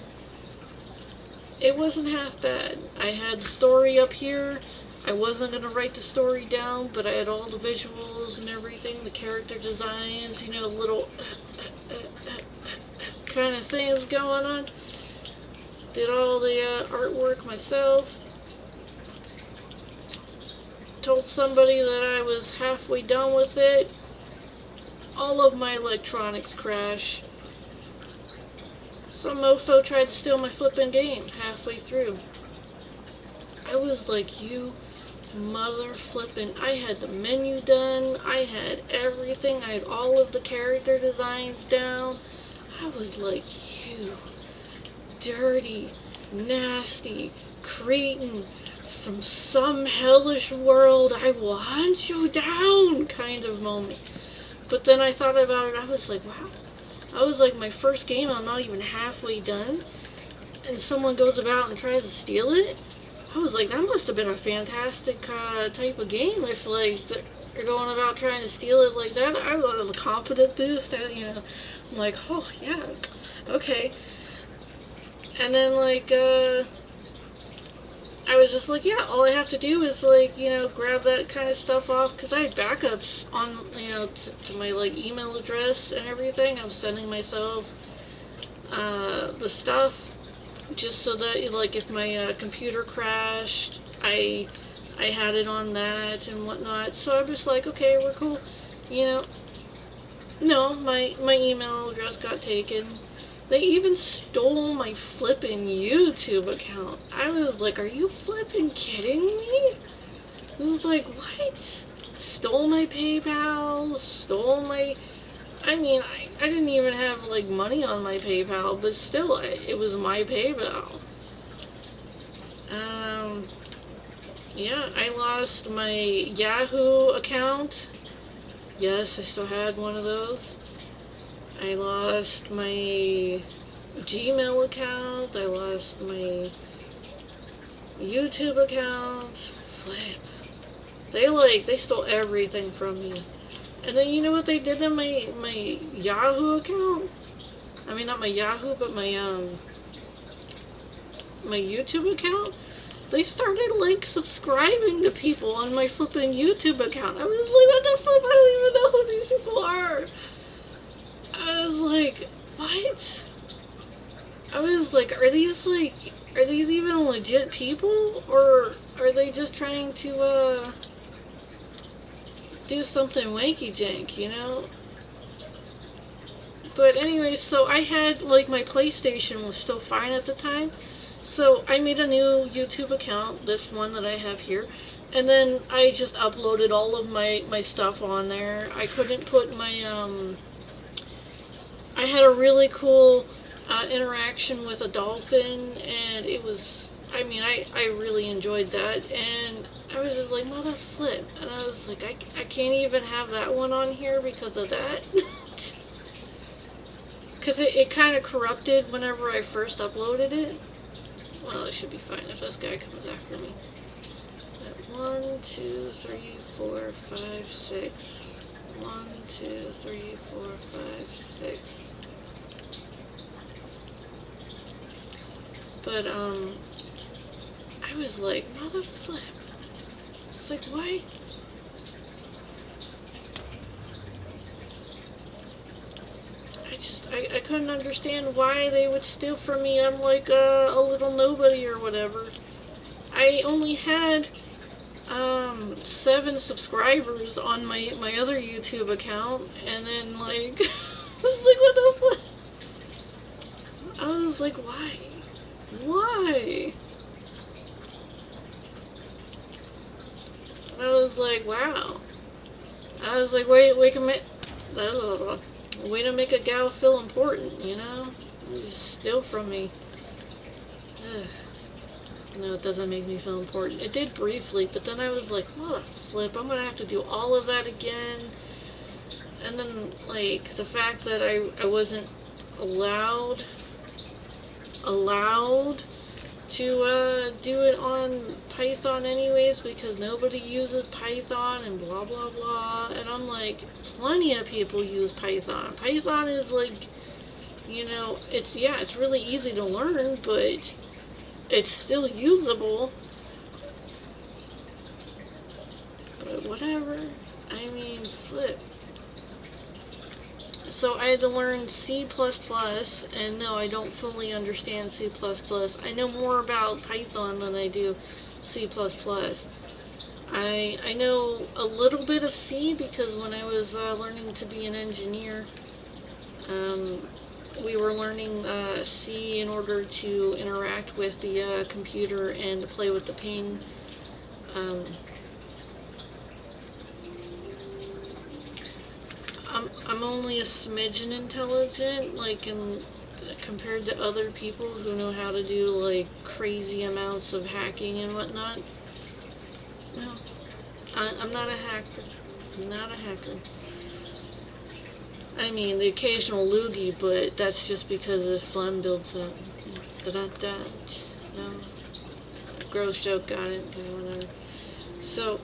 It wasn't half bad. I had story up here. I wasn't going to write the story down, but I had all the visuals and everything, the character designs, you know, little kind of things going on. Did all the artwork myself. Told somebody that I was halfway done with it. All of my electronics crashed. Some mofo tried to steal my flippin' game halfway through. I was like, you mother flippin'. I had the menu done. I had everything. I had all of the character designs down. I was like, you dirty, nasty cretin from some hellish world. I will hunt you down kind of moment. But then I thought about it. I was like, wow. I was like, my first game, I'm not even halfway done, and someone goes about and tries to steal it. I was like, that must have been a fantastic type of game if, like, they're going about trying to steal it like that. I was a confident boost, you know. I'm like, oh, yeah, okay. And then, like, I was just like, yeah, all I have to do is, like, you know, grab that kind of stuff off, because I had backups on, you know, to my, like, email address and everything. I was sending myself the stuff just so that, like, if my computer crashed, I had it on that and whatnot. So I was like, okay, we're cool, you know. No, my email address got taken. They even stole my flippin' YouTube account. I was like, are you flippin' kidding me? I was like, what? Stole my PayPal, stole my... I mean, I didn't even have, like, money on my PayPal, but still, it was my PayPal. Yeah, I lost my Yahoo account. Yes, I still had one of those. I lost my Gmail account. I lost my YouTube account. Flip. They stole everything from me. And then you know what they did to my Yahoo account? I mean, not my Yahoo, but my YouTube account? They started, like, subscribing to people on my flipping YouTube account. I was like, what the flip? I don't even know who these people are. I was like, what? I was like, are these even legit people? Or are they just trying to, do something wanky-jank, you know? But anyway, so I had, like, my PlayStation was still fine at the time. So I made a new YouTube account, this one that I have here. And then I just uploaded all of my stuff on there. I couldn't put my, I had a really cool interaction with a dolphin, and it was, I mean, I really enjoyed that, and I was just like, mother flip, and I was like, I can't even have that one on here because of that, because it kind of corrupted whenever I first uploaded it. Well, it should be fine if this guy comes after me. 1, 2, 3, 4, 5, 6. 1, 2, 3, 4, 5, 6. But, I was like, mother flip. It's like, why? I couldn't understand why they would steal from me. I'm like a little nobody or whatever. I only had 7 subscribers on my other YouTube account, and then, like, I was like, what the fuck? I was like, why? Why? I was like, wow. I was like, way to make a gal feel important, you know? Steal from me. Ugh. No, it doesn't make me feel important. It did briefly, but then I was like, what a flip. I'm gonna have to do all of that again. And then, like, the fact that I wasn't allowed to do it on Python anyways, because nobody uses Python and blah blah blah. And I'm like, plenty of people use Python. Python is like, you know, it's really easy to learn, but it's still usable. But whatever. I mean, flip. So I had to learn C++, and no, I don't fully understand C++. I know more about Python than I do C++. I know a little bit of C because when I was learning to be an engineer, we were learning C in order to interact with the computer and to play with the ping. I'm only a smidgen intelligent, like compared to other people who know how to do like crazy amounts of hacking and whatnot. No, I'm not a hacker. I'm not a hacker. I mean, the occasional loogie, but that's just because if phlegm builds up. Da-da-da. No. Gross joke, got it, but whatever. So,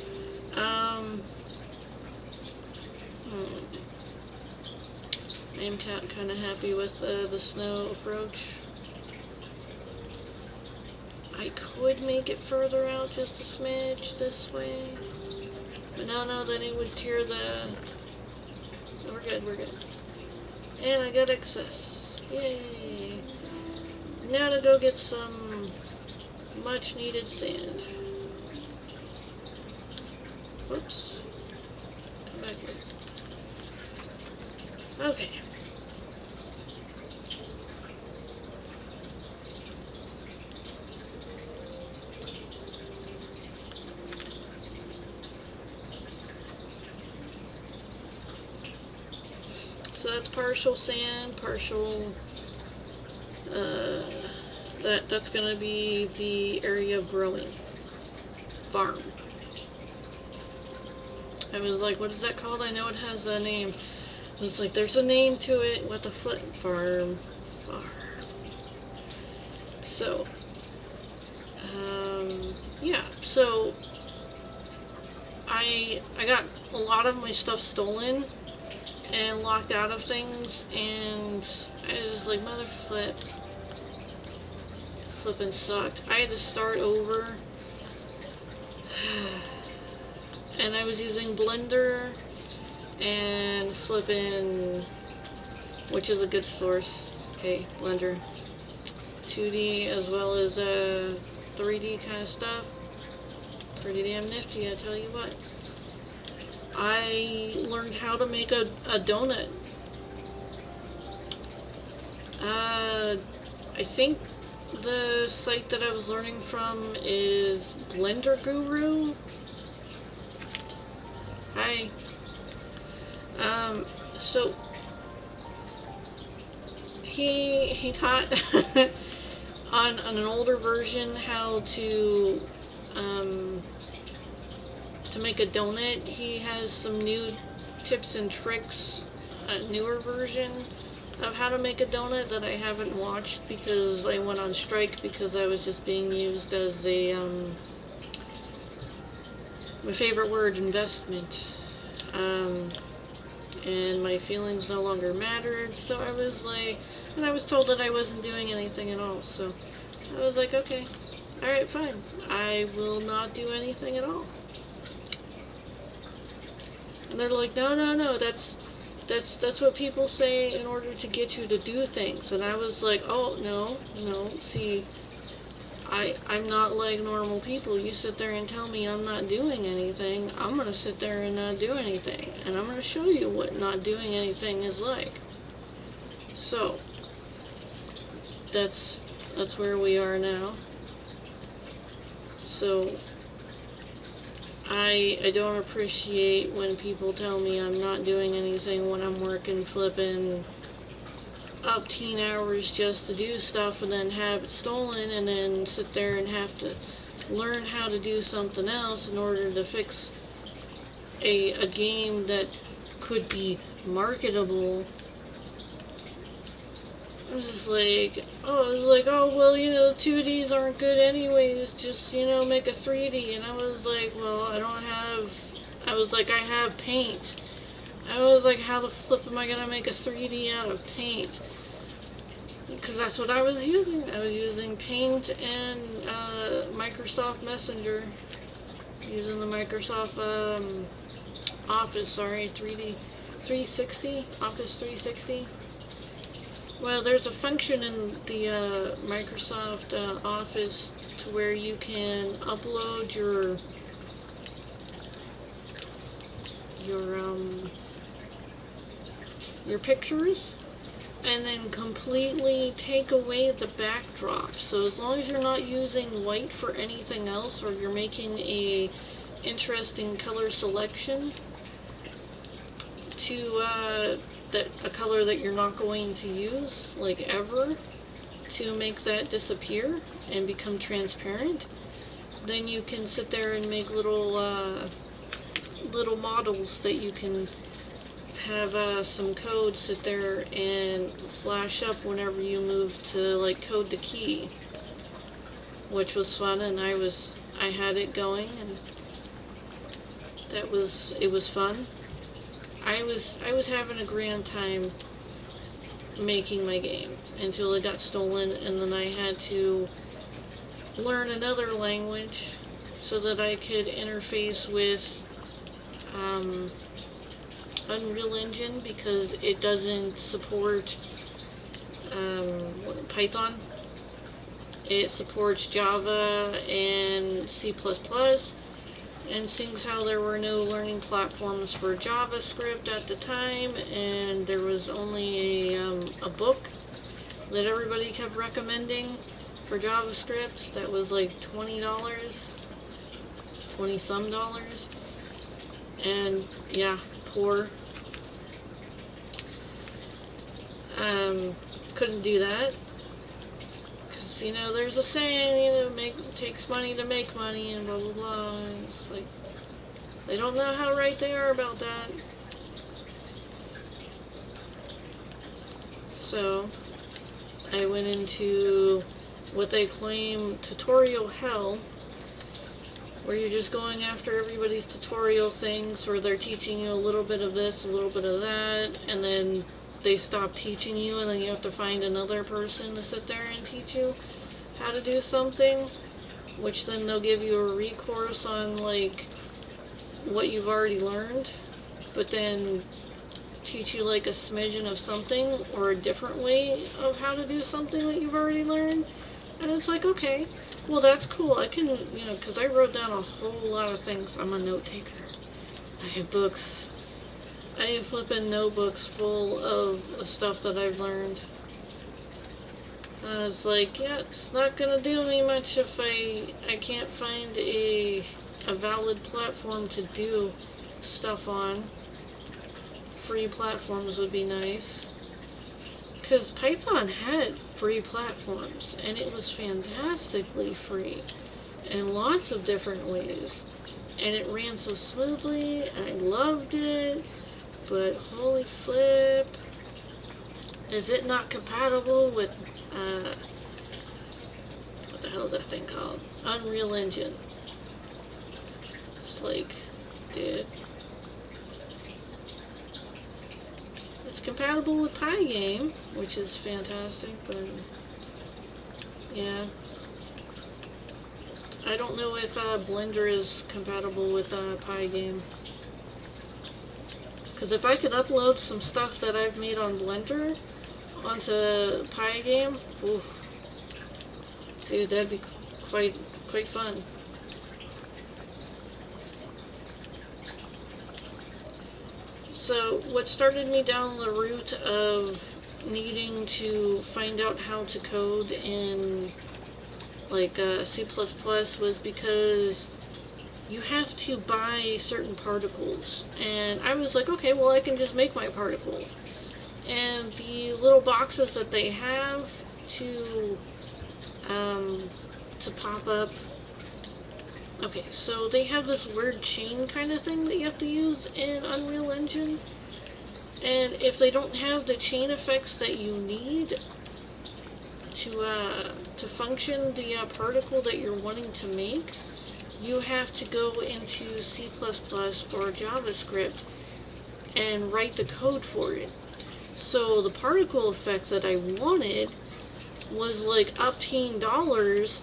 I am kind of happy with the snow approach. I could make it further out just a smidge this way. But no, then it would tear the... No, we're good. And I got excess. Yay! Now to go get some much needed sand. Whoops. Come back here. Okay. So that's partial sand, partial, that's going to be the area of growing farm. I was like, what is that called? I know it has a name. It's like, there's a name to it. What the flip? Farm. So, yeah, so I got a lot of my stuff stolen and locked out of things, and I was just like, mother flip. Flipping sucked. I had to start over. And I was using Blender and flipping, which is a good source. Okay, Blender. 2D as well as 3D kind of stuff. Pretty damn nifty, I tell you what. I learned how to make a donut. I think the site that I was learning from is Blender Guru. Hi. So he taught on an older version how to make a donut. He has some new tips and tricks, a newer version of how to make a donut that I haven't watched because I went on strike because I was just being used as a, my favorite word, investment. And my feelings no longer mattered, so I was like, and I was told that I wasn't doing anything at all, so I was like, okay, alright, fine, I will not do anything at all. And they're like, no, that's what people say in order to get you to do things. And I was like, oh, no, see, I'm not like normal people. You sit there and tell me I'm not doing anything, I'm going to sit there and not do anything. And I'm going to show you what not doing anything is like. So, that's where we are now. So, I don't appreciate when people tell me I'm not doing anything when I'm working flipping up teen hours just to do stuff and then have it stolen and then sit there and have to learn how to do something else in order to fix a game that could be marketable. I was just like, oh, well, 2Ds aren't good anyways, just, make a 3D. And I was like, well, I was like, I have paint. I was like, how the flip am I going to make a 3D out of paint? Because that's what I was using. I was using paint and Microsoft Messenger. Using the Microsoft Office, 360, Office 360. Well, there's a function in the Microsoft Office to where you can upload your pictures and then completely take away the backdrop. So as long as you're not using white for anything else, or you're making a interesting color selection to a color that you're not going to use, like ever, to make that disappear and become transparent, then you can sit there and make little models that you can have some code sit there and flash up whenever you move to like code the key, which was fun. And I had it going, and it was fun. I was having a grand time making my game until it got stolen, and then I had to learn another language so that I could interface with Unreal Engine, because it doesn't support Python. It supports Java and C++. And seeing how there were no learning platforms for JavaScript at the time, and there was only a book that everybody kept recommending for JavaScript that was like $20, 20 some dollars, and yeah, poor. Couldn't do that. Because, there's a saying, it takes money to make money, and blah, blah, blah. And it's like, they don't know how right they are about that. So, I went into what they claim tutorial hell, where you're just going after everybody's tutorial things, where they're teaching you a little bit of this, a little bit of that, and then they stop teaching you, and then you have to find another person to sit there and teach you how to do something, which then they'll give you a recourse on like what you've already learned, but then teach you like a smidgen of something or a different way of how to do something that you've already learned. And it's like, okay, well, that's cool. I can, because I wrote down a whole lot of things. I'm a note taker. I have books. I have flipping notebooks full of stuff that I've learned. And it's like, yeah, it's not going to do me much if I can't find a valid platform to do stuff on. Free platforms would be nice. Because Python had free platforms, and it was fantastically free in lots of different ways. And it ran so smoothly, and I loved it. But holy flip, is it not compatible with, what the hell is that thing called? Unreal Engine. It's like, dude. It's compatible with Pygame, which is fantastic, but yeah. I don't know if Blender is compatible with Pygame. Because if I could upload some stuff that I've made on Blender onto Pygame, oof, dude, that'd be quite fun. So what started me down the route of needing to find out how to code in like C++ was because you have to buy certain particles. And I was like, okay, well, I can just make my particles. And the little boxes that they have to pop up. Okay, so they have this weird chain kind of thing that you have to use in Unreal Engine. And if they don't have the chain effects that you need to function the particle that you're wanting to make, you have to go into C++ or JavaScript and write the code for it. So the particle effect that I wanted was like up $10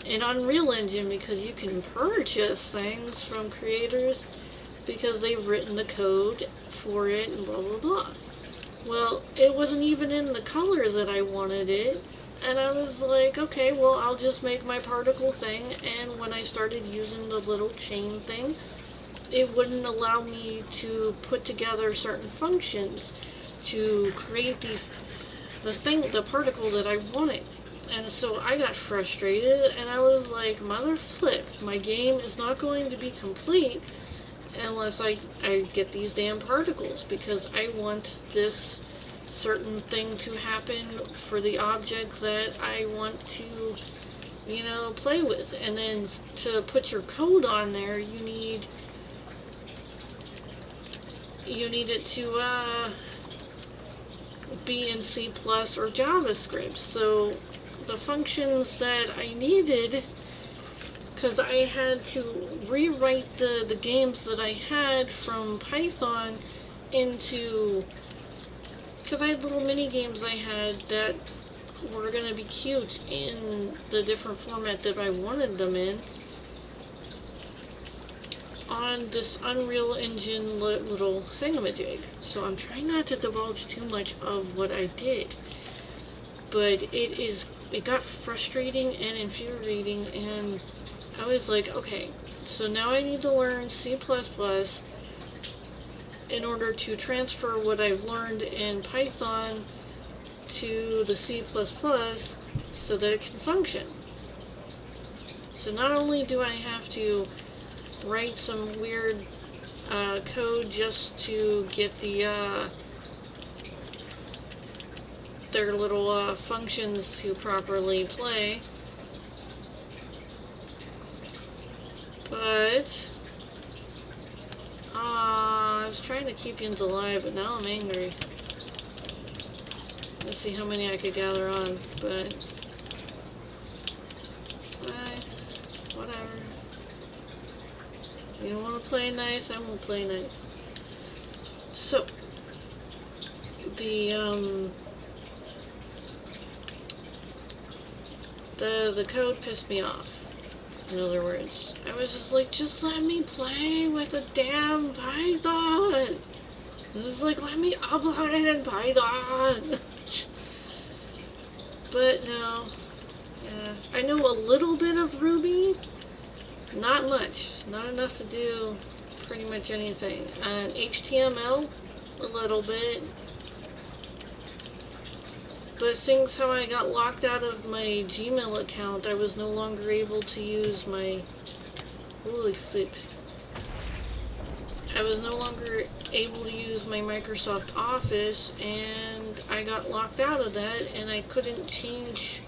in Unreal Engine, because you can purchase things from creators because they've written the code for it and blah blah blah. Well, it wasn't even in the colors that I wanted it, and I was like, okay, well, I'll just make my particle thing. And when I started using the little chain thing, it wouldn't allow me to put together certain functions to create the particle that I wanted. And so I got frustrated, and I was like, mother flipped, my game is not going to be complete unless I get these damn particles, because I want this certain thing to happen for the object that I want to, you know, play with. And then to put your code on there, you need it to be in C+ or JavaScript. So the functions that I needed, because I had to rewrite the games that I had from Python into, because I had little mini games I had that were going to be cute in the different format that I wanted them in, on this Unreal Engine little thingamajig. So I'm trying not to divulge too much of what I did, but it got frustrating and infuriating, and I was like, okay, so now I need to learn C++ in order to transfer what I've learned in Python to the C++ so that it can function. So not only do I have to write some weird code just to get their little functions to properly play, but I was trying to keep you alive, but now I'm angry. Let's see how many I could gather on, but whatever. You don't want to play nice, I won't play nice. So the code pissed me off. In other words, I was just like, just let me play with a damn Python. This is like, let me upload it in Python. But no, yeah, I know a little bit of Ruby, not much, not enough to do pretty much anything. And HTML, a little bit. But since how I got locked out of my Gmail account, I was no longer able to use my, holy flip, I was no longer able to use my Microsoft Office, and I got locked out of that, and I couldn't change,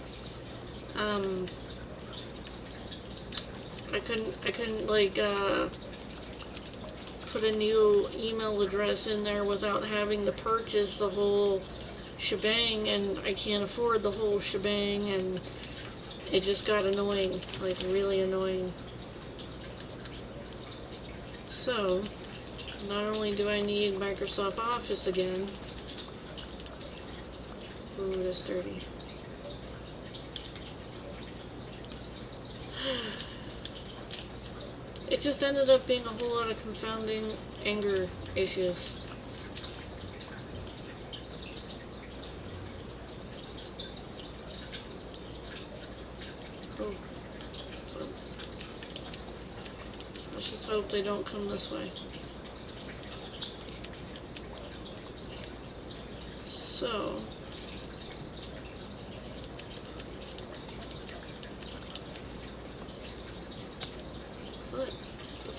I couldn't like, put a new email address in there without having to purchase the whole shebang, and I can't afford the whole shebang, and it just got annoying, like really annoying. So, not only do I need Microsoft Office again, ooh, that's dirty. It just ended up being a whole lot of confounding anger issues. Let's just hope they don't come this way. So,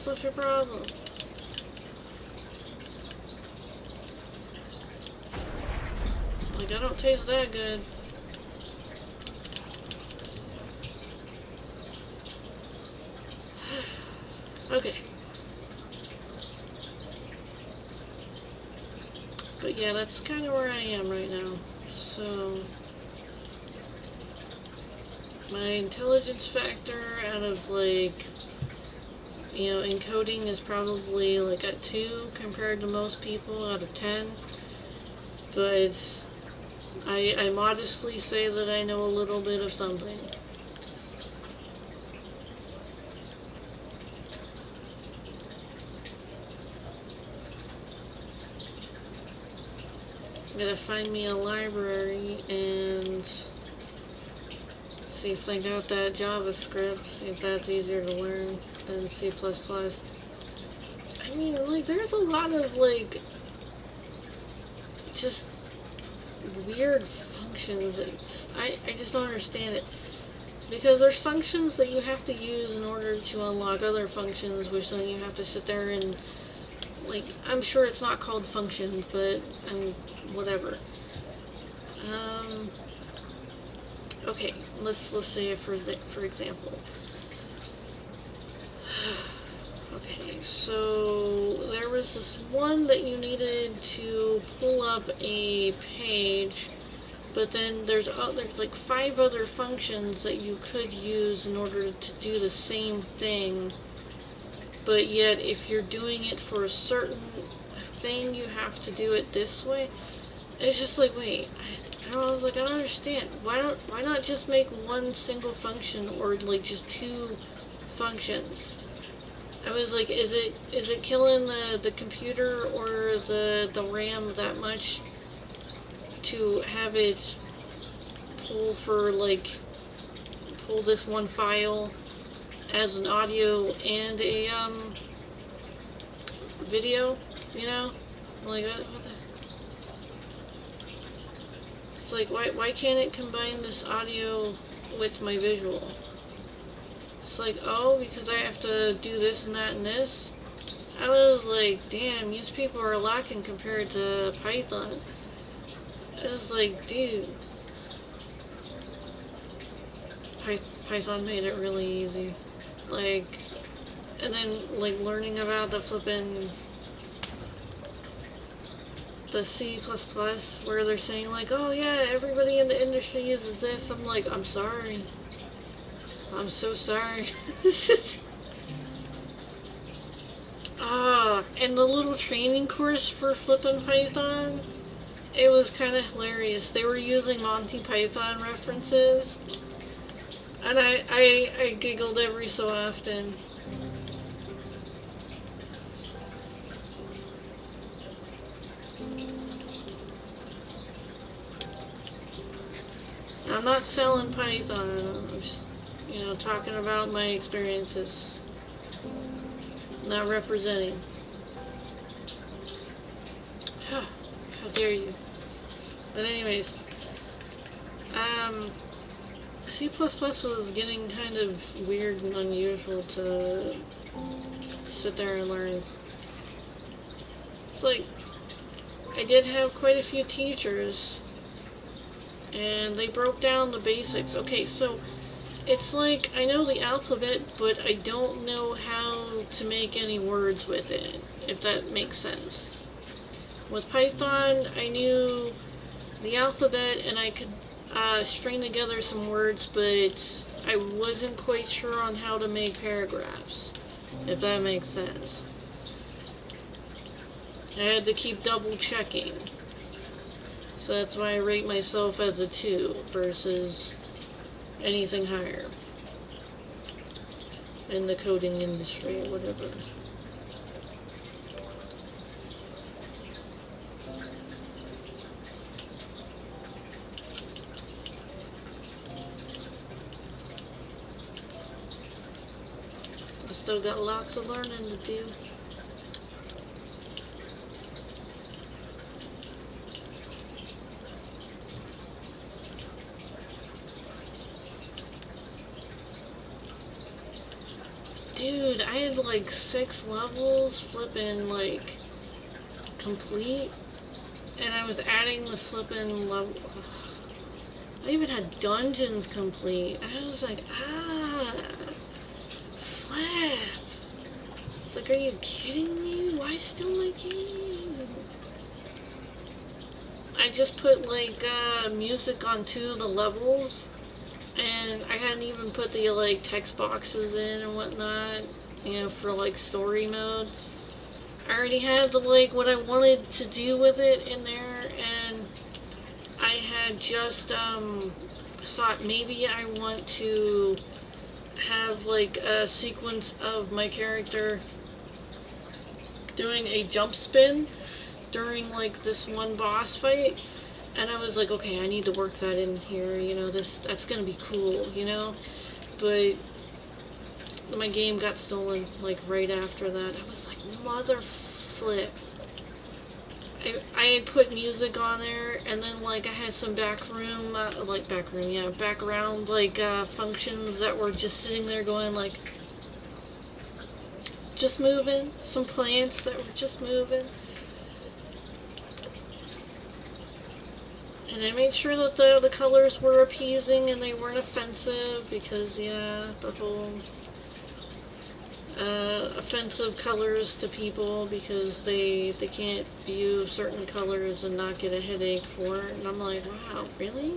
What's your problem? Like, I don't taste that good. Okay. But yeah, that's kind of where I am right now. So, my intelligence factor out of, like, you know, encoding is probably like at 2 compared to most people out of 10. But I modestly say that I know a little bit of something. I'm gonna find me a library and see if they got that JavaScript, see if that's easier to learn than C++. I mean, like, there's a lot of, like, just weird functions that I just don't understand it. Because there's functions that you have to use in order to unlock other functions, which then you have to sit there and, like, I'm sure it's not called functions, but, whatever. Okay, let's say it for example. Okay, so there was this one that you needed to pull up a page, but then there's like 5 other functions that you could use in order to do the same thing, but yet if you're doing it for a certain thing, you have to do it this way. It's just like, wait, I was like, I don't understand. Why not just make one single function, or like just 2 functions? I was like, is it killing the computer or the RAM that much to have it pull this one file as an audio and a video, you know? Like, what the? It's like, why can't it combine this audio with my visual? It's like, oh, because I have to do this and that and this. I was like, damn, these people are lacking compared to Python. I was like, dude. Python made it really easy. Like, and then, like, learning about the C++, where they're saying, like, oh yeah, everybody in the industry uses this. I'm like, I'm sorry. I'm so sorry. And the little training course for flipping Python, it was kind of hilarious. They were using Monty Python references, and I giggled every so often. I'm not selling Python, I'm just, you know, talking about my experiences. Not representing. How dare you. But anyways, C++ was getting kind of weird and unusual to sit there and learn. It's like, I did have quite a few teachers, and they broke down the basics. Okay, so it's like, I know the alphabet, but I don't know how to make any words with it, if that makes sense. With Python, I knew the alphabet, and I could string together some words, but I wasn't quite sure on how to make paragraphs, if that makes sense. I had to keep double checking. So that's why I rate myself as a 2 versus anything higher in the coding industry or whatever. I still got lots of learning to do. Dude, I had like 6 levels flipping like complete, and I was adding the flipping level. I even had dungeons complete. I was like, flip. It's like, are you kidding me? Why still my game? I just put like music on 2 of the levels, and I hadn't even put the like text boxes in and whatnot, you know, for like story mode. I already had the like what I wanted to do with it in there, and I had just thought maybe I want to have like a sequence of my character doing a jump spin during like this one boss fight, and I was like, okay, I need to work that in here, you know, that's gonna be cool, you know. But my game got stolen like right after that. I was like, mother flip. I had put music on there, and then like I had some background like functions that were just sitting there going like, just moving, some plants that were just moving. And I made sure that the colors were appeasing and they weren't offensive, because yeah, the whole offensive colors to people because they can't view certain colors and not get a headache for it. And I'm like, wow, really?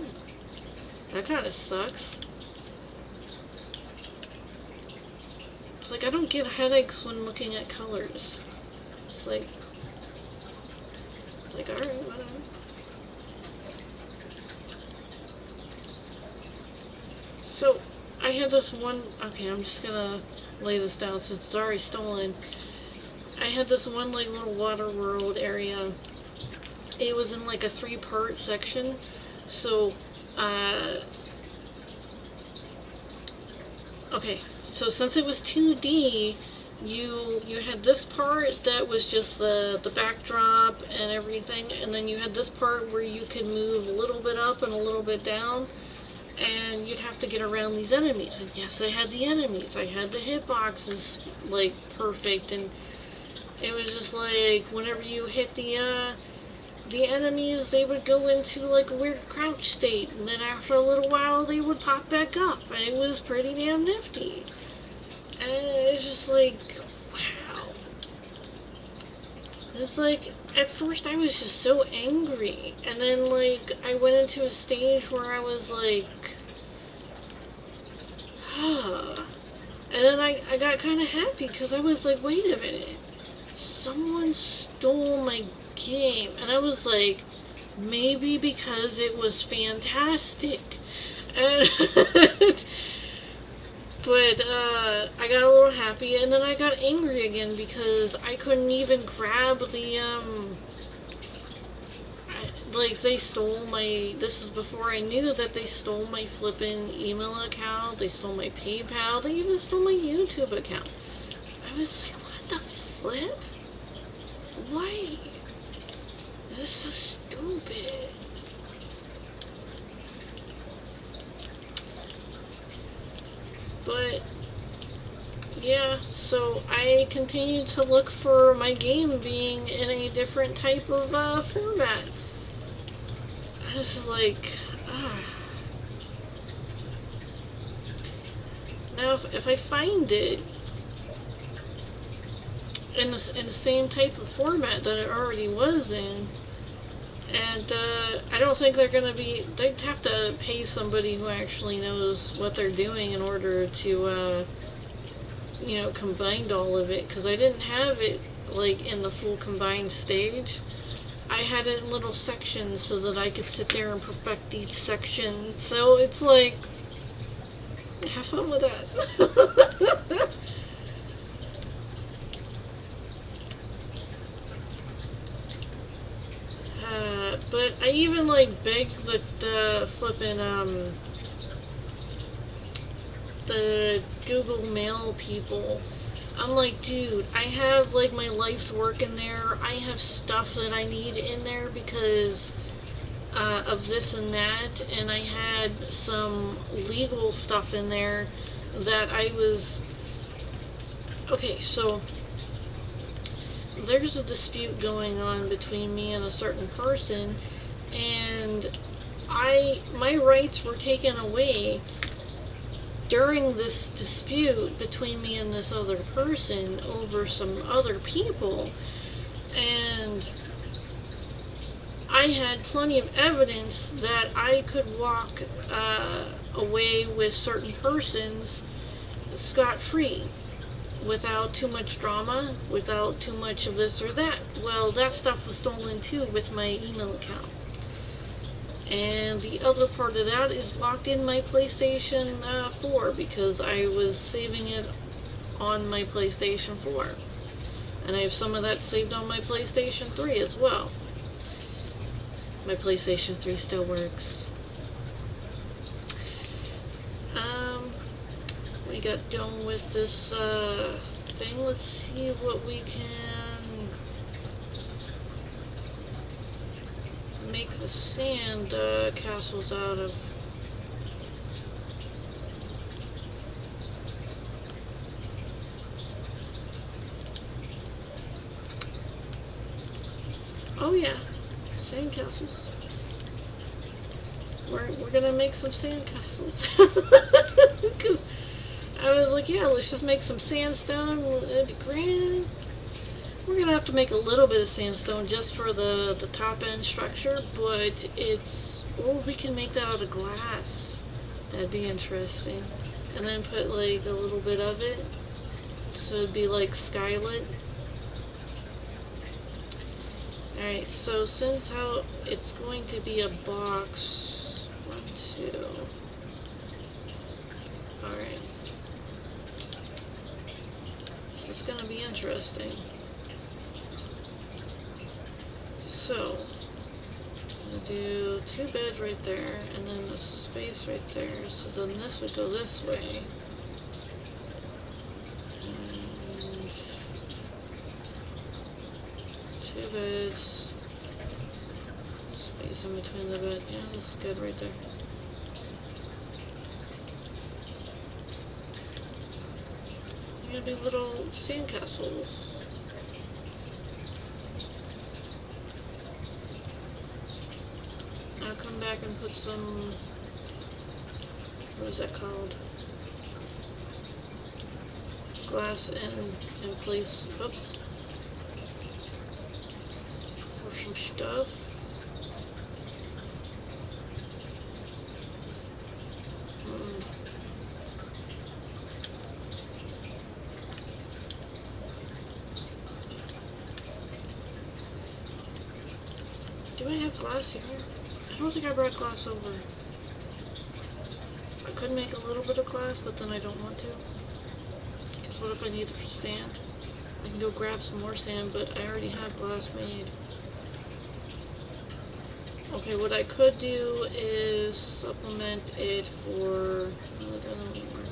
That kind of sucks. It's like, I don't get headaches when looking at colors. It's like alright, whatever. So, I had this one, okay, I'm just gonna lay this down since it's already stolen. I had this one like little water world area. It was in like a 3-part section. So, okay, so since it was 2D, you had this part that was just the backdrop and everything, and then you had this part where you could move a little bit up and a little bit down, and you'd have to get around these enemies. And yes, I had the enemies. I had the hitboxes like perfect, and it was just like whenever you hit the enemies, they would go into like a weird crouch state, and then after a little while they would pop back up, and it was pretty damn nifty. And it's just like, wow. It's like, at first I was just so angry, and then like I went into a stage where I was like, and then I got kind of happy because I was like, wait a minute, someone stole my game. And I was like, maybe because it was fantastic. And but I got a little happy, and then I got angry again because I couldn't even grab the like they stole my, this is before I knew that they stole my flippin' email account, they stole my PayPal, they even stole my YouTube account. I was like, what the flip? Why? This is so stupid. But yeah, so I continue to look for my game being in a different type of format. This is like, now if I find it in the same type of format that it already was in, and I don't think they're gonna be, they'd have to pay somebody who actually knows what they're doing in order to you know, combine all of it, because I didn't have it like in the full combined stage. I had it in little sections so that I could sit there and perfect each section. So it's like, have fun with that. But I even like begged the flippin' the Google Mail people. I'm like, dude, I have like my life's work in there. I have stuff that I need in there because of this and that, and I had some legal stuff in there that I was Okay, so there's a dispute going on between me and a certain person, and my rights were taken away during this dispute between me and this other person over some other people, and I had plenty of evidence that I could walk away with certain persons scot-free, without too much drama, without too much of this or that. Well, that stuff was stolen too with my email account. And the other part of that is locked in my PlayStation 4 because I was saving it on my PlayStation 4. And I have some of that saved on my PlayStation 3 as well. My PlayStation 3 still works. We got done with this thing. Let's see what we can make the sand castles out of. Oh yeah, sand castles. We're gonna make some sand castles. Because I was like, yeah, let's just make some sandstone. It'd be grand. We're gonna have to make a little bit of sandstone just for the top end structure, but we can make that out of glass. That'd be interesting. And then put like a little bit of it, so it'd be like skylit. Alright, so since how it's going to be a box, 1, 2. Alright. This is going to be interesting. So, I'm going to do 2 beds right there, and then a space right there, so then this would go this way. And 2 beds, space in between the bed. Yeah, this is good right there. You're gonna be little sandcastles. I'll come back and put some, what is that called? Glass in place. Oops. For some stuff. Do I have glass here? I don't think I brought glass over. I could make a little bit of glass, but then I don't want to. Because what if I need it for sand? I can go grab some more sand, but I already have glass made. Okay, what I could do is supplement it for... Oh, that doesn't work.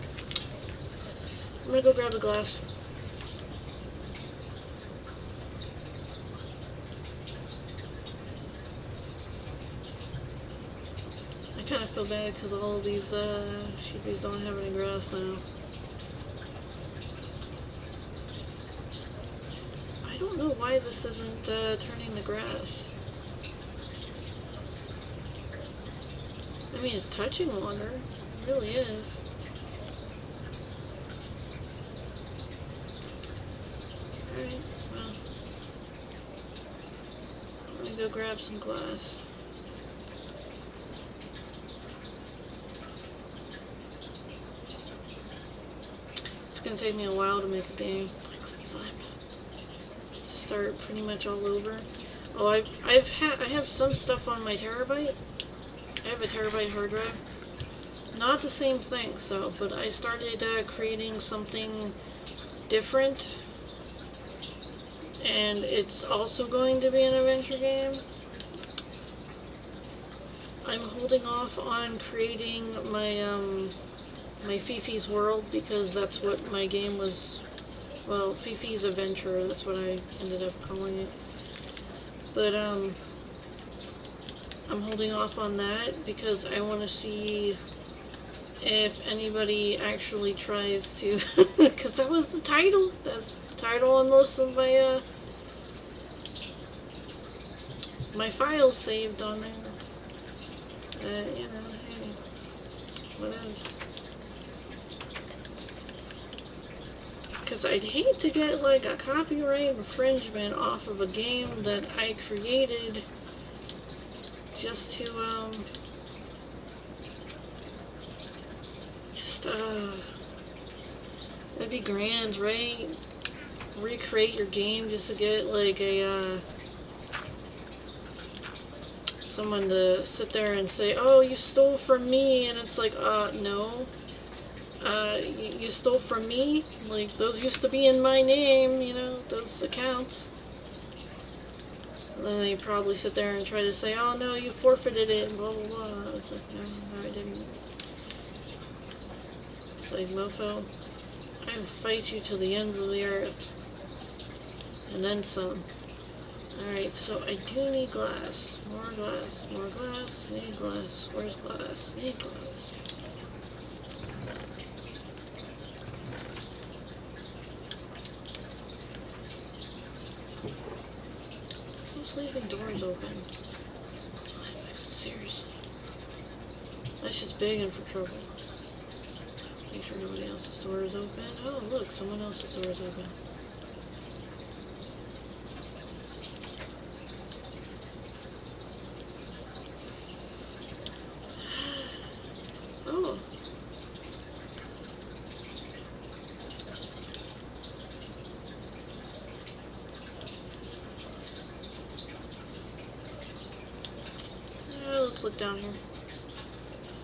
I'm gonna go grab the glass. I kind of feel bad because all of these sheepies don't have any grass now. I don't know why this isn't turning the grass. I mean, it's touching water. It really is. Alright, well. Let me go grab some glass. It's gonna take me a while to make a dang start pretty much all over. Oh, I have some stuff on my terabyte. I have a terabyte hard drive. Not the same thing, so, but I started creating something different, and it's also going to be an adventure game. I'm holding off on creating my my Fifi's World because that's what my game was. Well, Fifi's Adventure, that's what I ended up calling it. But I'm holding off on that because I want to see if anybody actually tries to, because that was the title. That's the title on most of my my files saved on there. You know, hey, what else? Because I'd hate to get like a copyright infringement off of a game that I created just to it'd be grand, right? Recreate your game just to get like a someone to sit there and say, oh, you stole from me, and it's like, no. You stole from me? Like, those used to be in my name, you know, those accounts. And then they probably sit there and try to say, oh no, you forfeited it, and blah blah blah. It's like, no, I didn't. It's like, mofo, I will fight you to the ends of the earth. And then some. Alright, so I do need glass. More glass, more glass, need glass. Where's glass? Need glass. Who's leaving doors open? Seriously. That's just begging for trouble. Make sure nobody else's door is open. Oh, look, someone else's door is open. Oh. Let's look down here.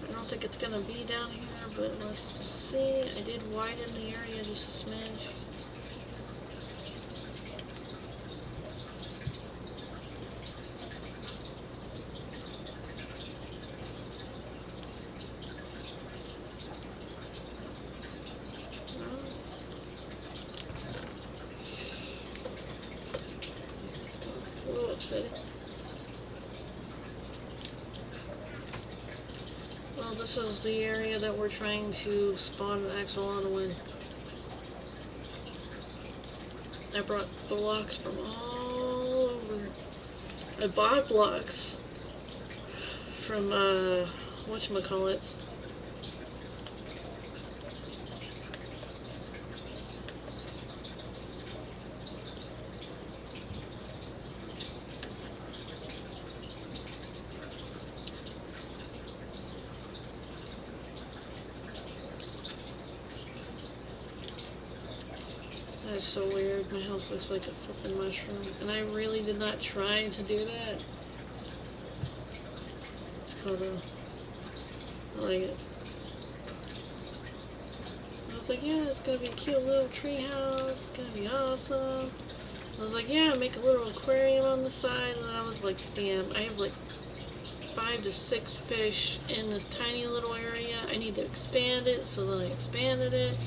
I don't think it's gonna be down here, but let's just see. I did widen the area just a smidge. A little upsetting. Well, this is the area that we're trying to spawn an axolotl in. I brought blocks from all over. I bought blocks from, whatchamacallit. That is so weird. My house looks like a flippin' mushroom. And I really did not try to do that. It's cool though. I like it. I was like, yeah, it's gonna be a cute little tree house. It's gonna be awesome. I was like, yeah, make a little aquarium on the side. And then I was like, damn, I have like 5 to 6 fish in this tiny little area. I need to expand it. So then I expanded it.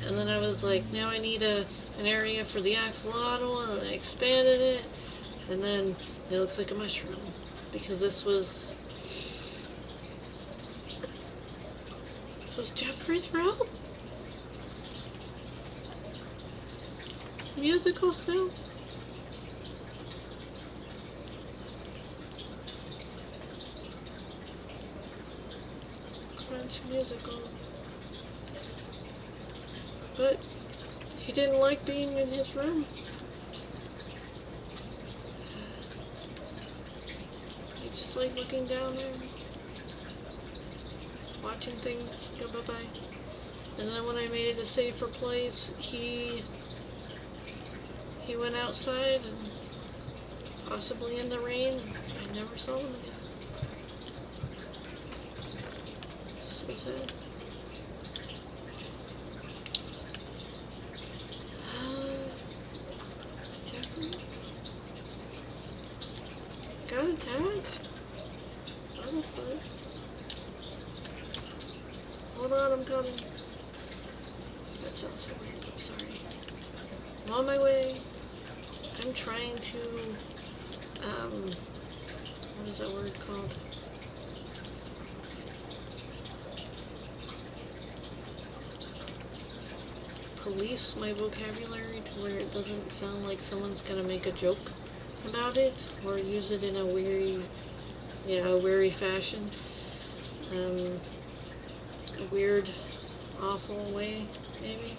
And then I was like, now I need an area for the axolotl, and then I expanded it, and then it looks like a mushroom, because this was Jeffrey's Road? Musical still? Crunch musical. But he didn't like being in his room. He just liked looking down there, watching things go bye-bye. And then when I made it a safer place, he went outside and possibly in the rain. I never saw him again. So sad. Got attacked? What the fuck? Hold on, I'm coming. That sounds so weird, I'm sorry. I'm on my way. I'm trying to, what is that word called? police my vocabulary to where it doesn't sound like someone's gonna make a joke about it or use it in a wary fashion. A weird, awful way, maybe.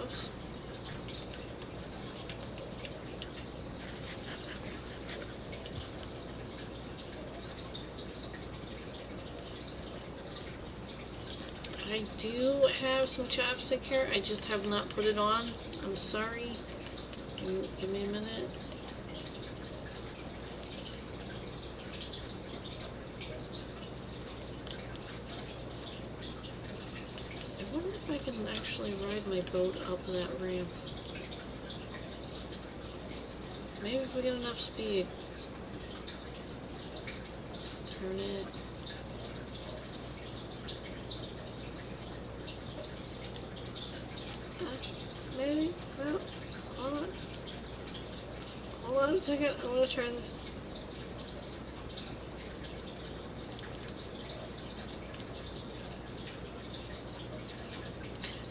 Oops. I do have some chapstick here, I just have not put it on. I'm sorry. Give me a minute. I wonder if I can actually ride my boat up that ramp. Maybe if we get enough speed. Let's turn it. Maybe? Well, hold on. Hold on a second. I want to try this.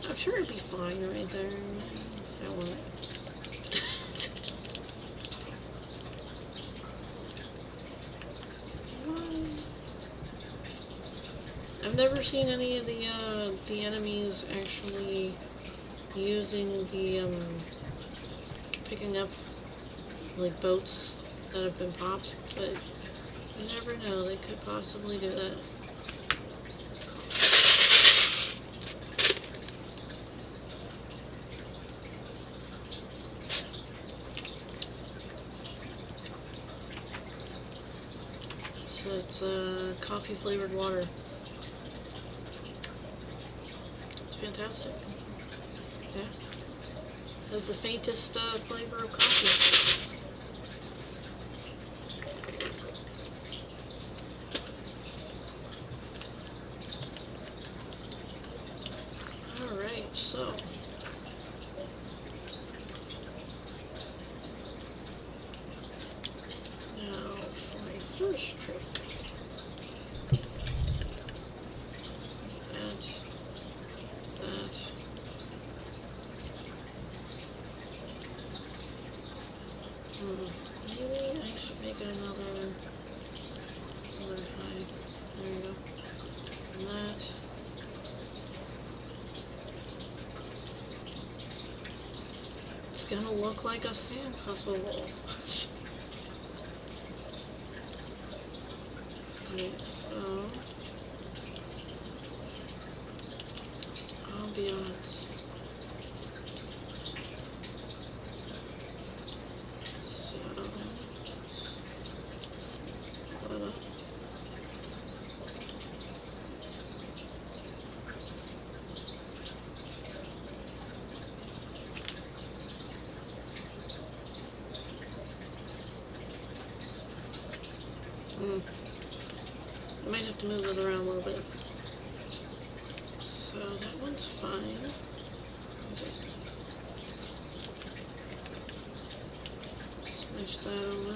I'm sure it'd be fine right there. I want it. I've never seen any of the enemies actually using the picking up like boats that have been popped, but you never know, they could possibly do that. So it's coffee flavored water. It's fantastic. Yeah. It has the faintest flavor of coffee. Alright, so now for my first trip. Maybe I should make it another high. There you go. And that. It's gonna look like a sand puzzle. Okay, so ambiance. I might have to move it around a little bit. So that one's fine. Just switch that over.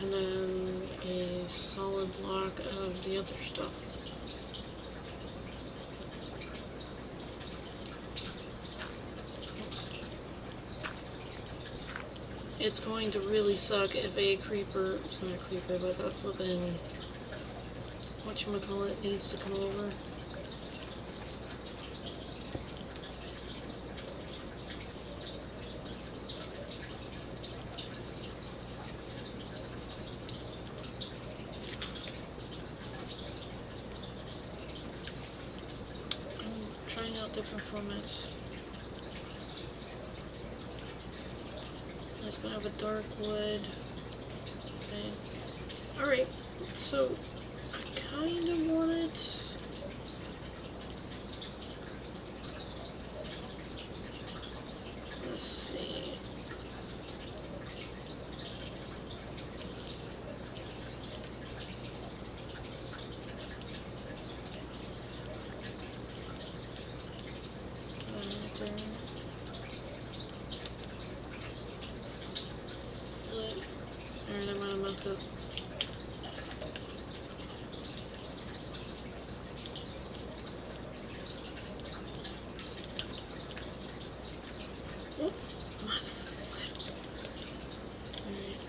And then a solid block of the other stuff. It's going to really suck if a creeper, it's not a creeper, but a flippin', whatchamacallit, needs to come over. different formats. It's gonna have a dark wood. Okay. Alright, so I kind of want it. Let's see. Alright, I'm gonna mount up. Oh, motherfucker. Alright.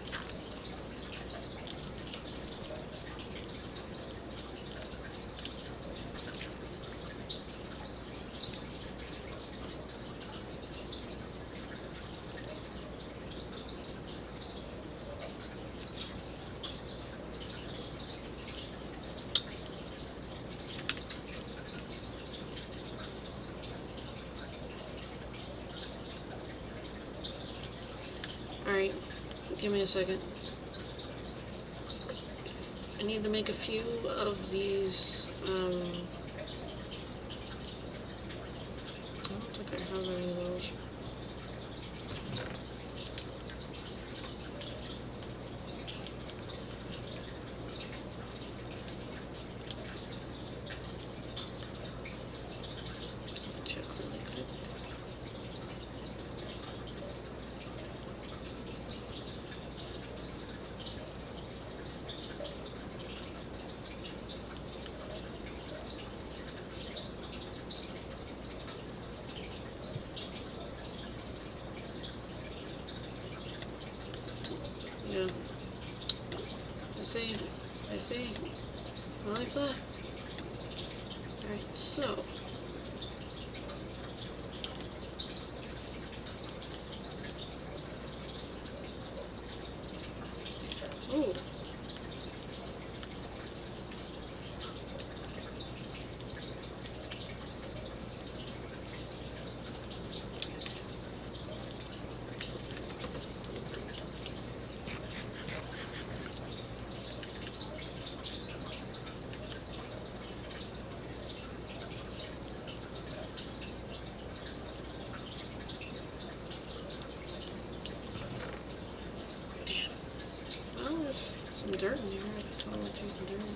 Alright, give me a second. I need to make a few of these, I don't think I have any of those. Check really quick. Yeah. I see. I like that. Alright, so. Ooh. Oh, there's some dirt in here. I can totally take the dirt.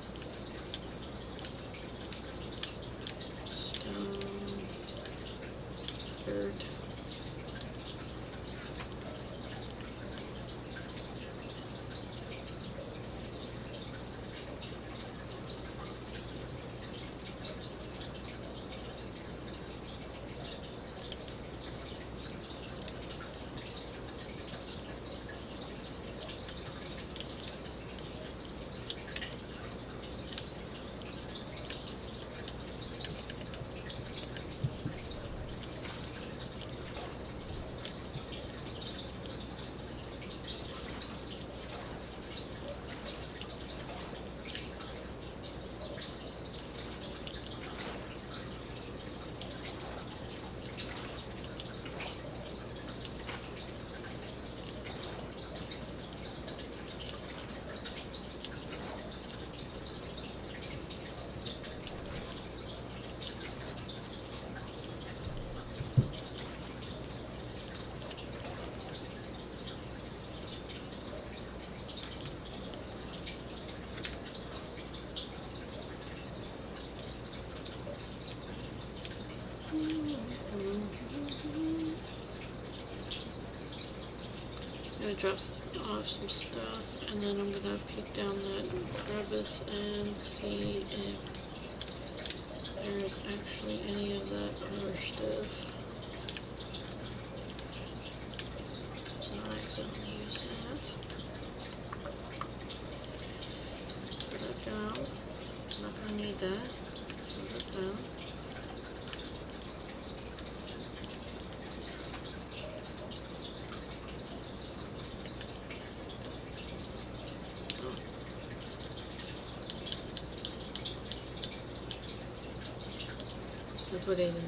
Stone. Dirt. I'm gonna drop off some stuff, and then I'm gonna peek down that crevice and see if there's actually any of that other stuff. So I accidentally use that. Put that down. I'm not gonna need that. Put that down. Put 8 in there.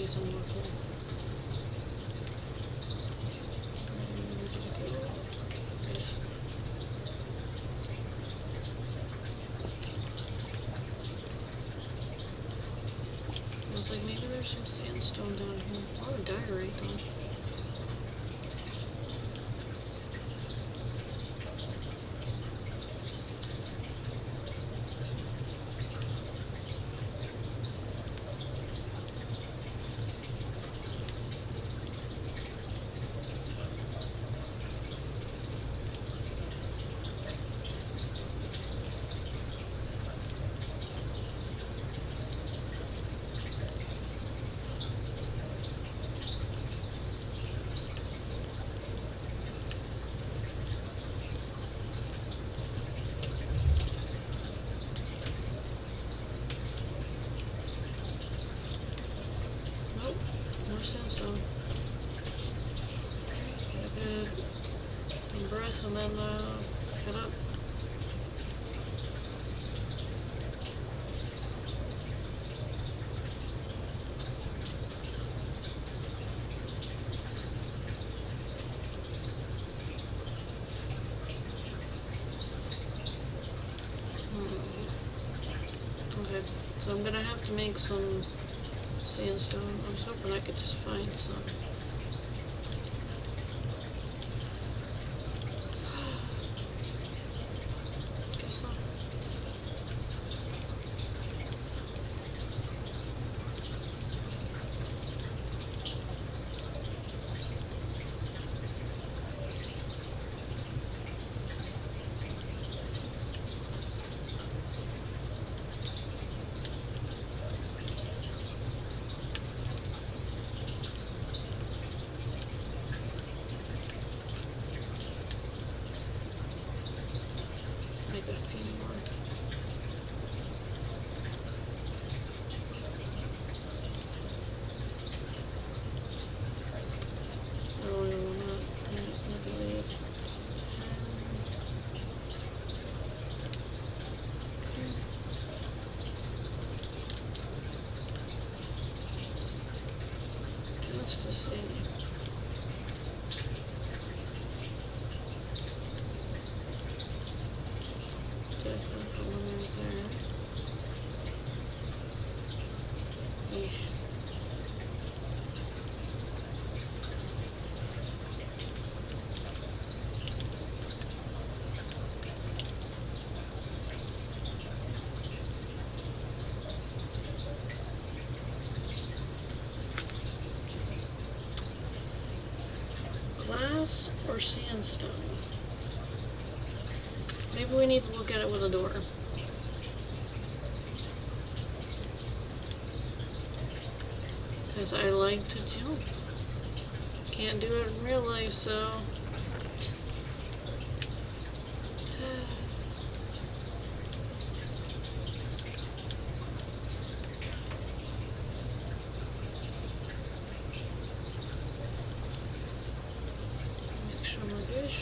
some more coal. I was like, maybe there's some sandstone down here. A lot of diorite though. Nope, more sandstone. Get a good breath and then cut up. Okay, so I'm gonna have to make some sandstone. I was hoping I could just find some. Guess not. Make a few more. Oh, no, not. There's nebulous. Just to see. Definitely one right there. Yeesh. Glass or sandstone? Maybe we need to look at it with a door. Because I like to jump. Can't do it in real life, so... Make sure my dish.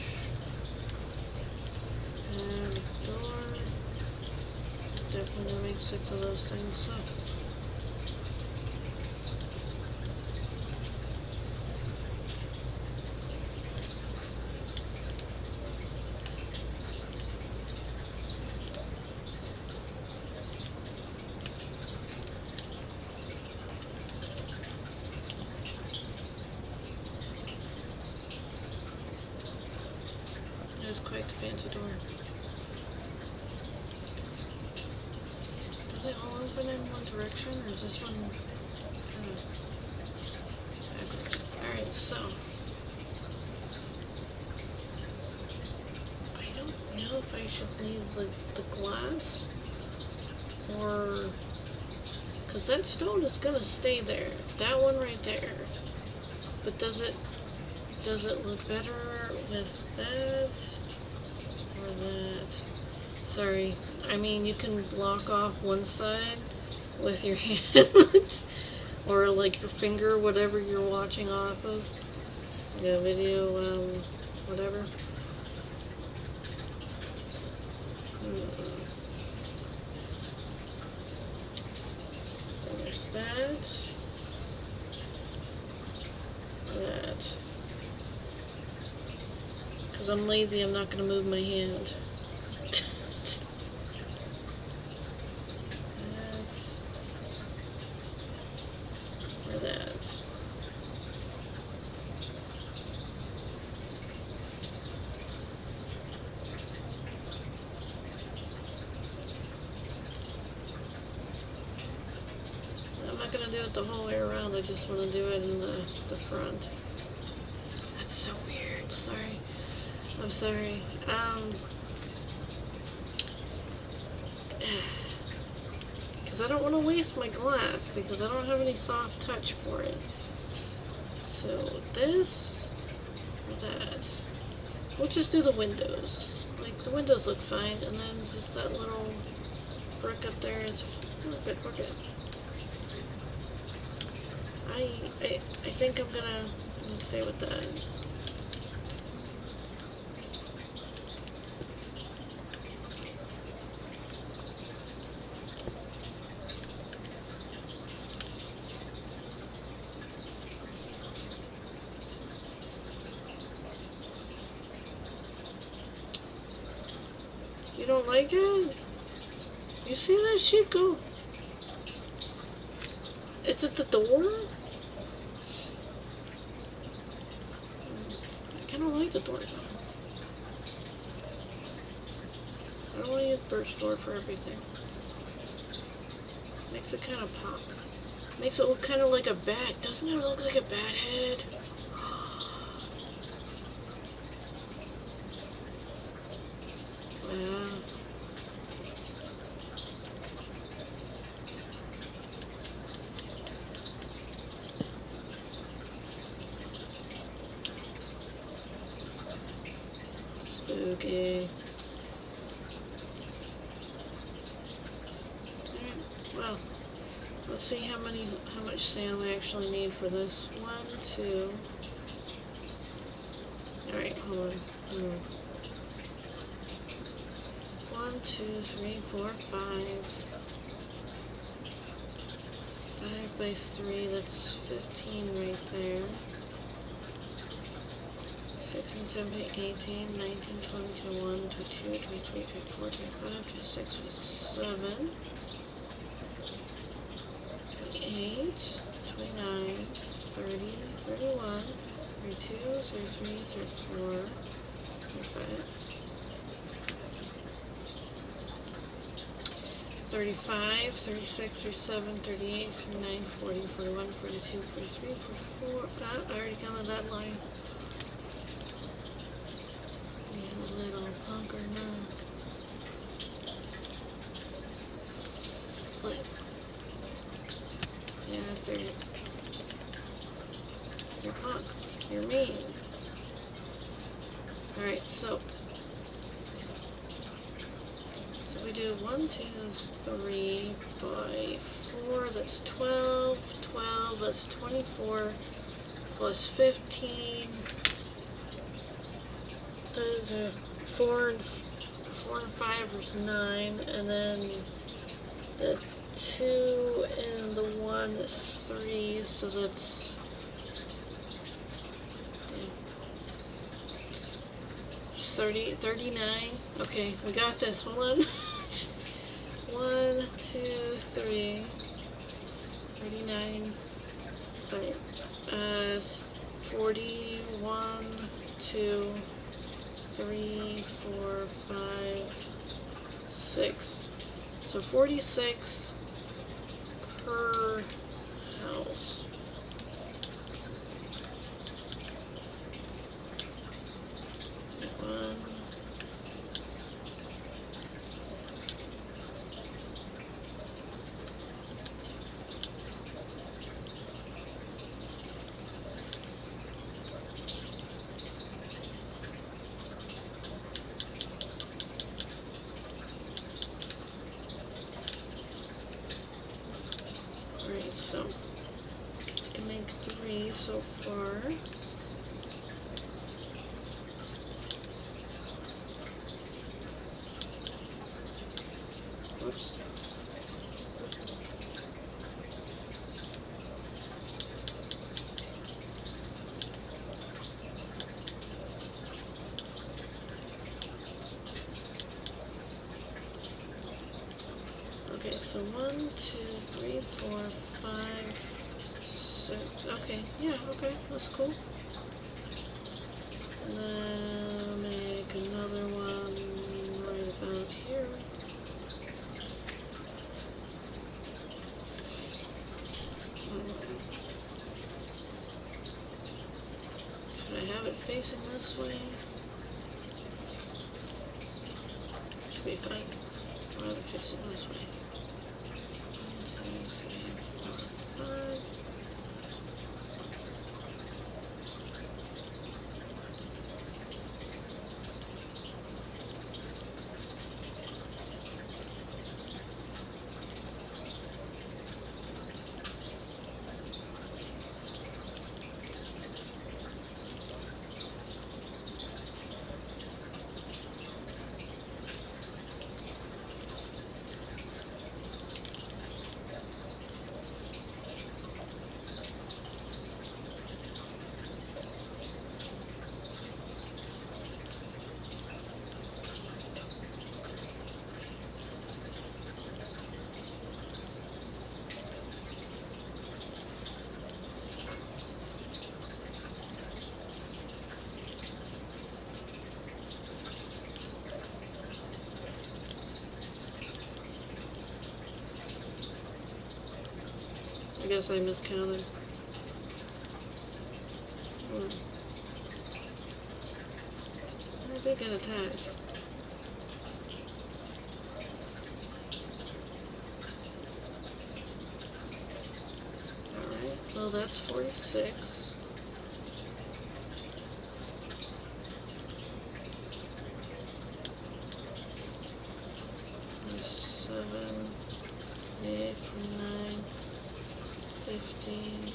And door. Definitely gonna make 6 of those things, so... It is quite the fancy door. Do they all open in one direction, or is this one kind of backwards? Alright, so. I don't know if I should leave the glass, or. Because that stone is going to stay there. That one right there. But does it look better with that or that? Sorry, I mean you can block off one side with your hand or like your finger, whatever you're watching off of. Yeah, video, whatever. There's that. Because I'm lazy, I'm not going to move my hand. For that. I'm not going to do it the whole way around, I just want to do it in the front. That's so weird, sorry. I'm sorry. Because I don't want to waste my glass, because I don't have any soft touch for it. So this, or that. We'll just do the windows. Like, the windows look fine, and then just that little brick up there is, we're good. I think I'm gonna stay with that. You don't like it? You see that shit go? Is it the door? I kind of like the door though. I don't want to use birch door for everything. Makes it kind of pop. Makes it look kind of like a bat. Doesn't it look like a bat head? Yeah. Spooky. Well, let's see how much sand we actually need for this. 1, 2. Alright, hold on. 1, 2, 3, 4, 5. 5 by 3, that's 15 right there. 16, 17, 18, 19, 20, 21, 22, 23, 24, 25, 26, 27, 28, 29, 30, 31, 32, 33, 34, 35, 35, 36, 37, 38, 39, 40, 41, 42, 43, 44, I already counted that line. Little punker nut. Flip. Yeah, I figured. You're a punk. You're mean. Alright, so we do 1, 2, 3 by 4, that's 12, 12, that's 24, plus 15, the 4 and 5 is 9, and then the 2 and the 1 is 3, so that's 39. Okay, we got this. Hold on. 1, 2, 3, 39. Sorry. 41, 2, 3, 4, 5, 6. So 46 per house. Alright, so I can make 3 so far. Whoops. so 1, 2, 3, 4, 5, 6. Okay, yeah, okay, that's cool. And then make another one right about here. Should I have it facing this way? Should be fine. I'll have it facing this way. 1, 2, 3, 4, 5. I guess I miscounted. I did get attached. Alright, well that's 46. Seven, 8, 9, 15.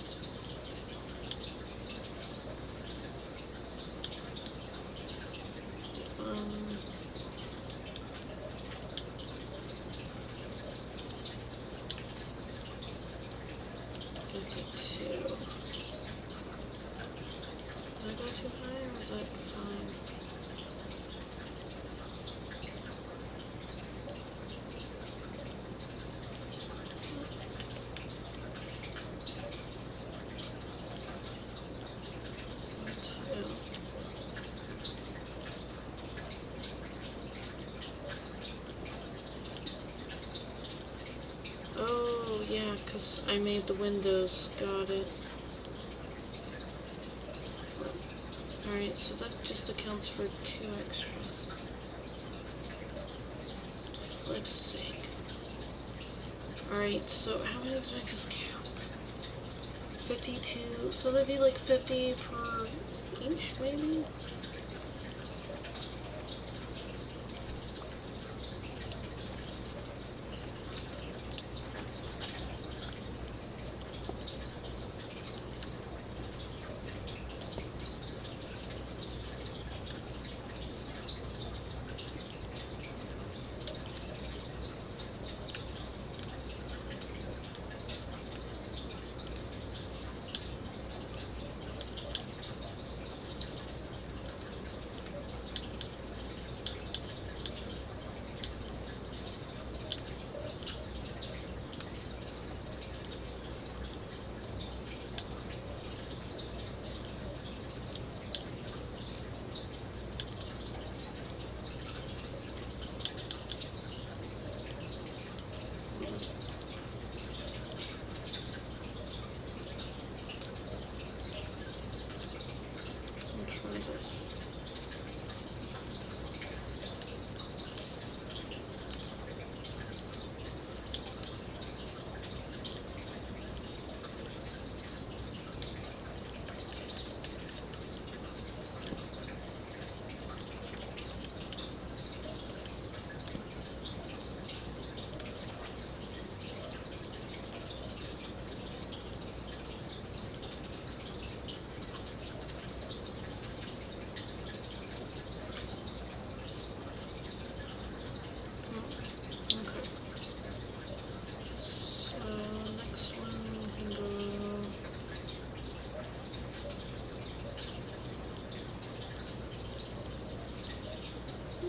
Did I go too high or was that fine? Oh, yeah, because I made the windows. Got it. Alright, so that just accounts for 2 extra. For flip's sake. Alright, so how many did I just count? 52, so that'd be like 50 per each, maybe?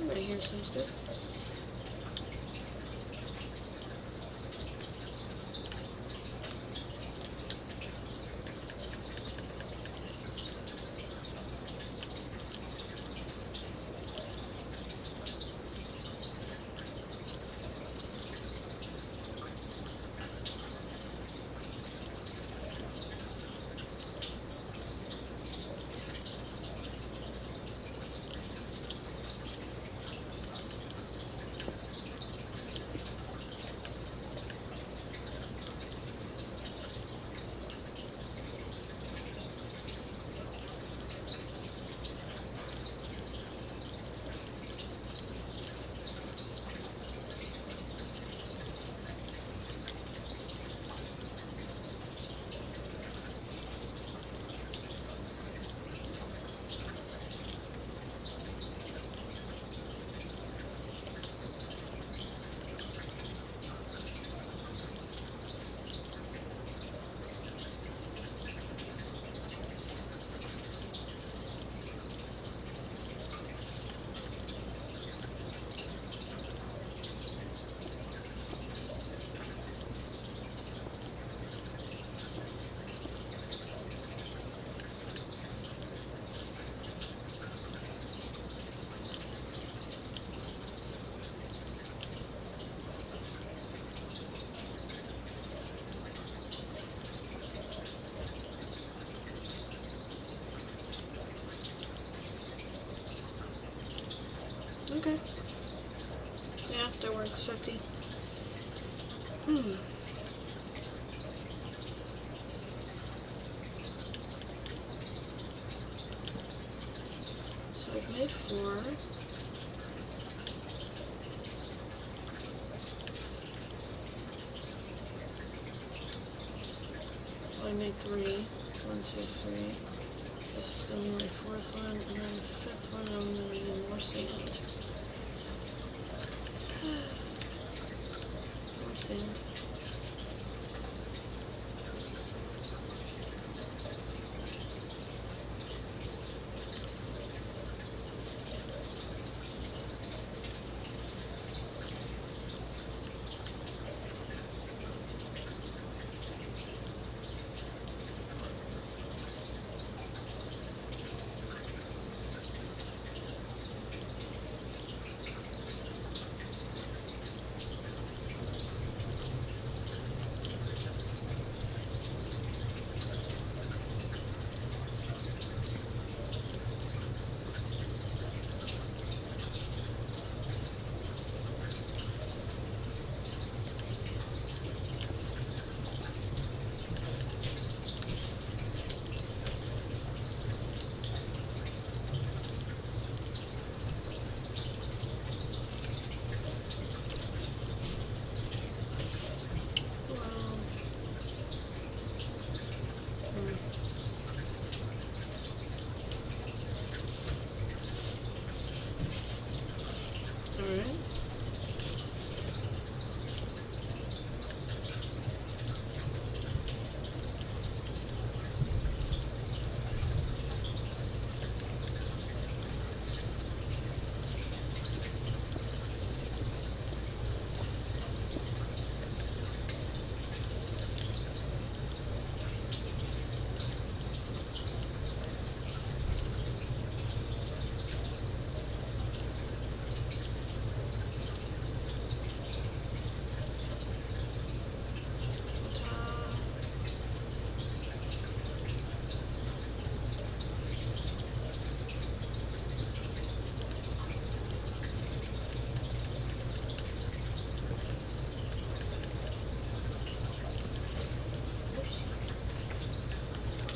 Right here sounds good. Okay. Yeah, that works. 50. So I've made 4. So I made 3. 1, 2, 3. This is going to be my 4th one, and then the 5th one I'm going to do more sand. More sand. Alright.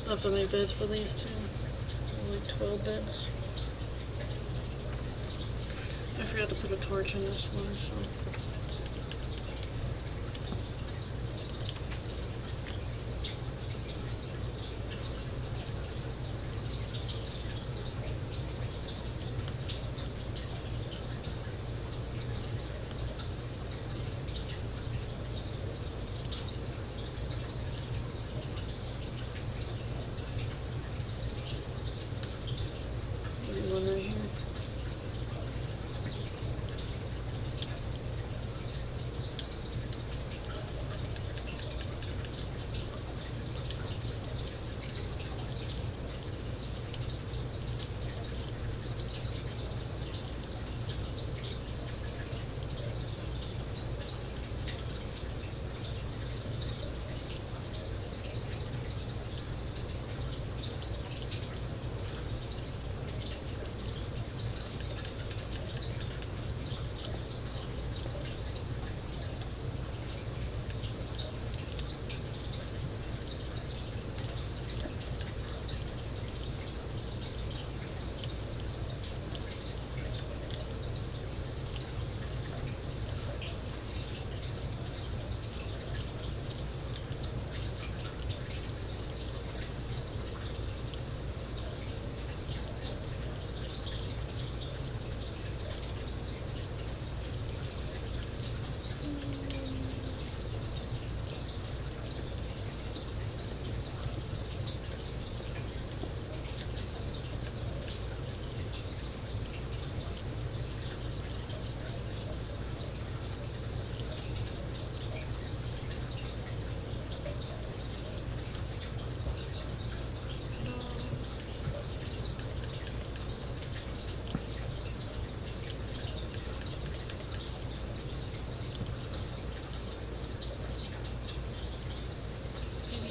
I have to make beds for these two. Only 12 beds. I forgot to put a torch in this one, so. Maybe one right here.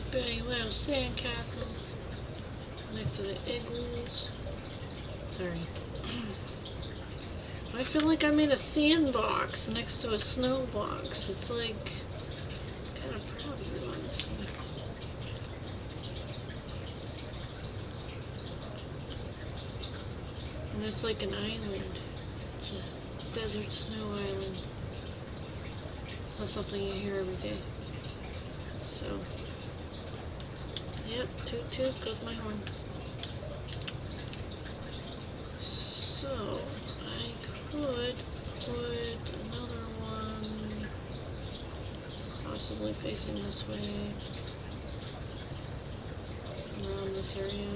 Very little sandcastles next to the igloos. Sorry. I feel like I'm in a sandbox next to a snow box. It's like kind of proud of you, honestly. And it's like an island. It's a desert snow island. It's not something you hear every day. So, yep, toot toot goes my horn. So, I could put another one possibly facing this way around this area.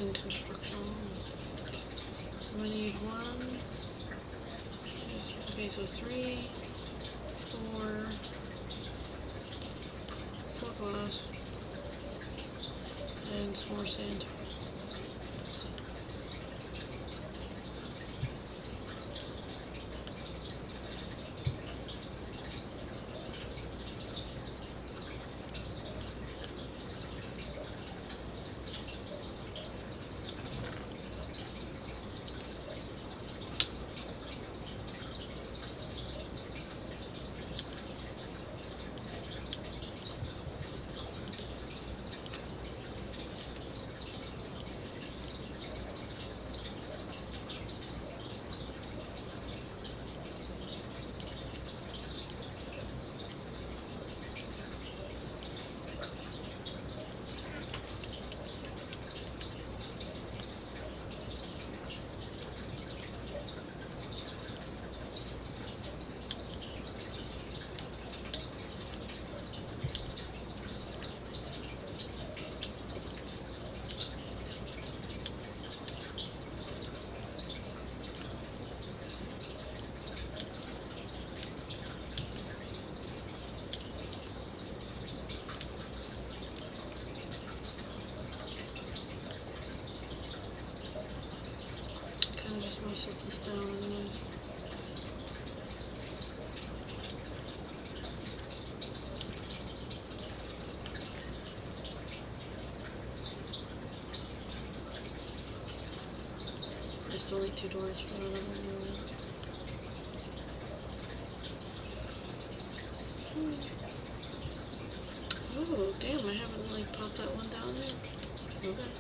In construction. So we need 1, okay, so 3, 4 glass, and some more sand. Set this down anyways. I still need 2 doors for another one. Oh, damn, I haven't like popped that one down there. Okay.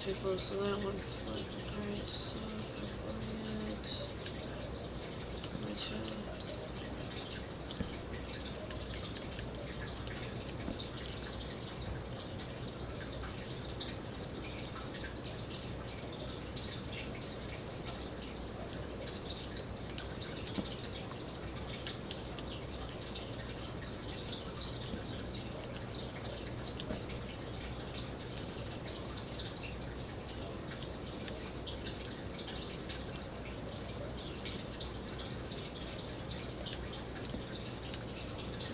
too close to that one. Alright, so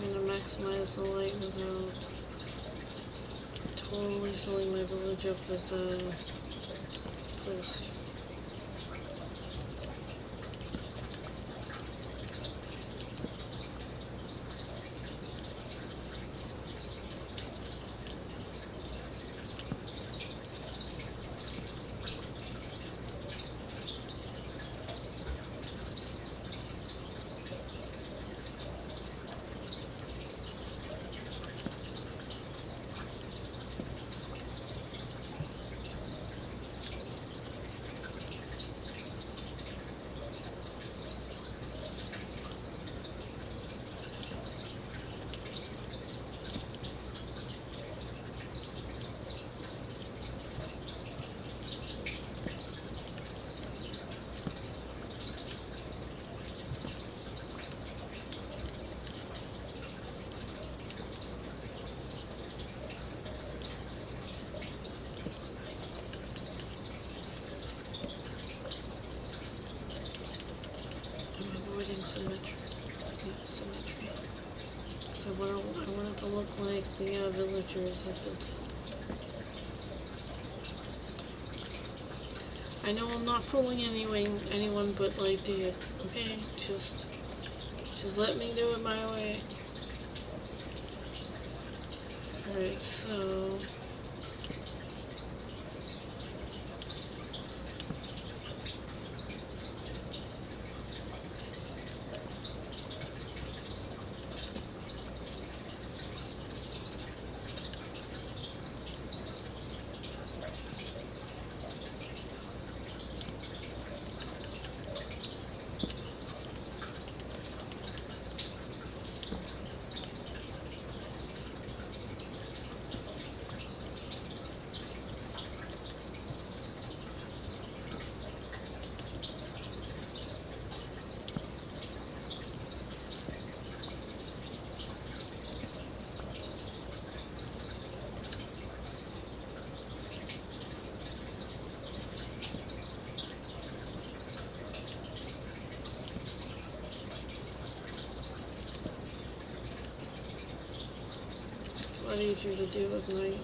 I'm going to maximize the light without totally filling my village up with this. Symmetry. Yeah, symmetry. So I want it to look like the villagers at the I know I'm not fooling anyone but like Dia. Okay, just let me do it my way. Alright, so it's a lot easier to do at night.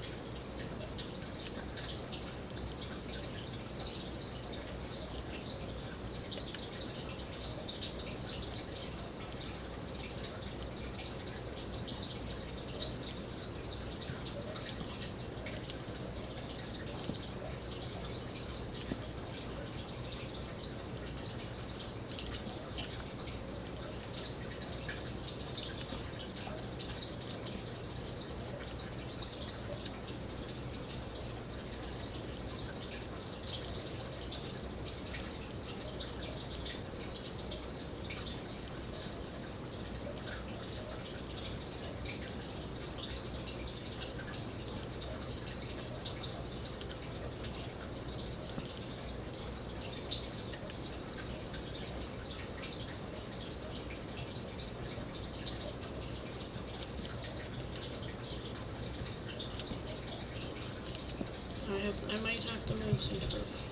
I might have to move some stuff.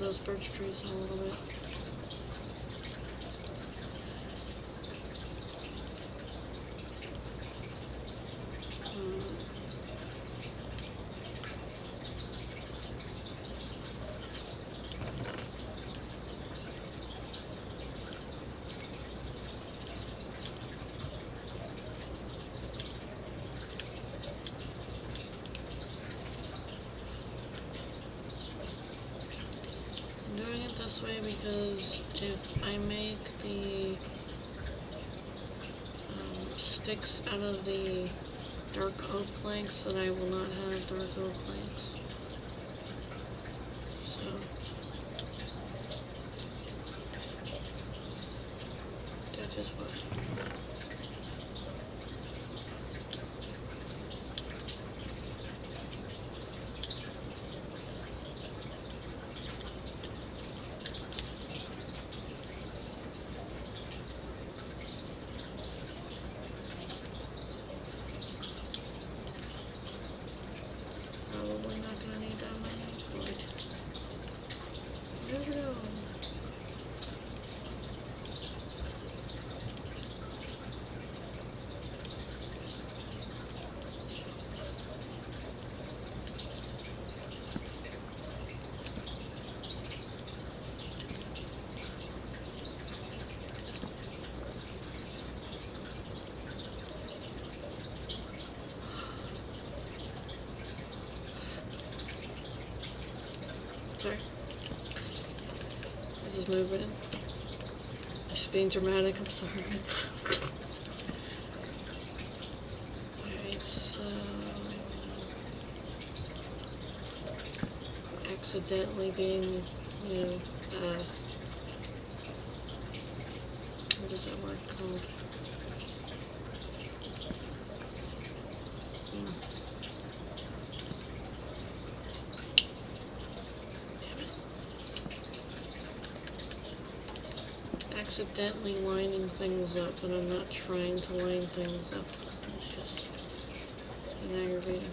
those birch trees in a little bit. I'm doing it this way because if I make the sticks out of the dark oak planks, then I will not have dark oak planks. So that is why. Probably not going to need that many, but you never know. Sorry. This is moving. Just being dramatic, I'm sorry. Alright, so accidentally being, you know, what is that word called? Accidentally lining things up, and I'm not trying to line things up. It's just aggravating.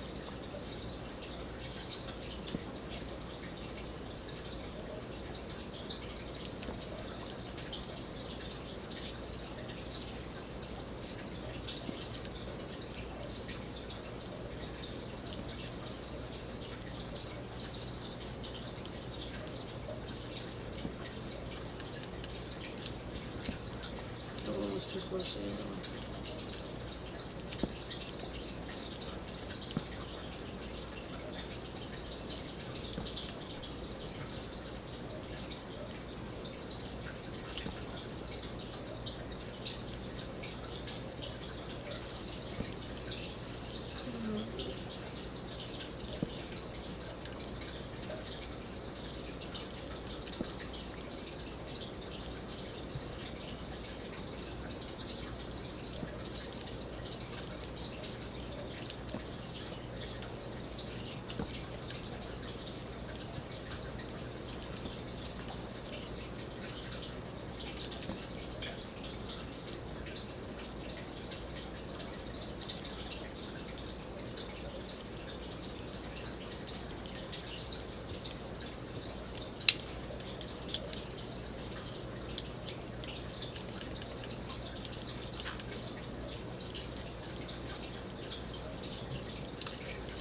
Almost too close to the other one.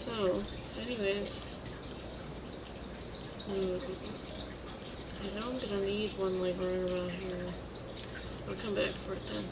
So, anyways, I know I'm gonna need one like right around here. I'll come back for it then.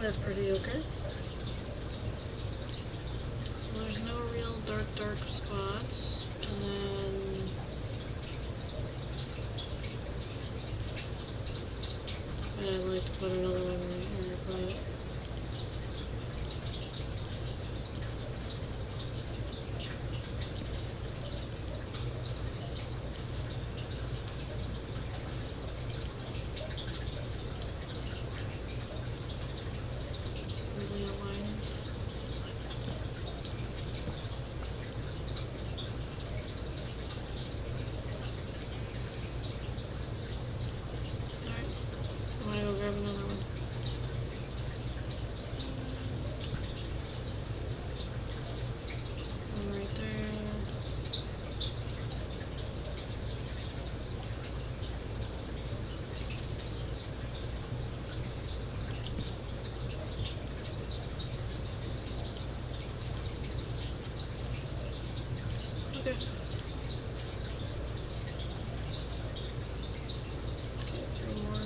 that's pretty okay. So there's no real dark spots. And then I'd like to put another one right here, but really align. Alright, I'm gonna go grab another one. One right there. Okay. Okay, 3 more.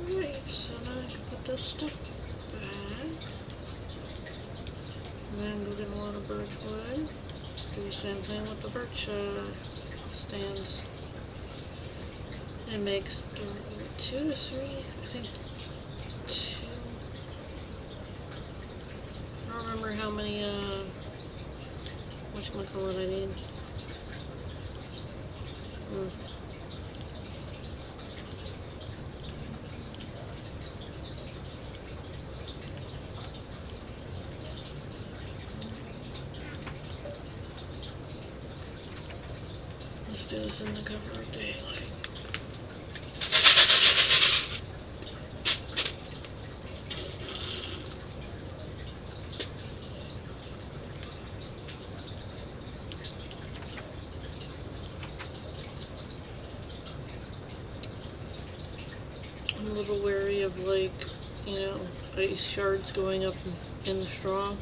Alright, so now I can put this stuff back. And then go get a lot of birch wood. Do the same thing with the birch stands. It makes 2 to 3, I think 2. I don't remember how many, whatchamacallit I need. Let's do this in the cover of daylight. I'm a little wary of, like, ice shards going up in the straw.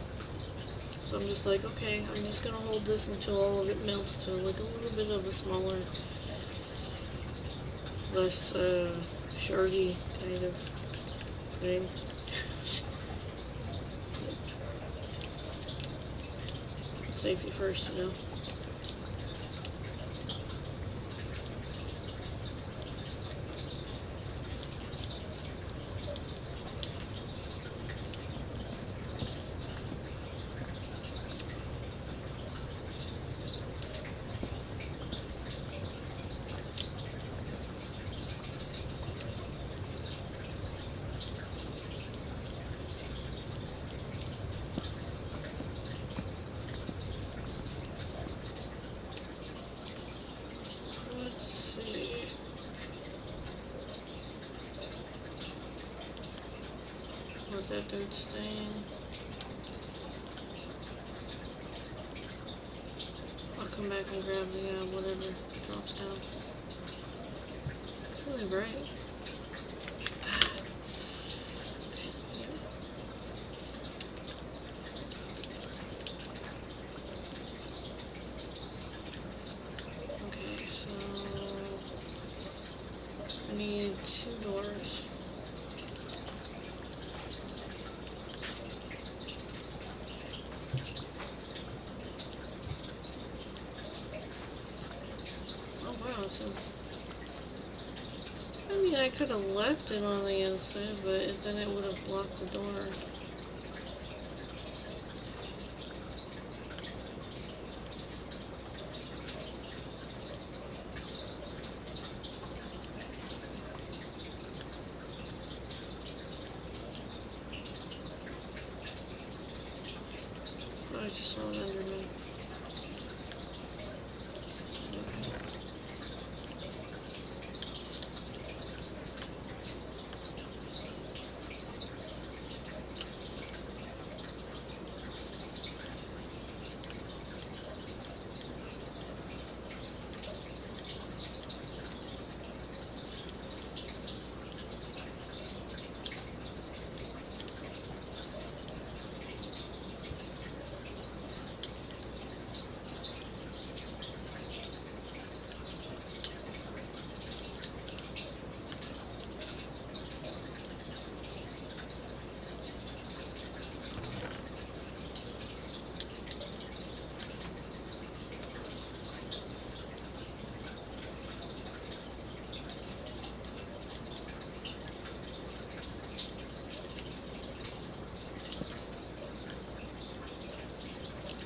So I'm just like, okay, I'm just gonna hold this until all of it melts to like a little bit of a smaller, less shardy kind of thing. Safety first, you know. Let that dirt stain. I'll come back and grab the whatever drops down. It's really bright. Okay, so I need 2 doors. I mean, I could have left it on the inside, but then it would have blocked the door. I just saw an Enderman.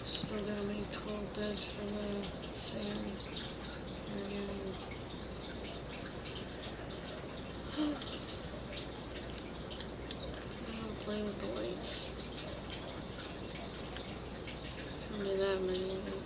Still gotta make 12 beds for the sand. I'm playing with the lights. Only that many of them.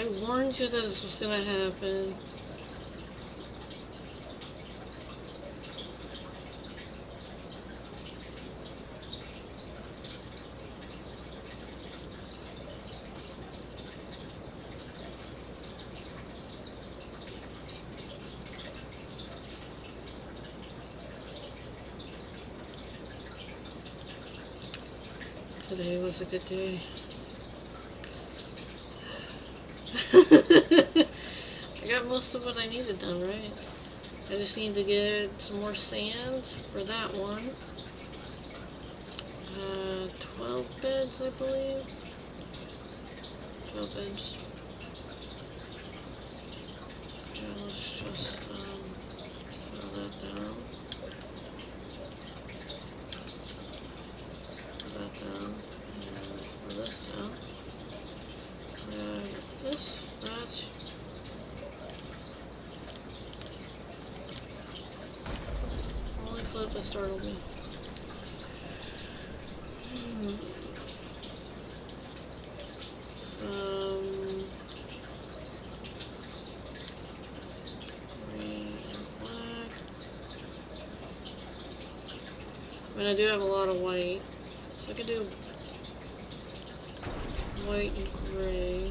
I warned you that this was gonna happen. Today was a good day. I got most of what I needed done, right? I just need to get some more sand for that one. 12 beds, I believe. 12 beds. Yeah, let's just throw that down. Throw that down. And let's throw this down. This batch. Holy flip, that startled me. Some green and black. I mean, I do have a lot of white, so I could do white and gray.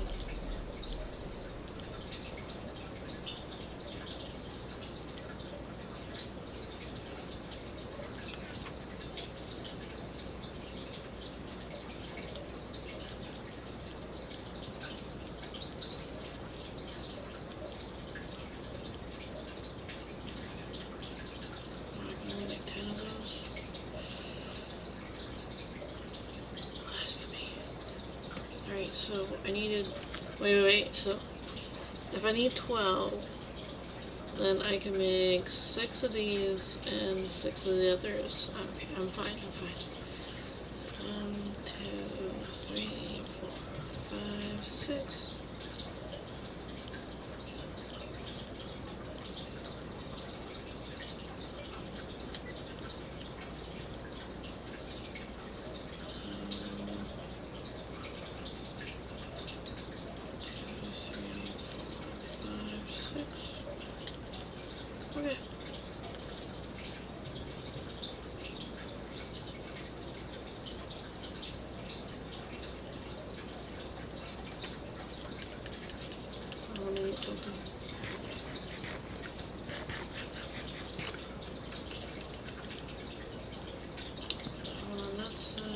Alright, so I needed, wait, so if I need 12, then I can make 6 of these and 6 of the others. Okay, I'm fine. 1, 2, 3, 4, 5, 6. Okay. I want to eat something. One on that side.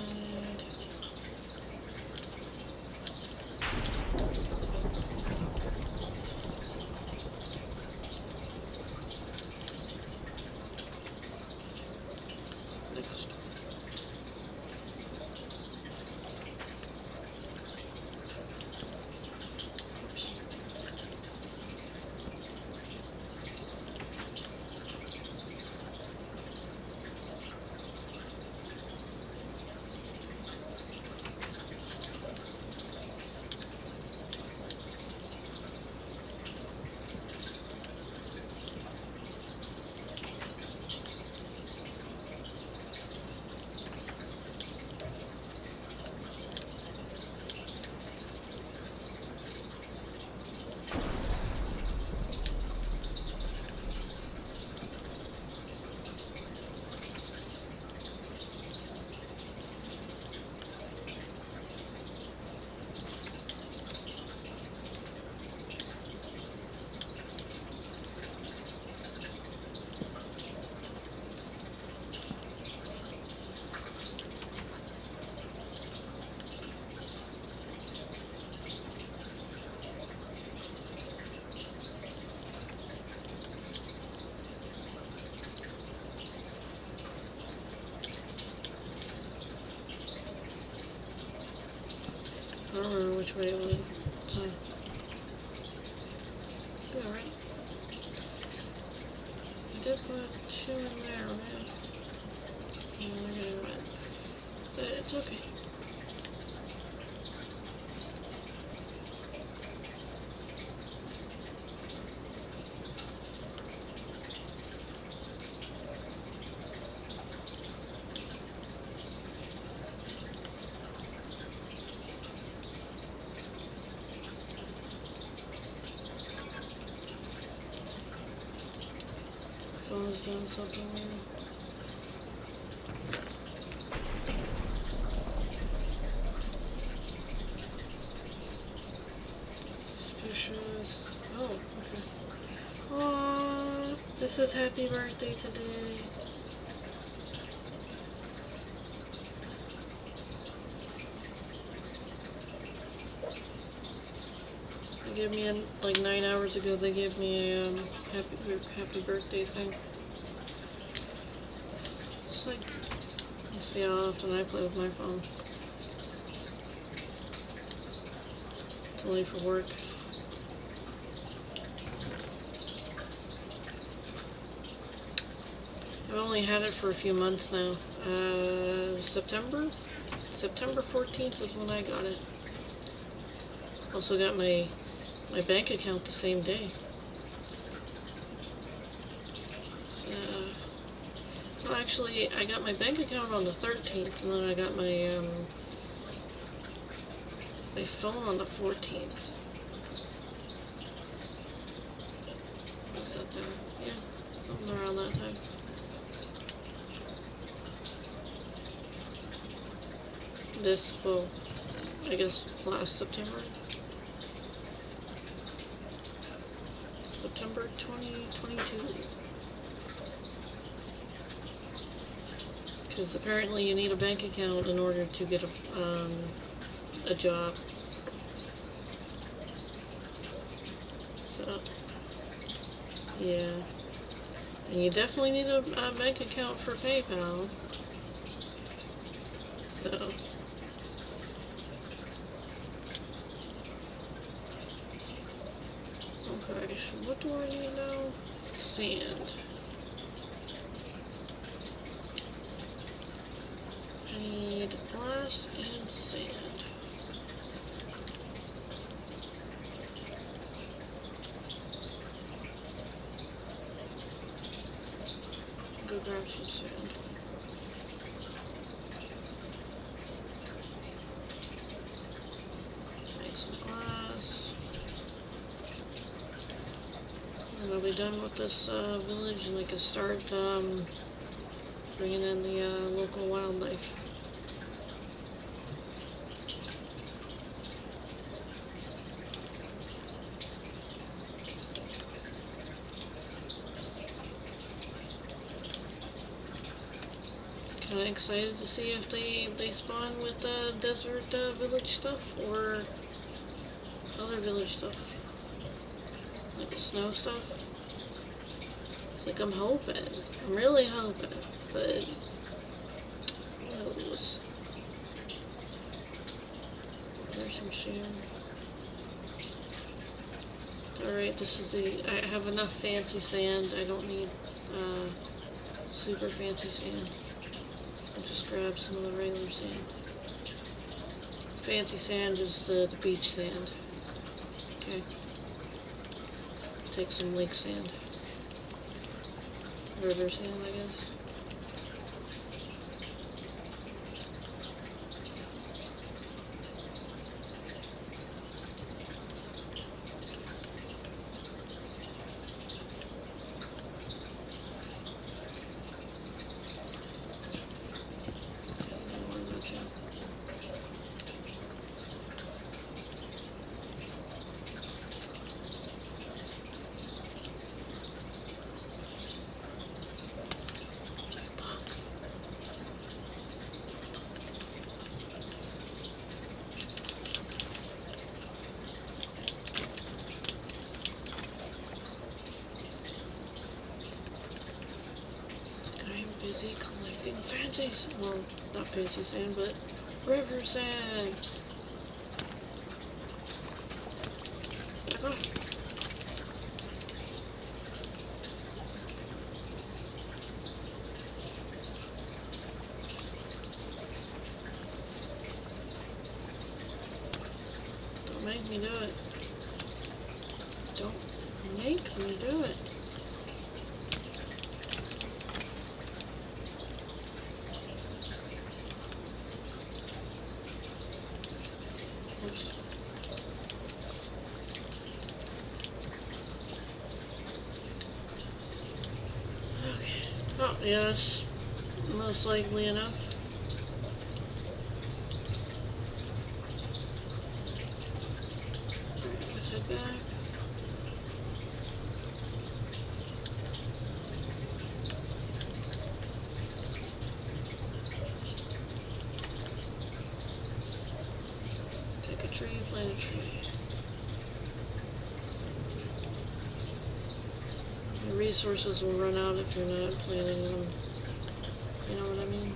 Next. I don't remember which way it went. So, be alright. I did put 2 in there, man. And we're getting wet. But it's okay. phone's doing something weird. Suspicious. Oh, okay. Aww, this is happy birthday today. They gave me like 9 hours ago. They gave me a happy birthday thing. It's like, let's see how often I play with my phone. It's only for work. I've only had it for a few months now. September 14th is when I got it. Also got my bank account the same day. So, well, actually, I got my bank account on the 13th, and then I got my my phone on the 14th. Was that there? Yeah, something around that time. This, well, I guess last September. September 2022. Because apparently you need a bank account in order to get a job. So, yeah. And you definitely need a bank account for PayPal. So, okay, so what do I need now? Sand. I need glass and sand. Go grab some sand. Make some glass. And I'll be done with this village, and I can start bringing in the local wildlife. Kind of excited to see if they spawn with desert village stuff or other village stuff, like the snow stuff. It's like I'm hoping, I'm really hoping, but who knows? There's some sand. Alright, this is I have enough fancy sand. I don't need super fancy sand. I'll just grab some of the regular sand. Fancy sand is the beach sand. Okay. Take some lake sand. River sand, I guess. Busy collecting fancy, well, not fancy sand, but river sand. Oh. Don't make me do it. Don't make me do it. Yes, most likely enough. Alright, let's head back. Take a tree, plant a tree. The resources will run out if you're not planting them. You know what I mean?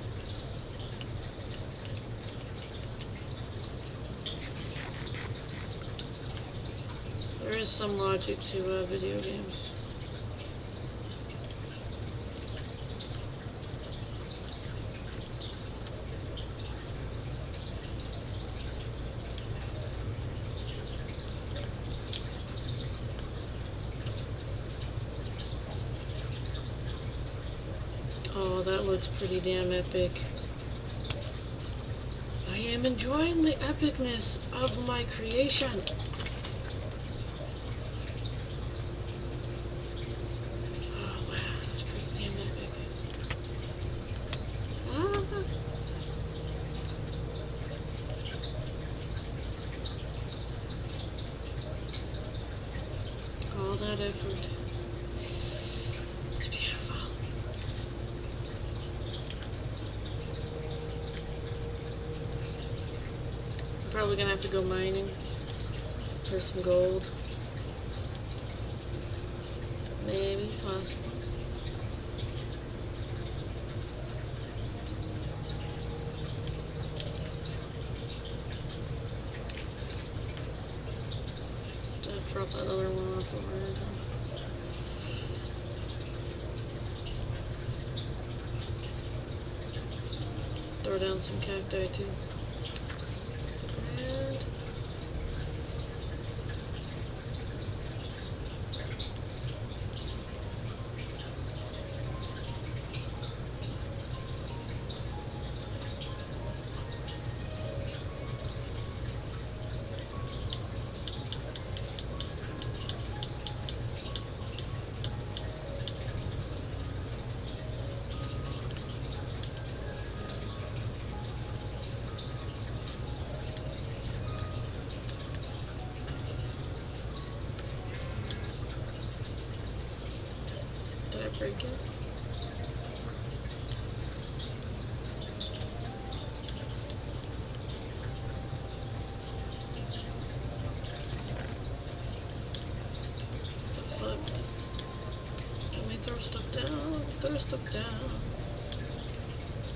There is some logic to video games. Oh, that looks pretty damn epic. I am enjoying the epicness of my creation. Oh wow, that's pretty damn epic. Ah. All that effort. It's beautiful. I'm probably gonna have to go mining for some gold. Maybe, possible. Drop that other one off over here. Throw down some cacti too. And did I break it? Let me throw stuff down. Throw stuff down.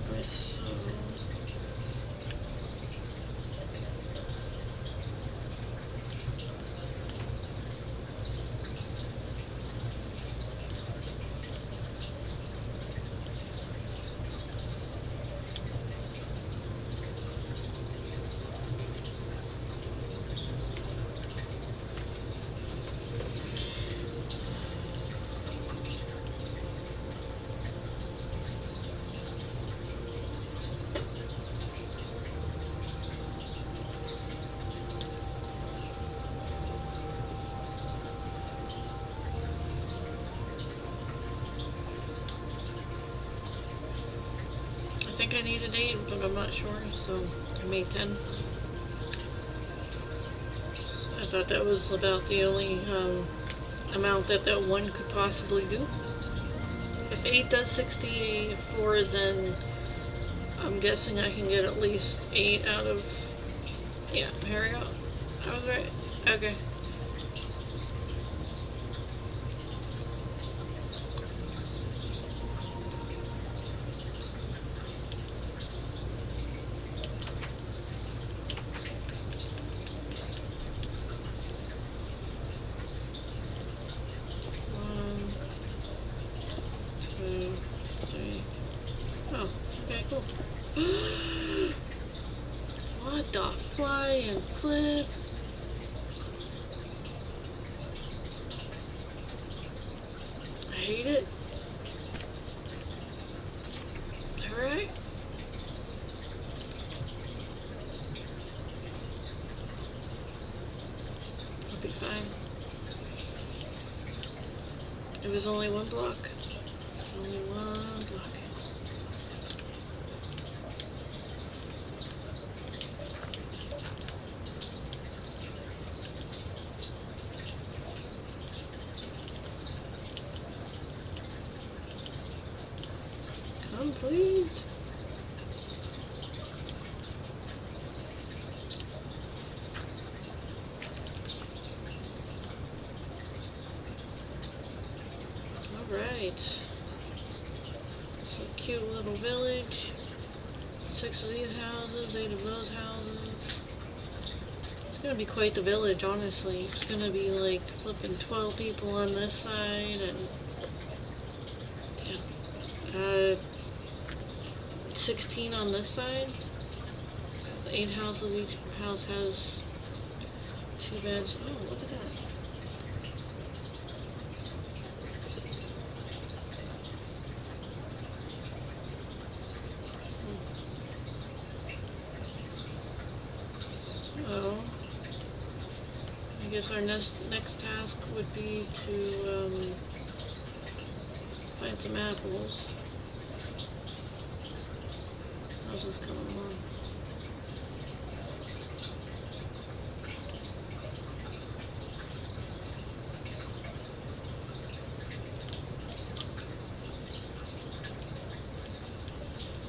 Alright, so I think I needed 8, but I'm not sure, so I made 10. I thought that was about the only amount that that one could possibly do. If 8 does 64, then I'm guessing I can get at least 8 out of... Yeah, here we go. I was right. Okay. Oh, okay, cool. What the fly and flip? I hate it. Alright. I'll be fine. It was only one block. So. Only one block. Complete. Alright. So cute little village. 6 of these houses, 8 of those houses. It's gonna be quite the village, honestly. It's gonna be like flipping 12 people on this side and yeah. 16 on this side. 8 houses, each house has 2 beds. Oh, look at that. So, I guess our next task would be to find some apples. How's this coming along?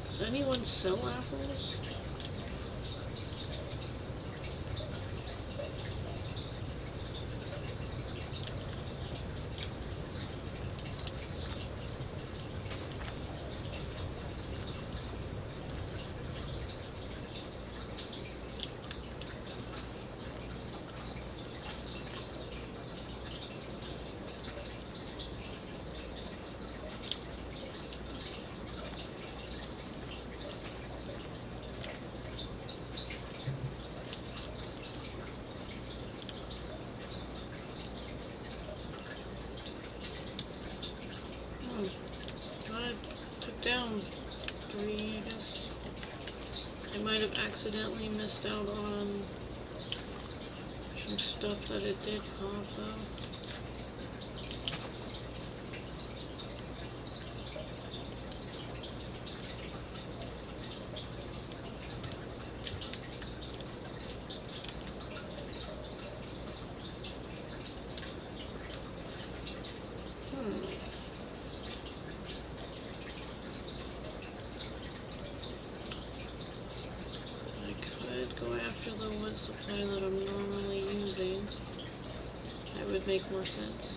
Does anyone sell apples? I took down 3, I guess. I might have accidentally missed out on some stuff that it did pop though. Go after the wood supply that I'm normally using. That would make more sense.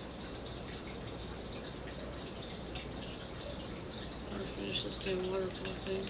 I'll finish this damn waterfall thing.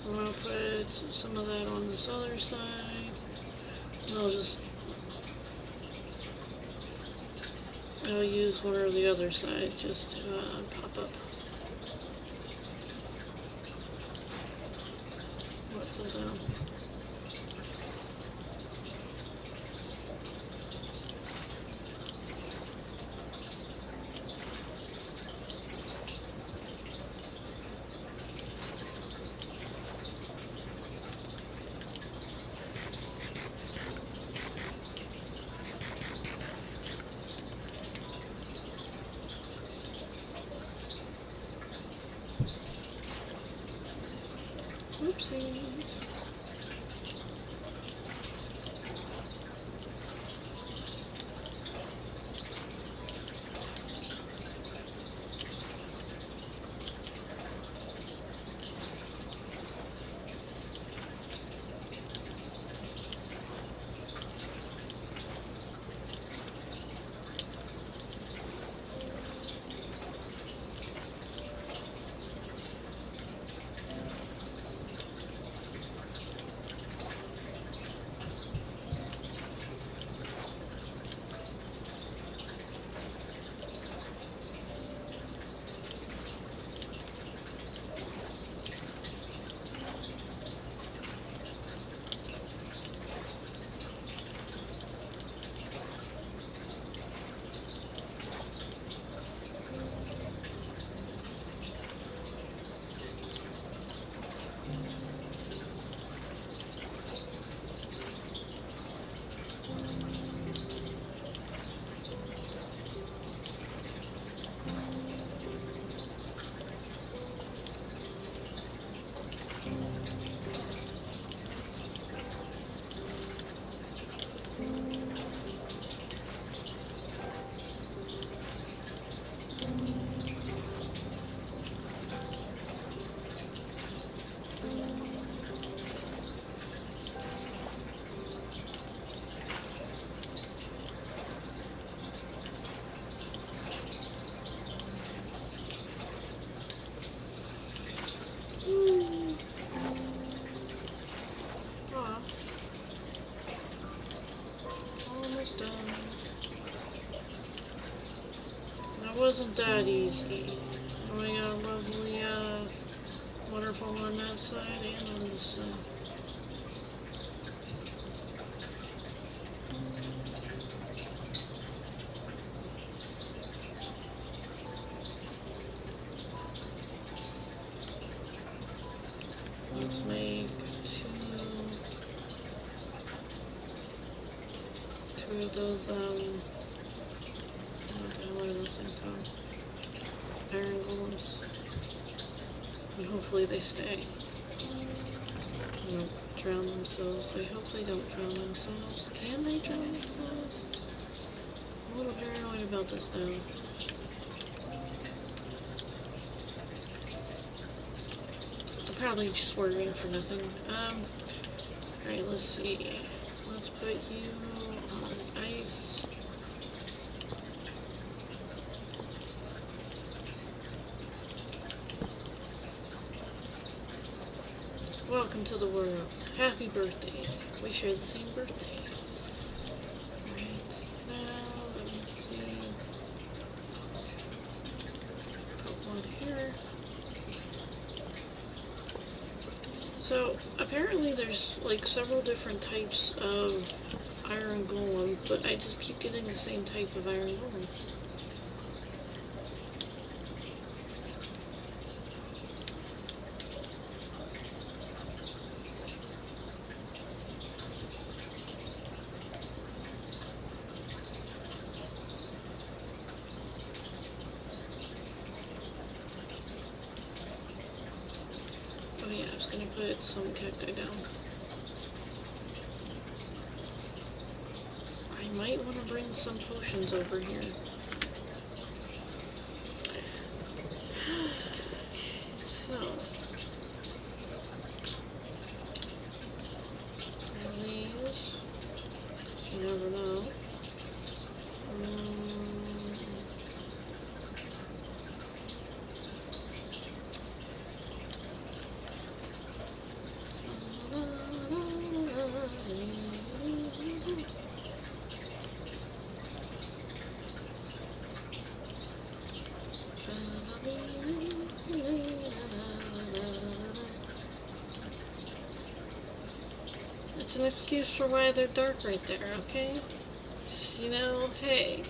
I'm gonna put some of that on this other side. And I'll use one or the other side just to pop up what fell down. Oopsie. Aw. Almost done. That wasn't that easy. We got a lovely waterfall on that side and on this side. Let's make two of those, what are those things called? Iron golems. And hopefully they stay. They don't drown themselves. I hope they don't drown themselves. Can they drown themselves? I'm a little paranoid about this now. Probably just worrying for nothing. Alright, let's see. Let's put you on ice. Welcome to the world. Happy birthday. We share the same birthday. Alright, now let me see. Put one here. So, apparently there's like several different types of iron golem, but I just keep getting the same type of iron golem. Oh yeah, I was gonna put some cacti down. I might want to bring some potions over here. So, these, you never know. It's an excuse for why they're dark right there, okay? Just, you know, hey.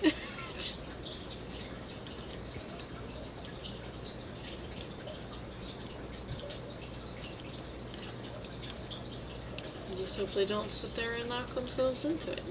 I just hope they don't sit there and knock themselves into it.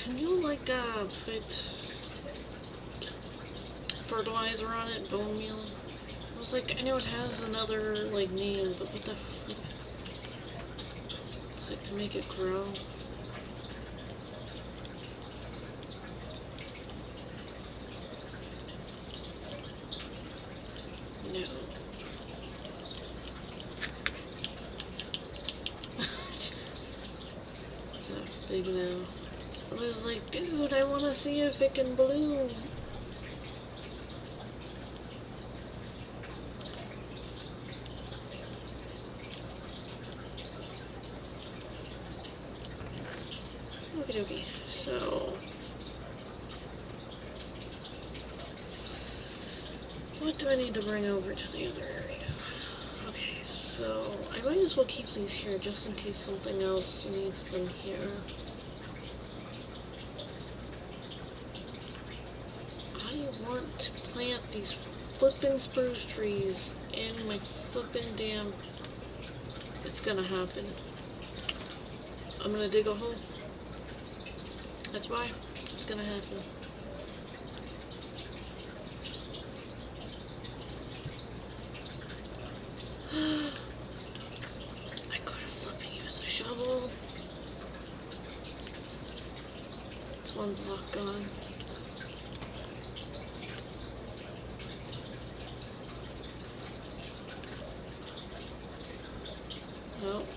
Can you like put fertilizer on it, bone meal? I was like, I know it has another like name, but what the? It's like to make it grow. No. It's not big now. I was like, dude, I want to see if it can bloom. Okie dokie. So, what do I need to bring over to the other area? Okay, so I might as well keep these here just in case something else needs them here. I want to plant these flippin' spruce trees in my flippin' damn... It's gonna happen. I'm gonna dig a hole. That's why. It's gonna happen. I could have flipping used a shovel. It's one block gone. Nope.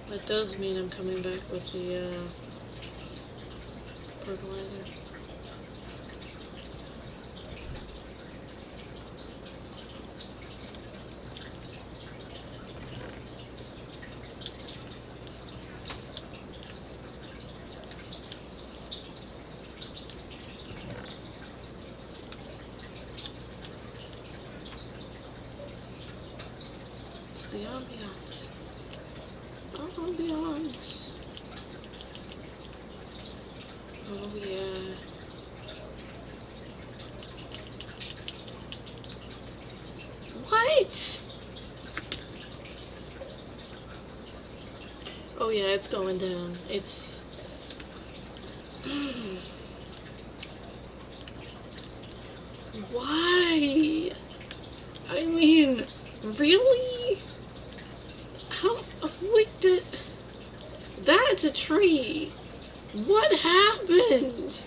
That does mean I'm coming back with the fertilizer. It's the ambiance. Ambiance. Oh yeah. What? Oh yeah, it's going down. It's... Why? I mean, really? How... Wait, that's a tree. What happened?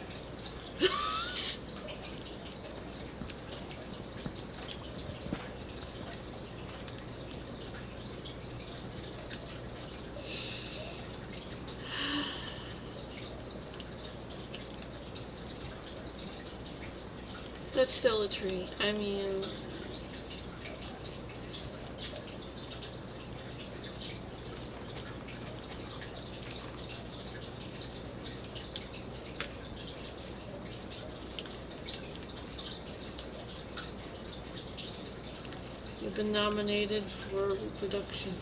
That's still a tree. I mean... You've been nominated for reproduction.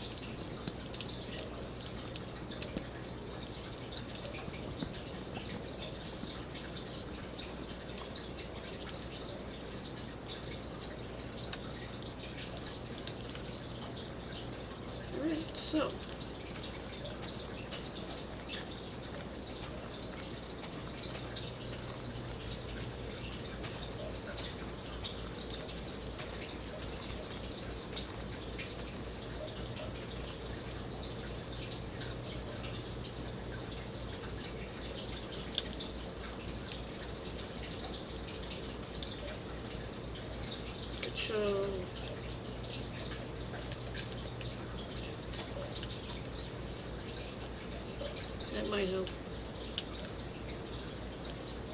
So, good show. That might help.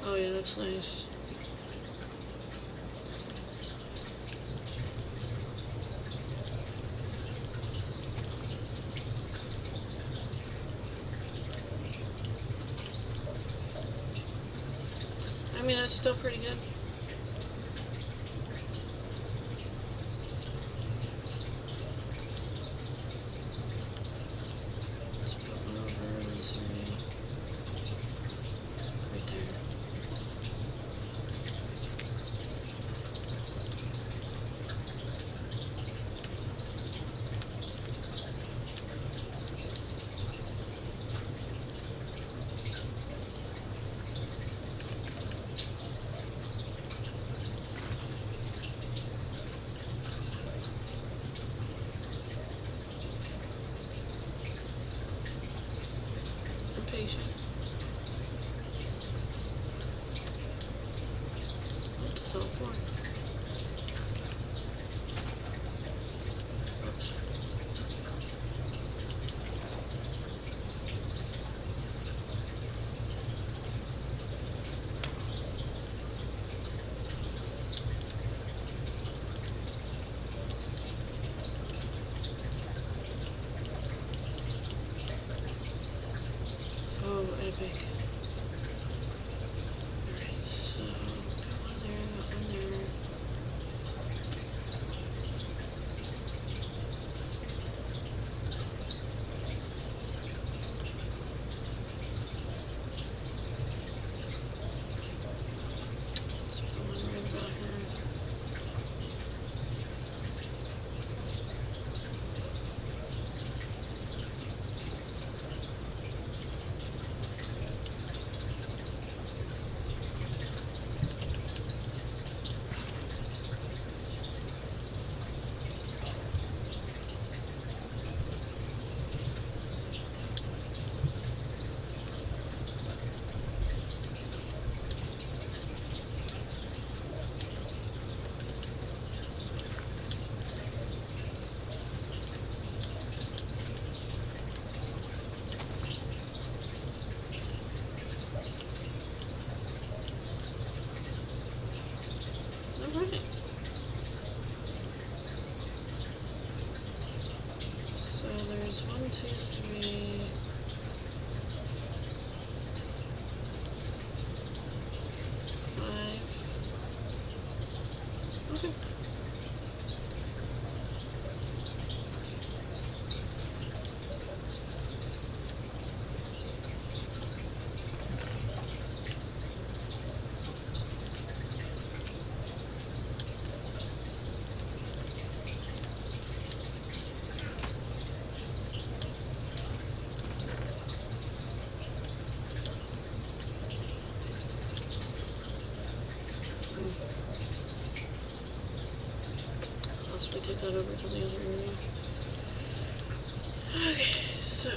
Oh yeah, that's nice. I mean, that's still pretty good. Let's put one over in this area. Right there. Patient. That's all for. Oh, epic. Alright, so go on there, go on there. Let's put one right about her. Alright. So there's 1, 2, 3. 5. Okay. Possibly take that over to the other area. Okay, so.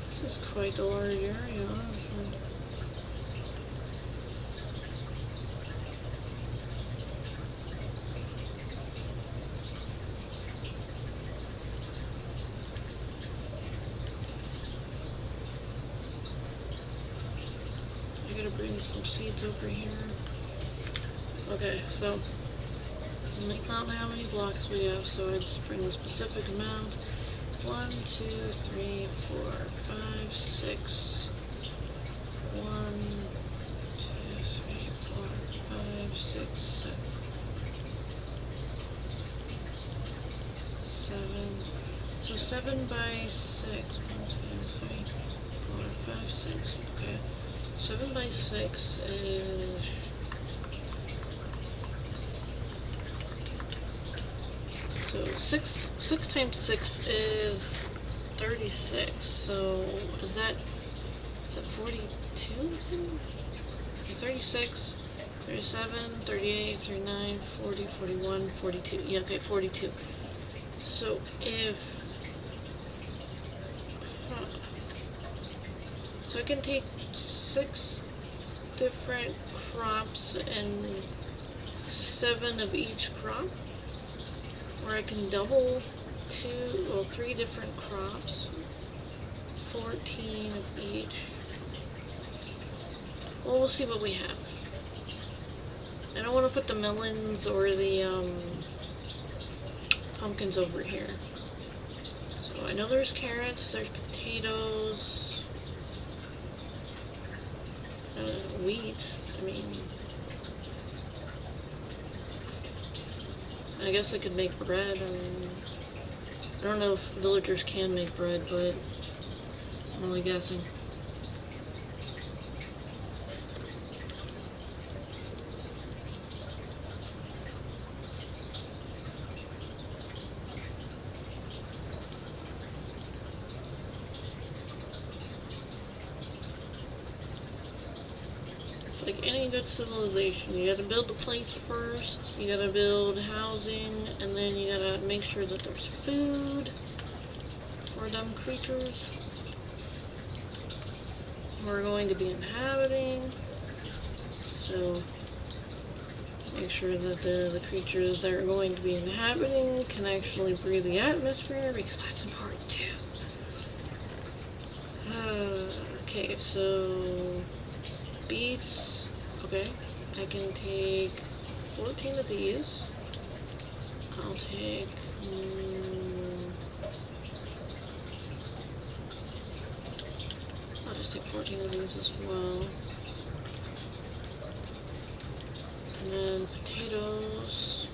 This is quite a large area, honestly. I gotta bring some seeds over here. Okay, so I can't know how many blocks we have, so I just bring a specific amount. 1, 2, 3, 4, 5, 6. 1, 2, 3, 4, 5, 6, 7. 7, So 7 by 6. 1, 2, 3, 4, 5, 6. Okay. 7 by 6 is... So 6 times 6 is 36. So is that 42? 36, 37, 38, 39, 40, 41, 42. Yeah, okay, 42. So if... So I can take 6 different crops and 7 of each crop. Or I can double 3 different crops. 14 of each. Well, we'll see what we have. I don't want to put the melons or the pumpkins over here. So I know there's carrots, there's potatoes, wheat. I mean, I guess I could make bread. I don't know if villagers can make bread, but I'm only guessing. Like any good civilization, you gotta build the place first, you gotta build housing, and then you gotta make sure that there's food for them creatures we're going to be inhabiting. So make sure that the creatures that are going to be inhabiting can actually breathe the atmosphere, because that's important too. Okay, so beets. Okay, I can take 14 of these. I'll take I'll just take 14 of these as well. And then potatoes.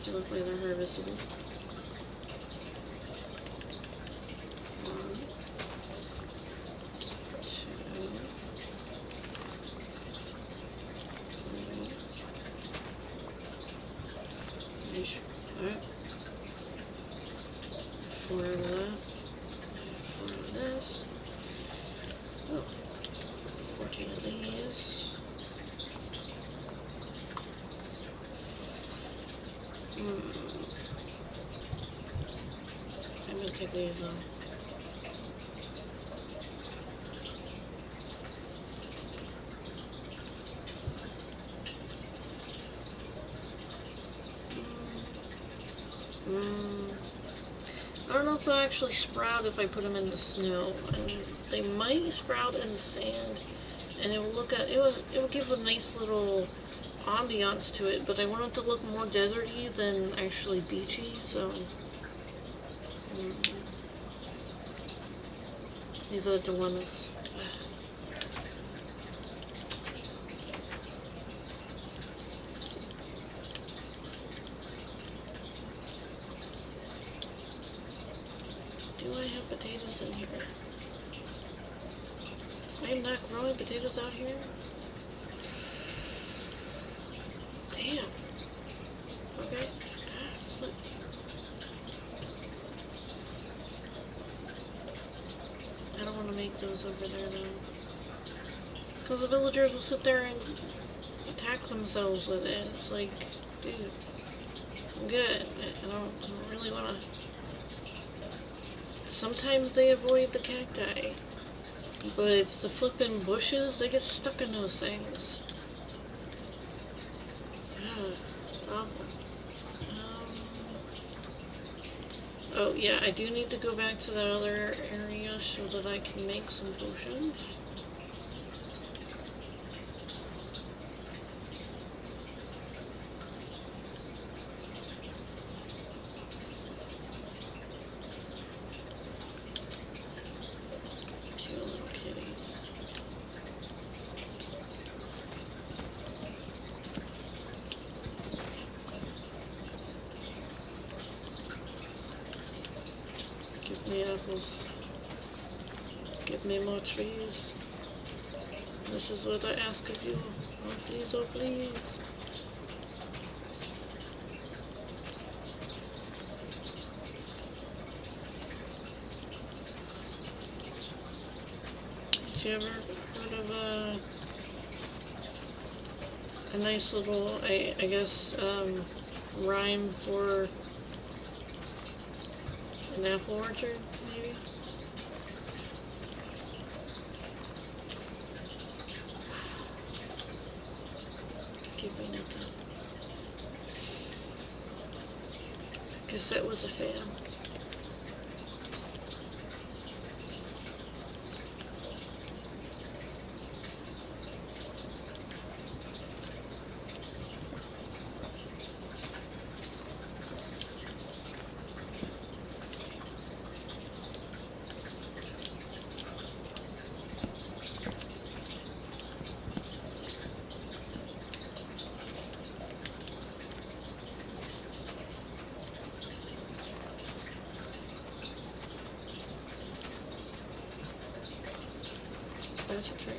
They look like they're harvestable. Alright. 4 of that. 4 of this. Oh. 14 of these. I'm gonna take these off. I don't know if they'll actually sprout if I put them in the snow. I mean, they might sprout in the sand, and it will give a nice little ambiance to it. But I want it to look more deserty than actually beachy. So these are the dilemmas. Do I have potatoes in here? I am not growing potatoes out here? Damn. Okay. I don't want to make those over there though. Because the villagers will sit there and attack themselves with it. It's like, dude, I'm good. I don't really want to... Sometimes they avoid the cacti, but it's the flippin' bushes, they get stuck in those things. Awful. Oh yeah, I do need to go back to that other area so that I can make some potions. apples. Give me more trees. This is what I ask of you. Oh please, oh please. Did you ever heard of a nice little, I guess, rhyme for an apple orchard, maybe? Give me nothing. Guess that was a fan. That's a tree.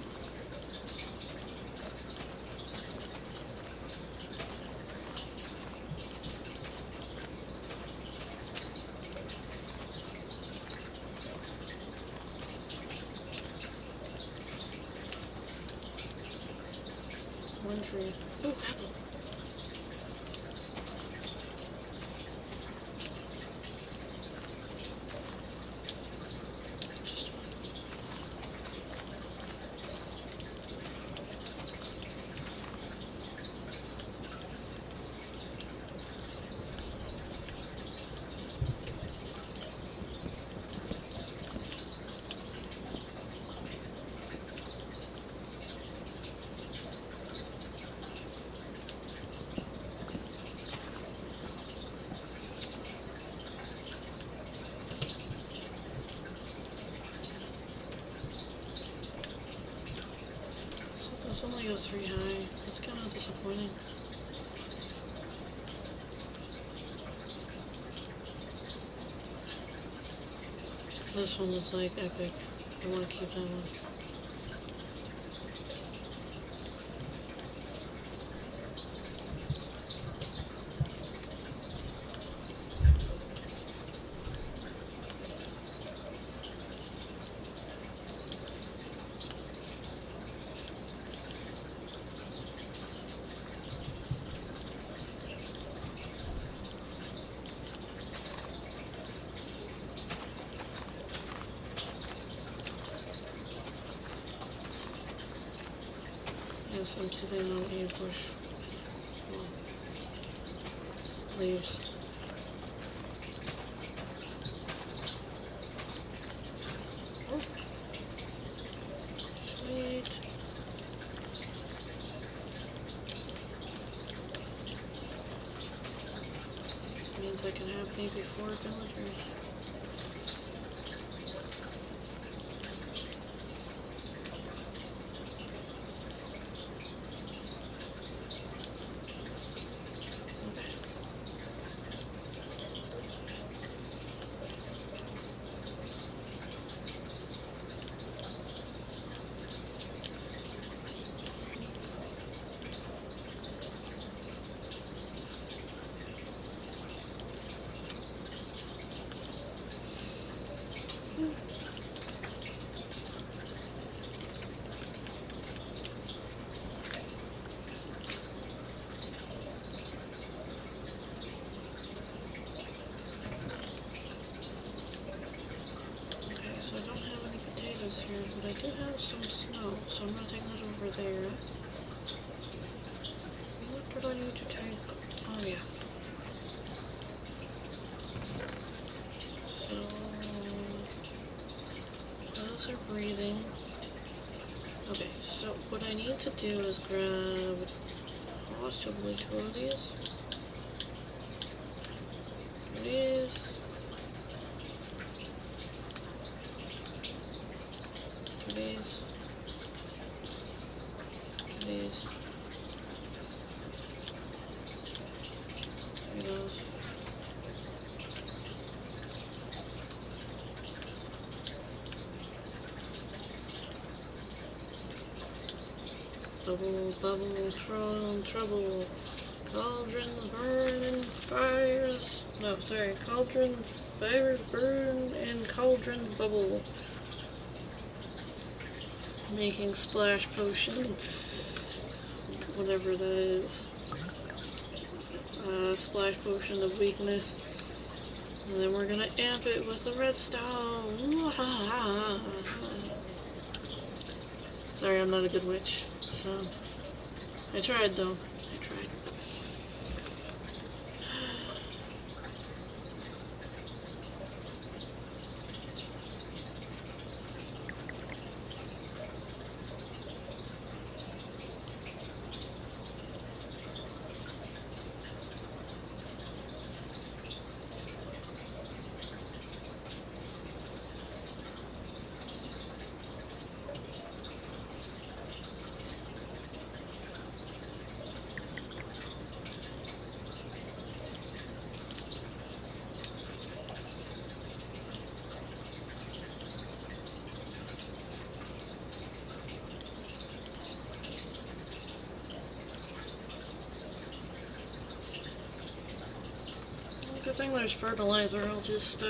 One tree. Ooh, apple. Just one. It's only goes 3 high. It's kind of disappointing. This one is like epic. I want to keep that one. Yes, I'm sitting on a bush. Well, leaves. Oh. Sweet. Means I can have maybe 4 villagers. So I don't have any potatoes here, but I do have some snow, so I'm going to take that over there. What did I need to take? Oh yeah. So, those are breathing. Okay, so what I need to do is grab possibly 2 of these. These. These. Those. Bubble, bubble, trouble. Cauldrons burn and fires. No, sorry. Cauldrons, fires burn and cauldrons bubble. Making splash potion. Whatever that is. Splash potion of weakness. And then we're gonna amp it with the redstone. Sorry, I'm not a good witch. So I tried though. I tried. Good thing there's fertilizer. I'll just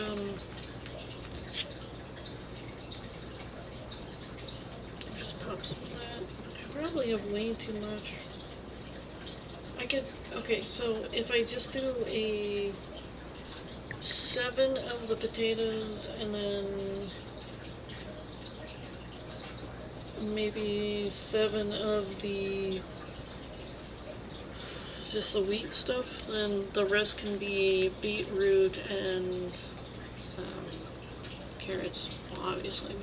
pop some of that. I probably have way too much. I could, okay, so if I just do a 7 of the potatoes and then maybe 7 of the just the wheat stuff, then the rest can be beetroot and carrots, well, obviously,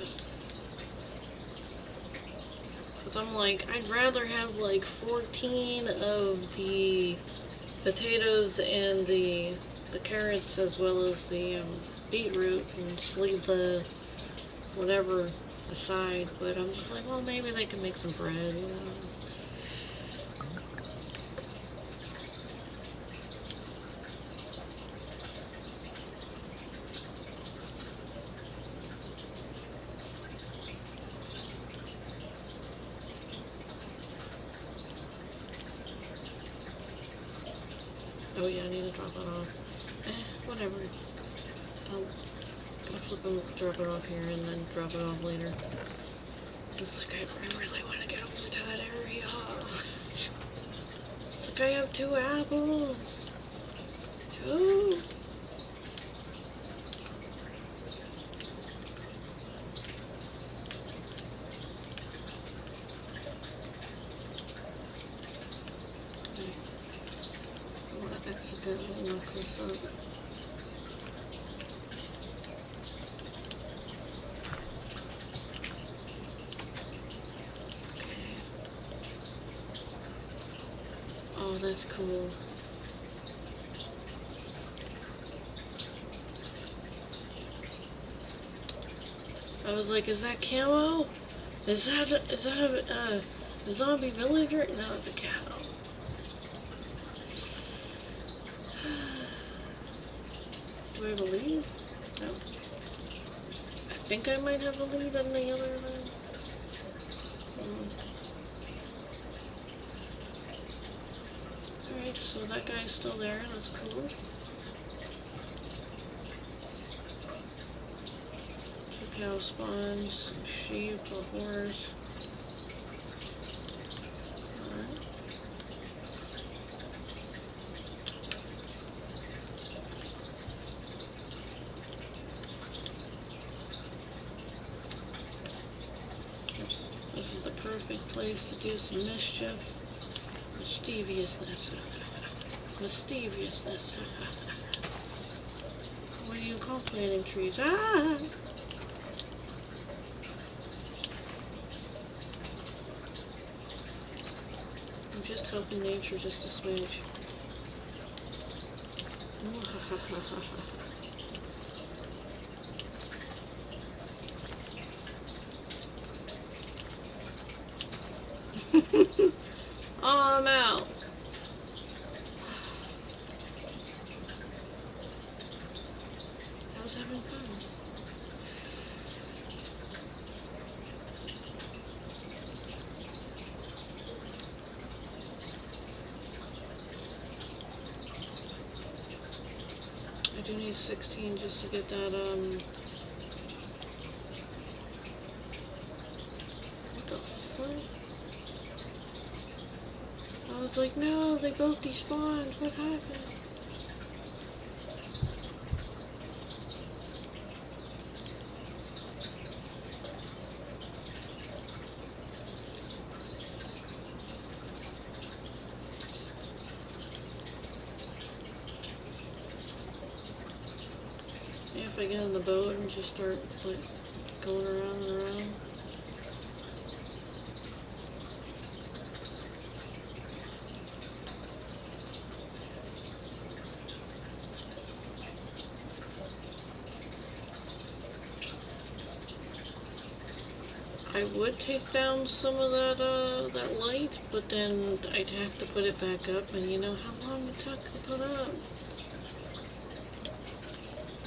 because I'm like, I'd rather have like 14 of the potatoes and the carrots as well as the beetroot, and just leave the whatever aside. But I'm just like, well, maybe they can make some bread, you know. Oh yeah, I need to drop it off. Whatever. I'll flip and drop it off here and then drop it off later. It's like I really want to get over to that area. It's like I have 2 apples. 2. Accidentally knock this up. Okay. Oh, that's cool. I was like, is that camo? Is that a zombie villager? No, it's a cow. Do I have a lead? No. I think I might have a lead on the other one. Alright, so that guy's still there. That's cool. 2 cow spawns, some sheep, a horse. This is the perfect place to do some mischief. Mischievousness. Mischievousness. What do you call planting trees? Ah! I'm just helping nature just a smidge. Oh, I'm out. I was having fun. do need 16 just to get that, what the fuck? I was like, no, they both despawned. What happened? If I get in the boat and just start like going around and around. I would take down some of that light, but then I'd have to put it back up, and you know how long it took to put up.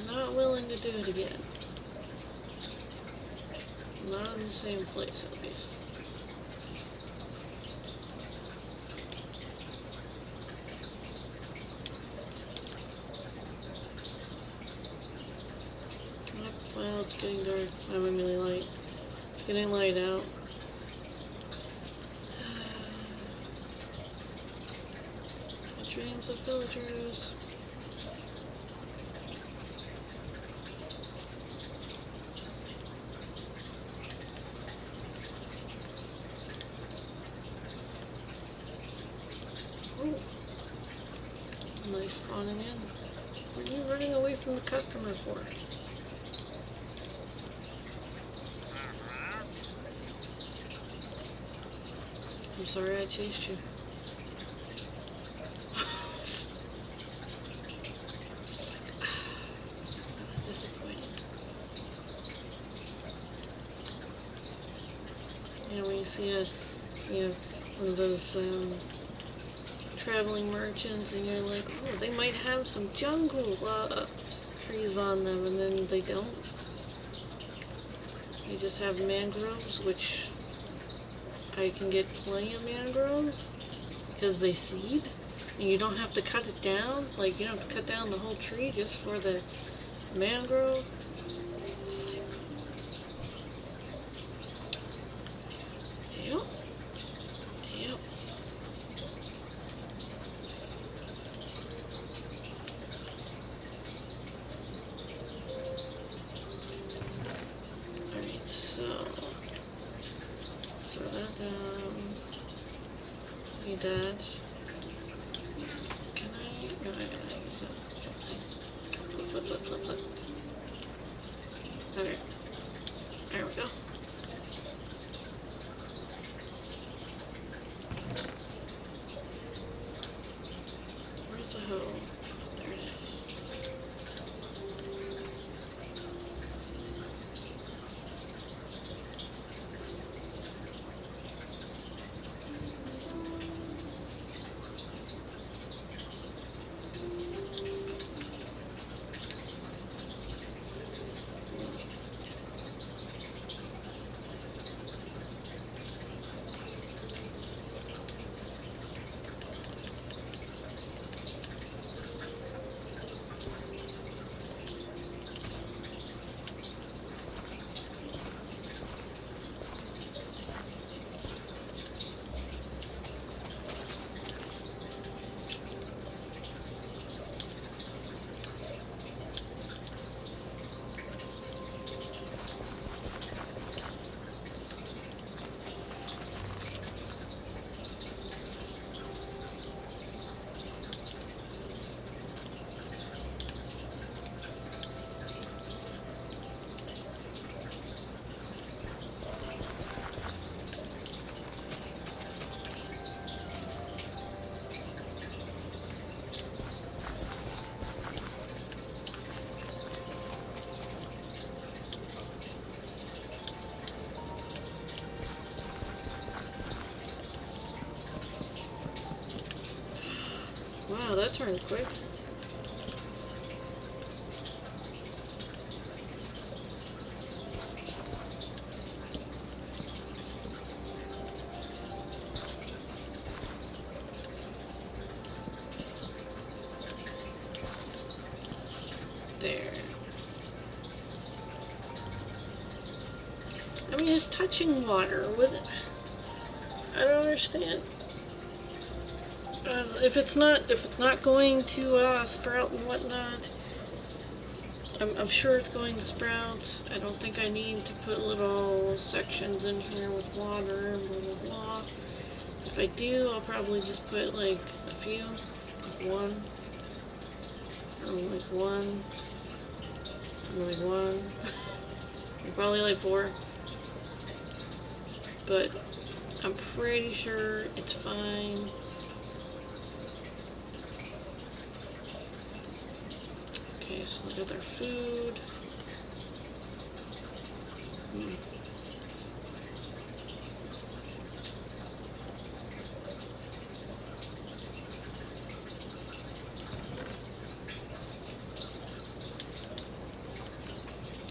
Not willing to do it again. Not in the same place, at least. Well, it's getting dark. I mean, really light. It's getting light out. The dreams of villagers. Nice spawning in. What are you running away from the customer for? I'm sorry I chased you. That's disappointing. You know, when you see one of those traveling merchants, and you're like, oh, they might have some jungle trees on them, and then they don't. You just have mangroves, which I can get plenty of mangroves because they seed, and you don't have to cut it down. Like, you don't have to cut down the whole tree just for the mangrove. Yep. Yep. Alright, so throw that down. Need that. Can I? No, I gotta use that. Flip. Okay. There we go. Where's the hoe? There it is. Wow, that turned quick. it's touching water with it. I don't understand. If it's not going to sprout and whatnot, I'm sure it's going to sprout. I don't think I need to put little sections in here with water and blah blah blah. If I do, I'll probably just put like a few, like one, like one, like one, and probably like 4. But I'm pretty sure it's fine. Okay, so they got their food.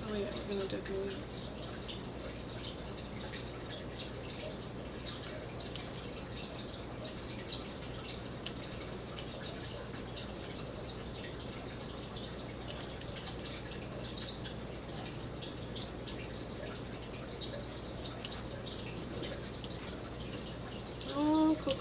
Oh yeah, we're gonna decorate. Oh, cool.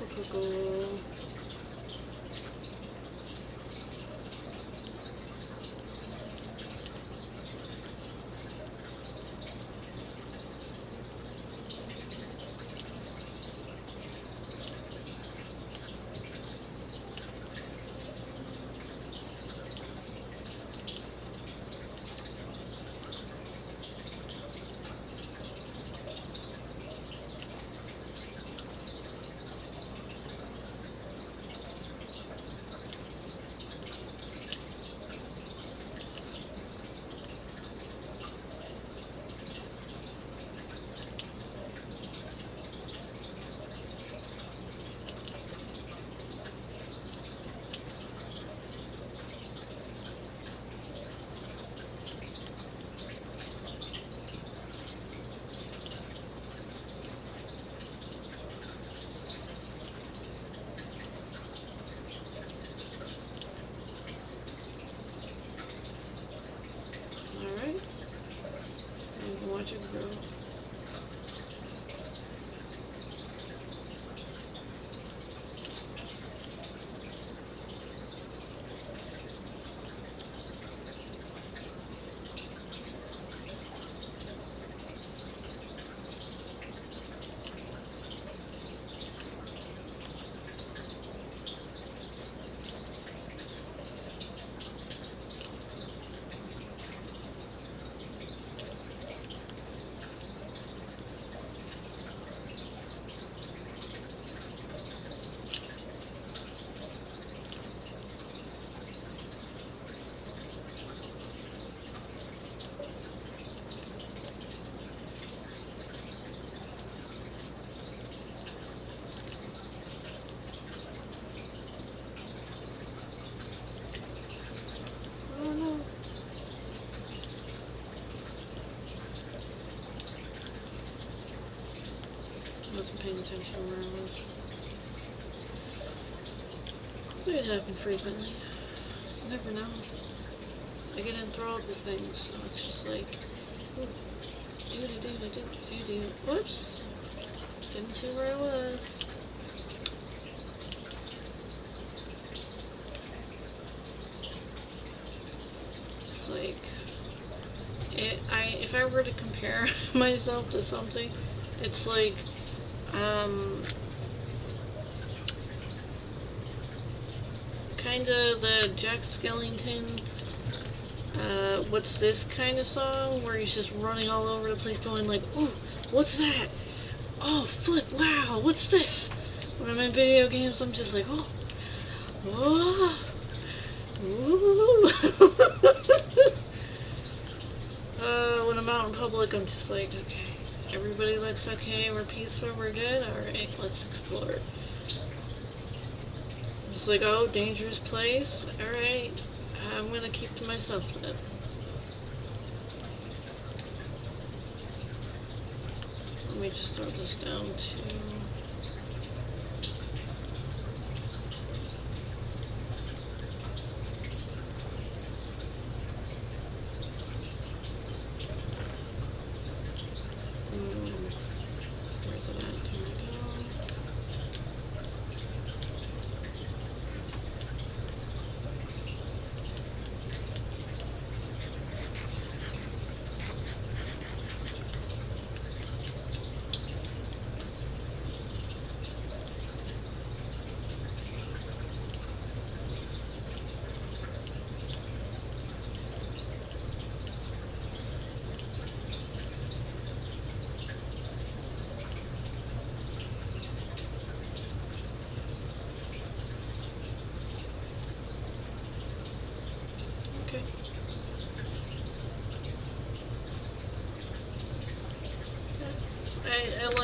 Alright. And watch it grow. Oh no. I wasn't paying attention where I was. It happens frequently. You never know. I get enthralled with things, so it's just like, do. Whoops! Didn't see where I was. It's like, if I were to compare myself to something, it's like, kind of the Jack Skellington, what's this kind of song, where he's just running all over the place going like, ooh, what's that? Oh, flip, wow, what's this? When I'm in video games, I'm just like, oh, ooh. When I'm out in public, I'm just like, okay, everybody looks okay, we're peaceful, we're good, alright, let's explore. It's like, oh, dangerous place, alright, I'm gonna keep to myself then. Let me just throw this down to...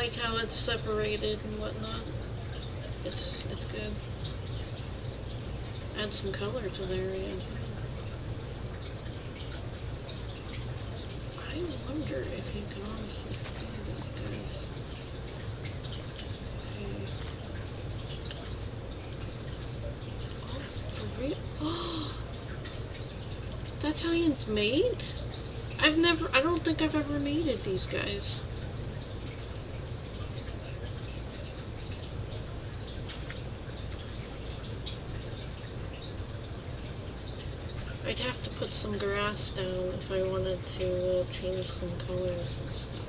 like how it's separated and whatnot. It's good. Add some color to the area. I wonder if you can honestly see these guys. Okay. Oh, for real? Oh, that's how it's made? I don't think I've ever mated these guys. I'd have to put some grass down if I wanted to change some colors and stuff.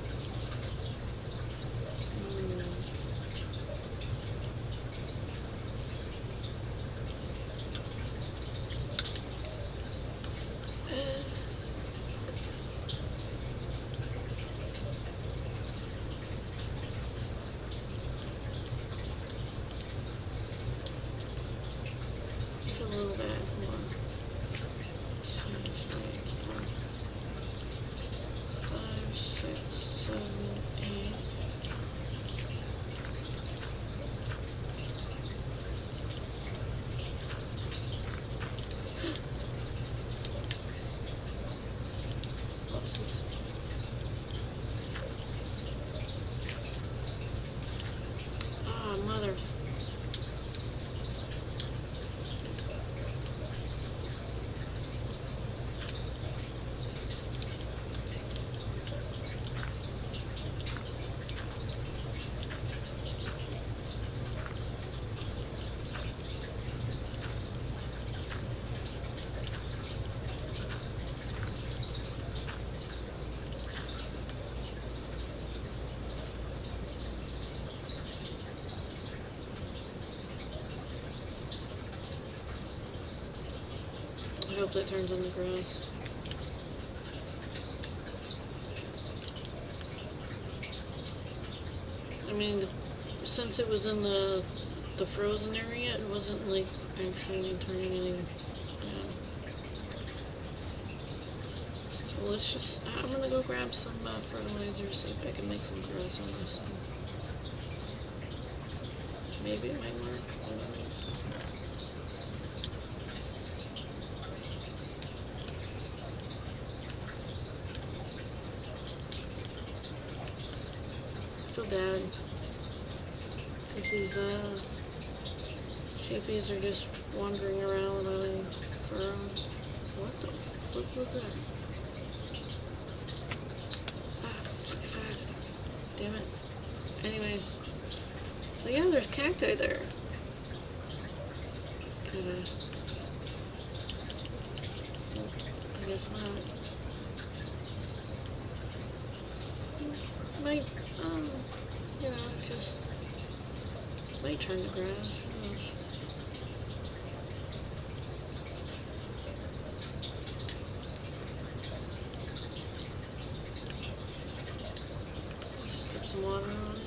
Just a little bit more. 5, 6, 7, 8. Ah, mother. I hope that turns on the grass. I mean, since it was in the frozen area, it wasn't like actually turning any. So let's just. I'm gonna go grab some fertilizer, see if I can make some grass on this thing. Maybe it might work. I don't know. Feel bad. Because these sheepies are just wandering around without any fur on. What the fuck was that? Ah, damn it. Anyways. So yeah, there's cacti there. Kinda. I guess not. Might, you know, just might turn to grass. Who knows? Just put some water on it.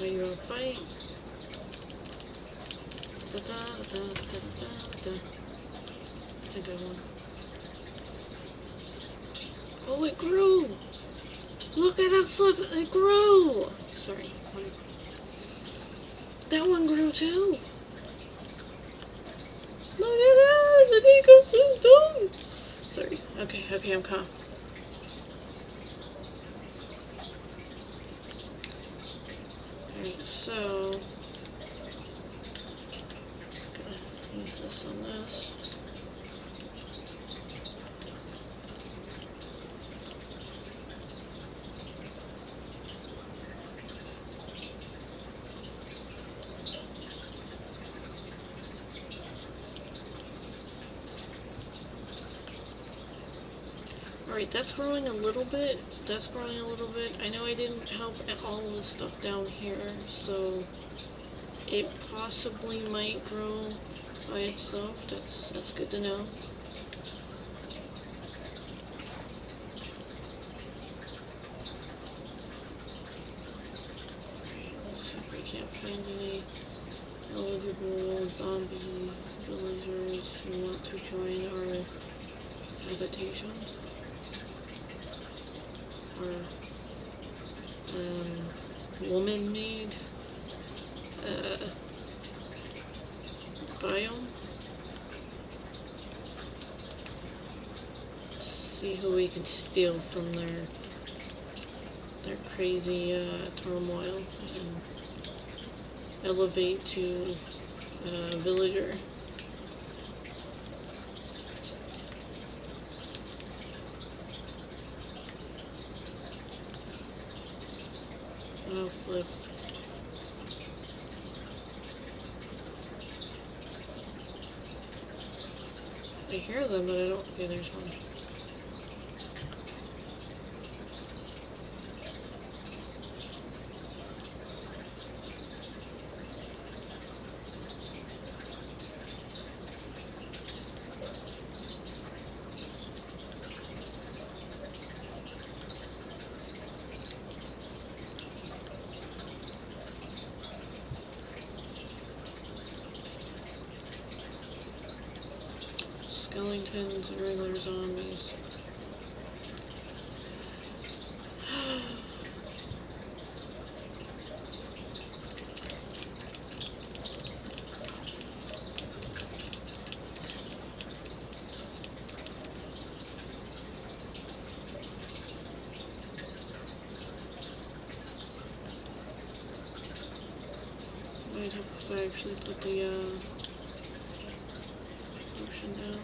Are you gonna fight? Da, da, da, da, da, da. I think I won. Oh, it grew! Look at that flip! It grew! Sorry. That one grew too! Look at that! It's an ecosystem! Sorry. Okay, I'm calm. Alright, so gonna use this on this. Alright, that's growing a little bit. That's growing a little bit. I know I didn't help all of this stuff down here, so it possibly might grow by itself. That's good to know. Let's see if we can't find any eligible zombie villagers who want to join our habitation. Or woman-made biome. See who we can steal from their crazy turmoil and elevate to villager. Oh, flip. I hear them, but I don't. Okay, there's one. Skeletons and regular zombies. Might have to actually put the potion down.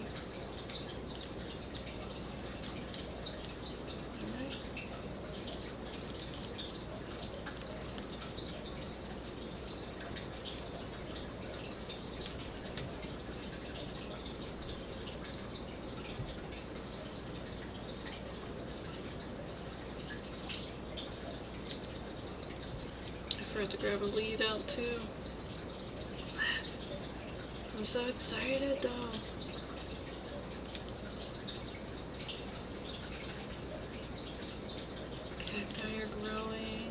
I forgot to grab a lead out too. I'm so excited though. Cacti are growing.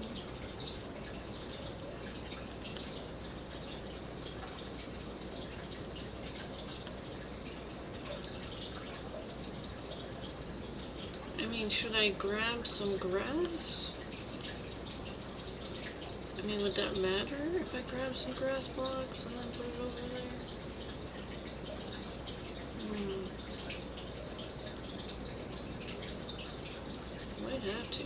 I mean, should I grab some grass? I mean, would that matter if I grab some grass blocks and then put it over there? Might have to.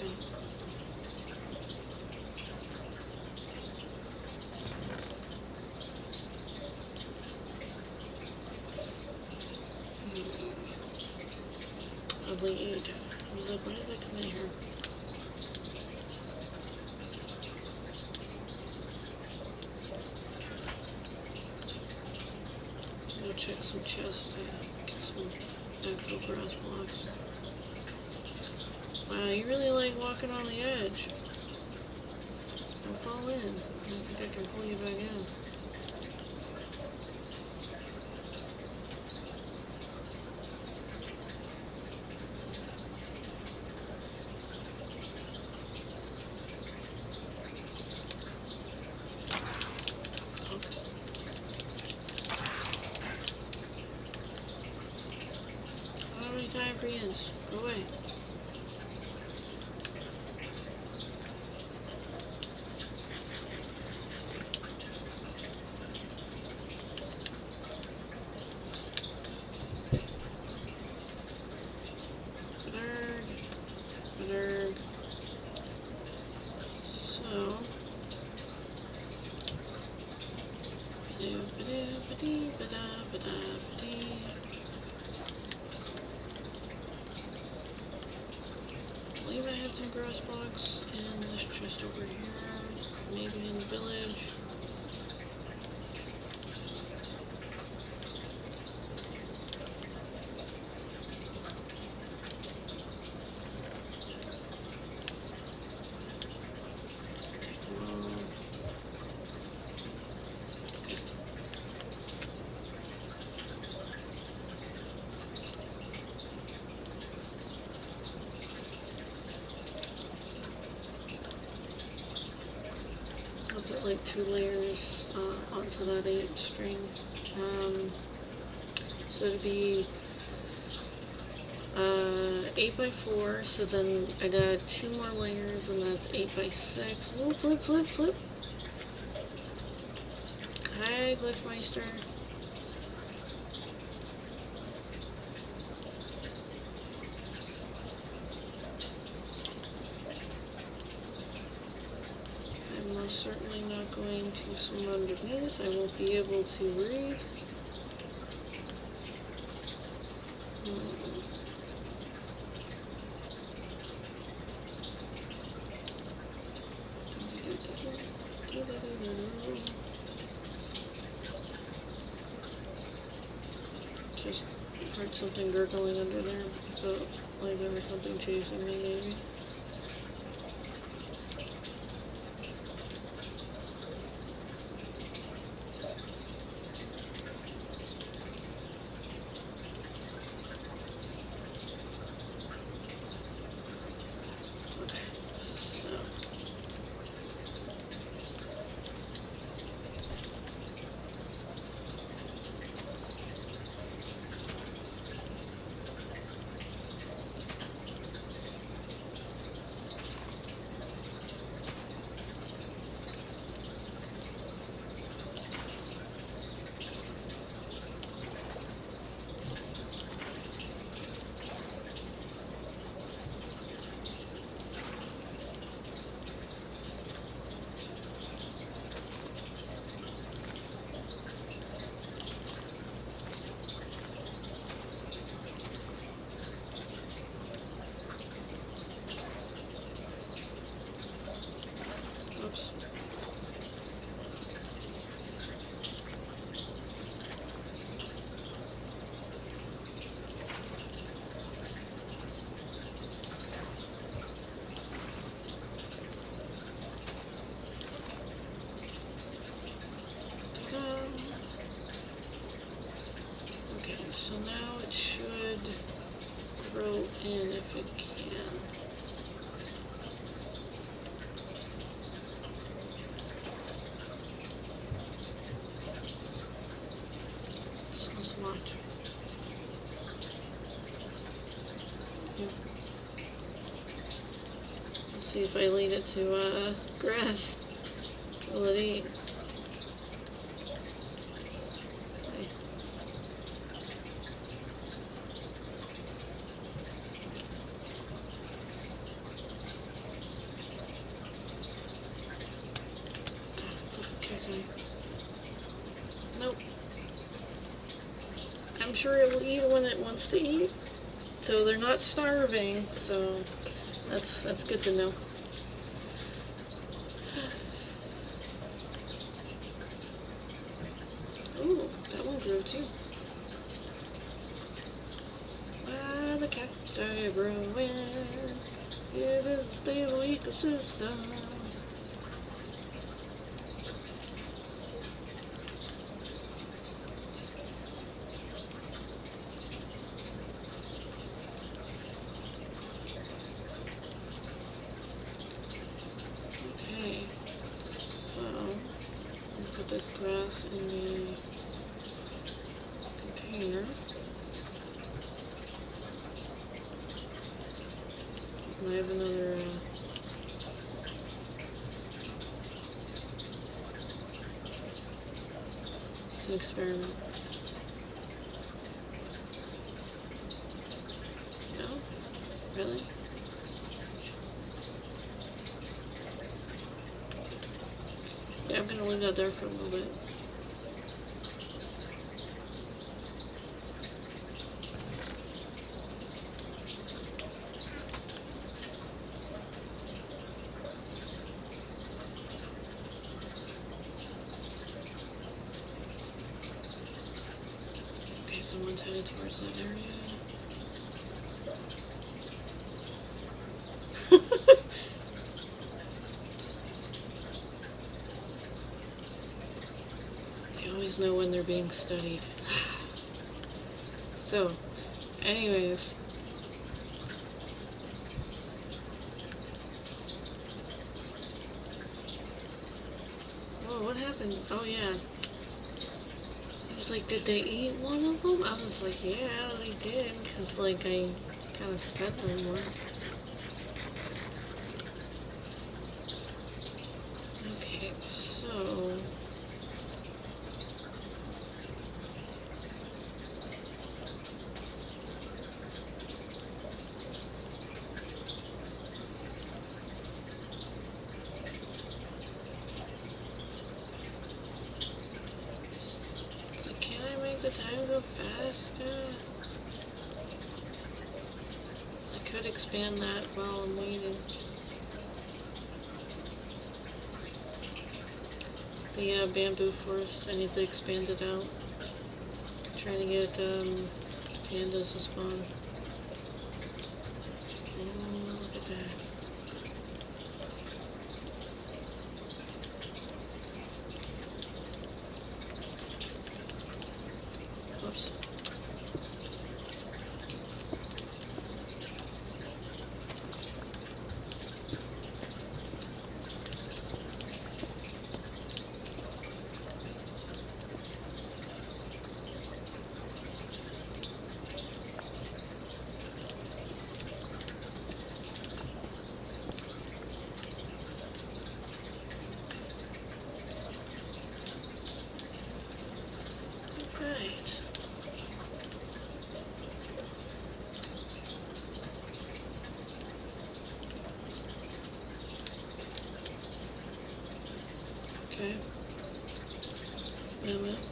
A lead. Look, when did I come in here? Go check some chests and get some actual grass blocks. Wow, you really like walking on the edge. Don't fall in. I don't think I can pull you back in. I don't have any time for yins. Go away. I believe I had some grass blocks in this chest over here, maybe in the village. put like 2 layers onto that 8 string. So it'd be 8 by 4, so then I'd add 2 more layers, and that's 8 by 6. Whoa, flip, flip, flip. Hi, Glyphmeister. I'm most certainly not going to swim underneath. I won't be able to read. Just heard something gurgling under there. I felt like there was something chasing me, maybe. Oops. Okay, so now it should grow in if it can. So let's watch. Yep. Let's see if I lead it to grass. Will it eat? Nope. I'm sure it will eat when it wants to eat. So they're not starving, so that's good to know. Ooh, that one grew too. Ah, the cacti growing. It is a stable ecosystem. This grass in the container. I have another it's an experiment. No? Really? Yeah, I'm gonna leave that there for a little bit. Okay, someone's headed towards that area. Know when they're being studied. So, anyways, happened? Oh yeah. I was like, did they eat one of them? I was like, yeah, they did, because like I kind of fed them one. Okay, so can I make the time go faster? I could expand that while I'm waiting. The bamboo forest, I need to expand it out. Trying to get pandas to spawn. Oh, look at that. Whoops. Right. Okay. Wait a minute.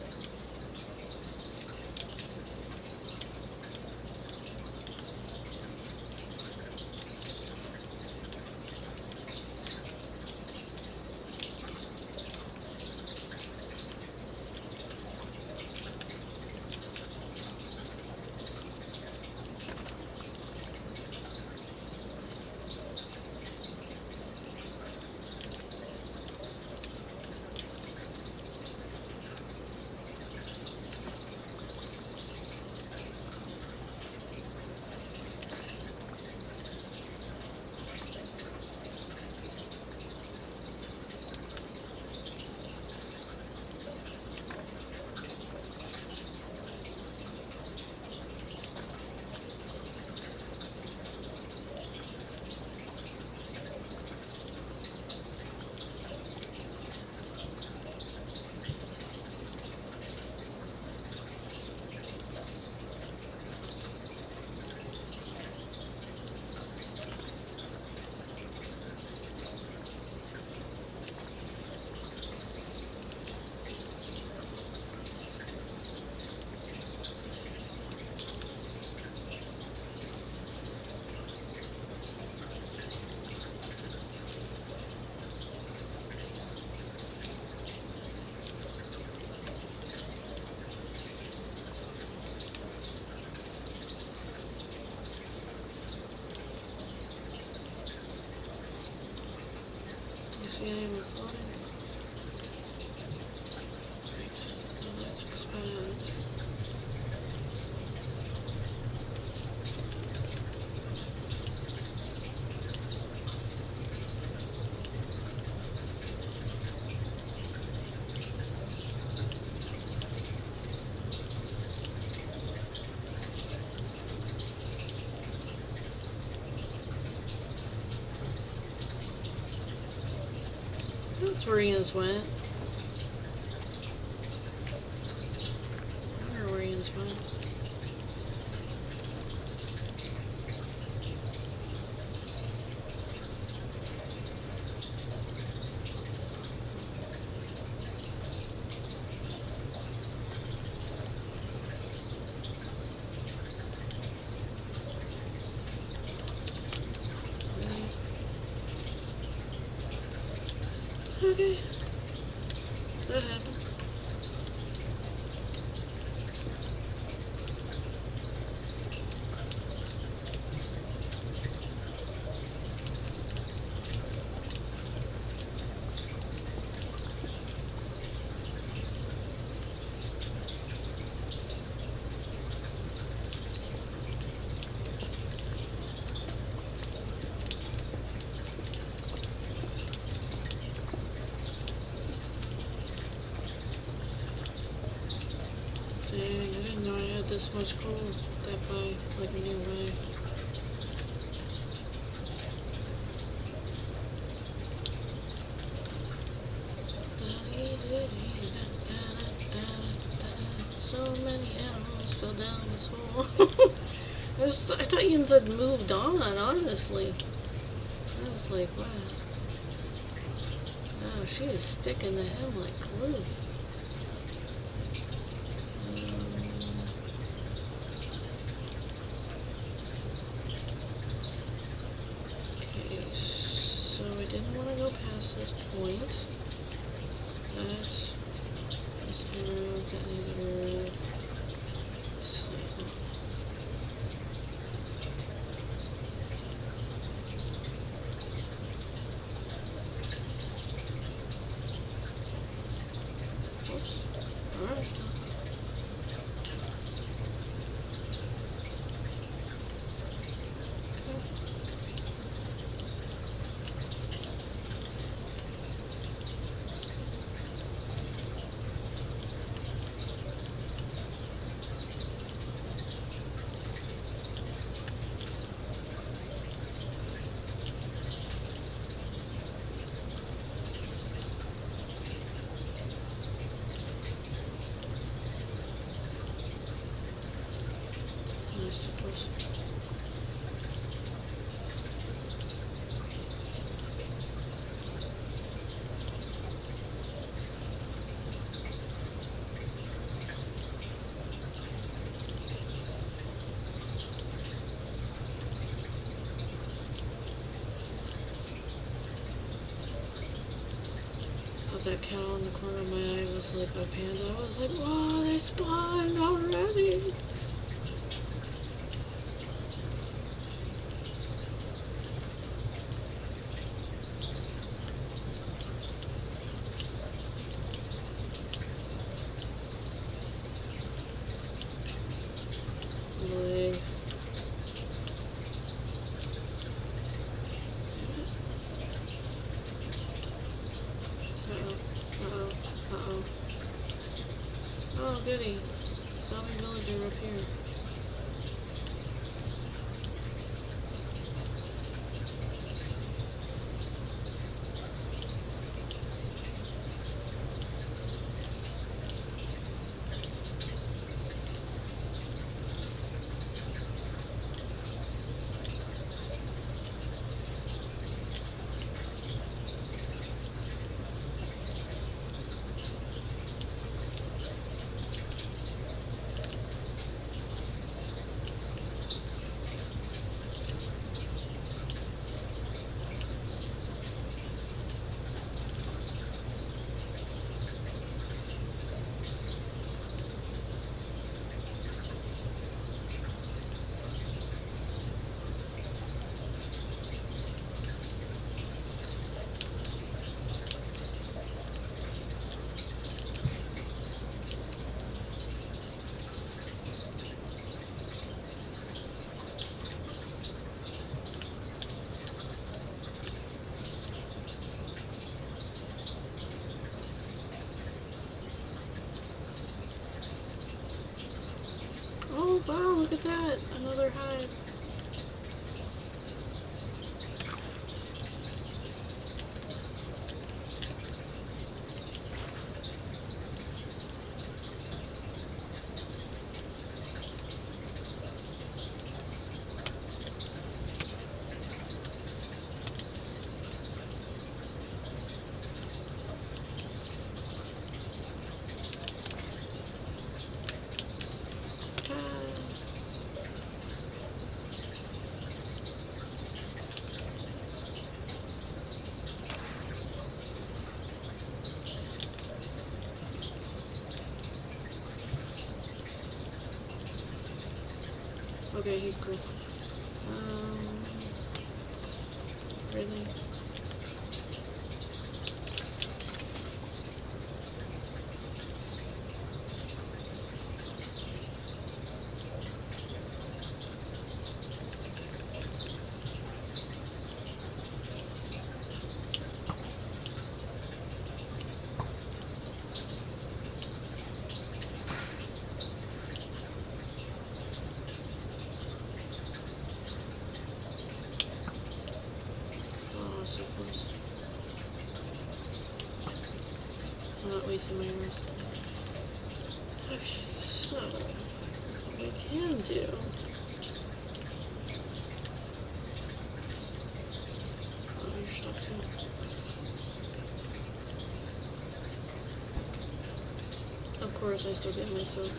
You see any recording? Right. Now let's expand. That's where Ian's went. I wonder where Ian's went. Okay. That happened. this much cold that by, like nearby. So many animals fell down this hole. I thought Ian had moved on, honestly. I was like, wow. Oh, she is sticking to him like glue. Okay, so I didn't want to go past this point. That's the road, that needs a road. That cow in the corner of my eye was like a panda. I was like, wow, they spawned already. Leg. Oh, goody. Zombie villager up here. Oh, wow, look at that. Another hive. Okay, he's cool. Really? so close. I'm not wasting my arrows. Okay, so what we can do. Oh, you're stuck too. Of course, I still get myself.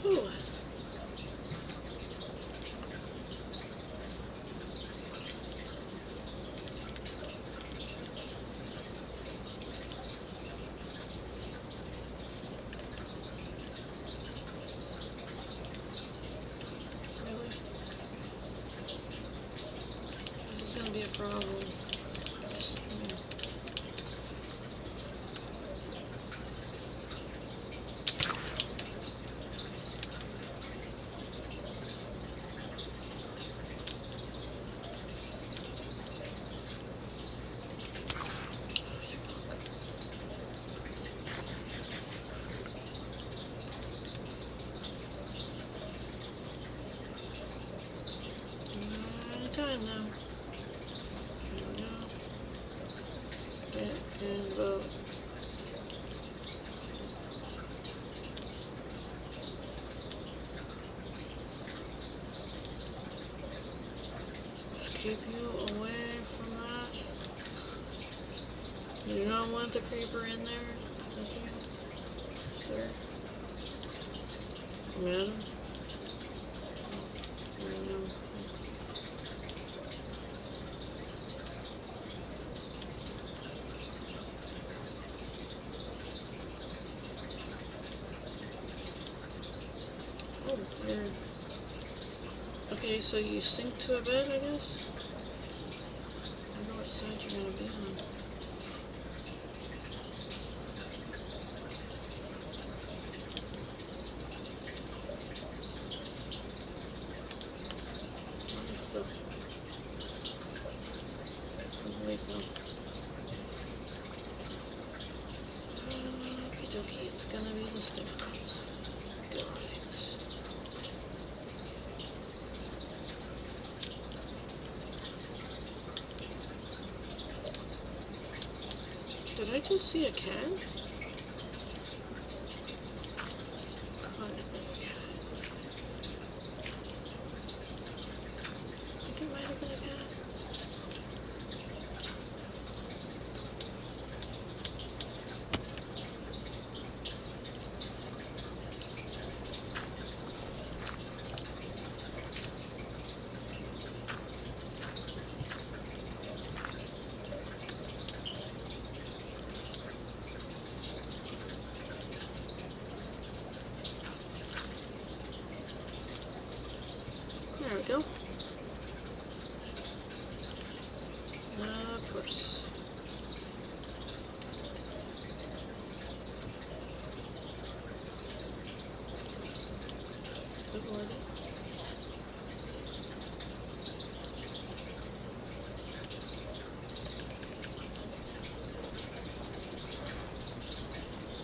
Ooh. Really? This is gonna be a problem. Time now. There we go. And vote. Just keep you away from that. You don't want the creeper in there, sir. Madam? Oh, weird. Okay, so you sink to a bed, I guess? I wonder what side you're gonna be on. Wait, no. Okie dokie, it's gonna be this difficult. Did I just see a cat? Oh, I think it might have been a cat. There we go. Of course. Good Lord.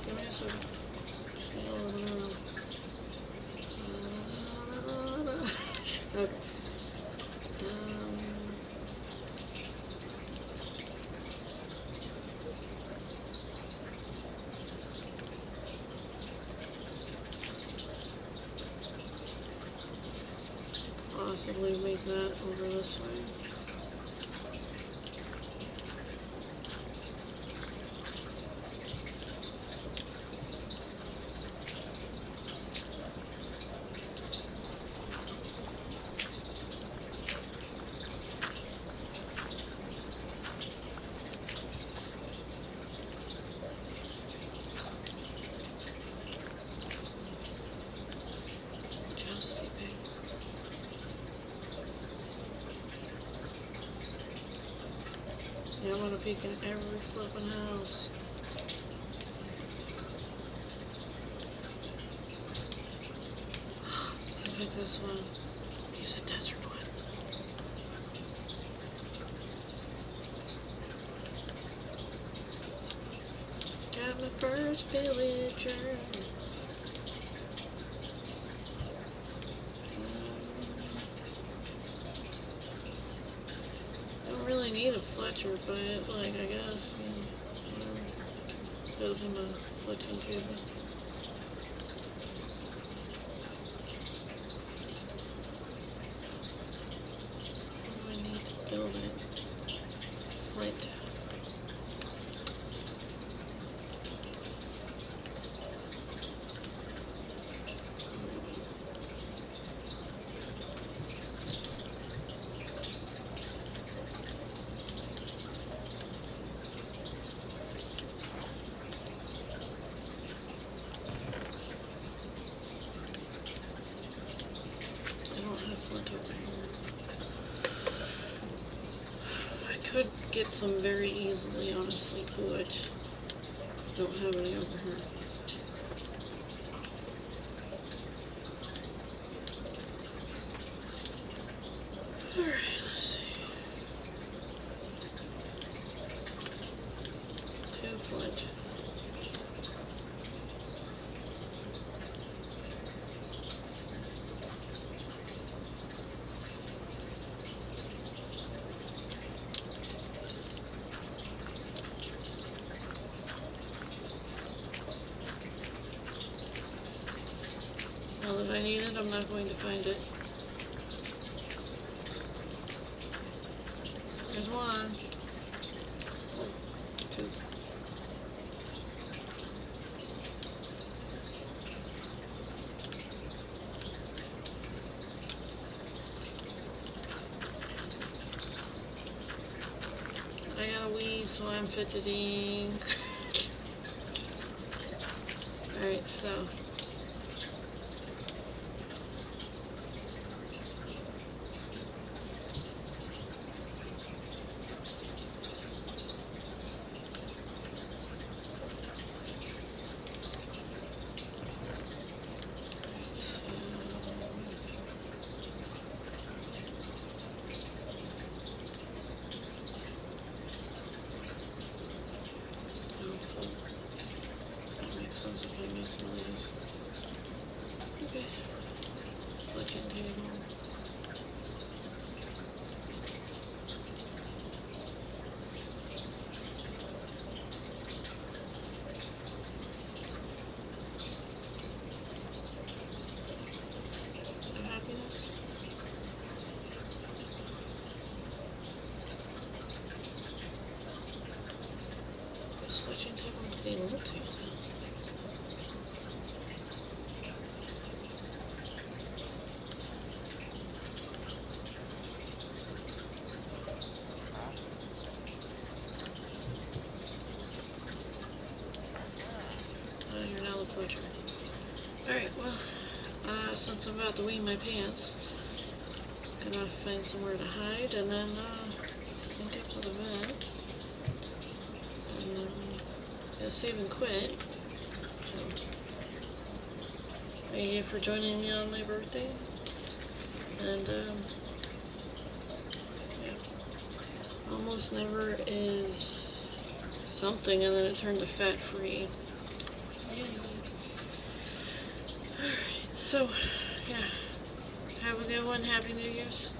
Give me a second. Okay. Possibly make that over this way. I want to peek in every flippin' house. Look at this one. He's a desert one. Got my first villager. Don't really need a Fletcher, but like I guess goes in the fletching tube. I need to build it. Flint. I don't have flint over here. I could get some very easily, honestly, but don't have any over here. Alright, let's see. 2 flint. Now that I need it, I'm not going to find it. There's 1. 2. I got a wee, so I'm fidgeting. Alright, so. Since if I miss one of these. Okay. Fletching table. Happiness. This fletching table to be empty. You're now the Fletcher. Alright, well, since I'm about to wee my pants, I'm gonna find somewhere to hide and then sink it to the vent. And then gonna save and quit. So, thank you for joining me on my birthday. And yeah, almost never is something and then it turned to fat free. Alright, so, yeah, have a good one. Happy New Year's.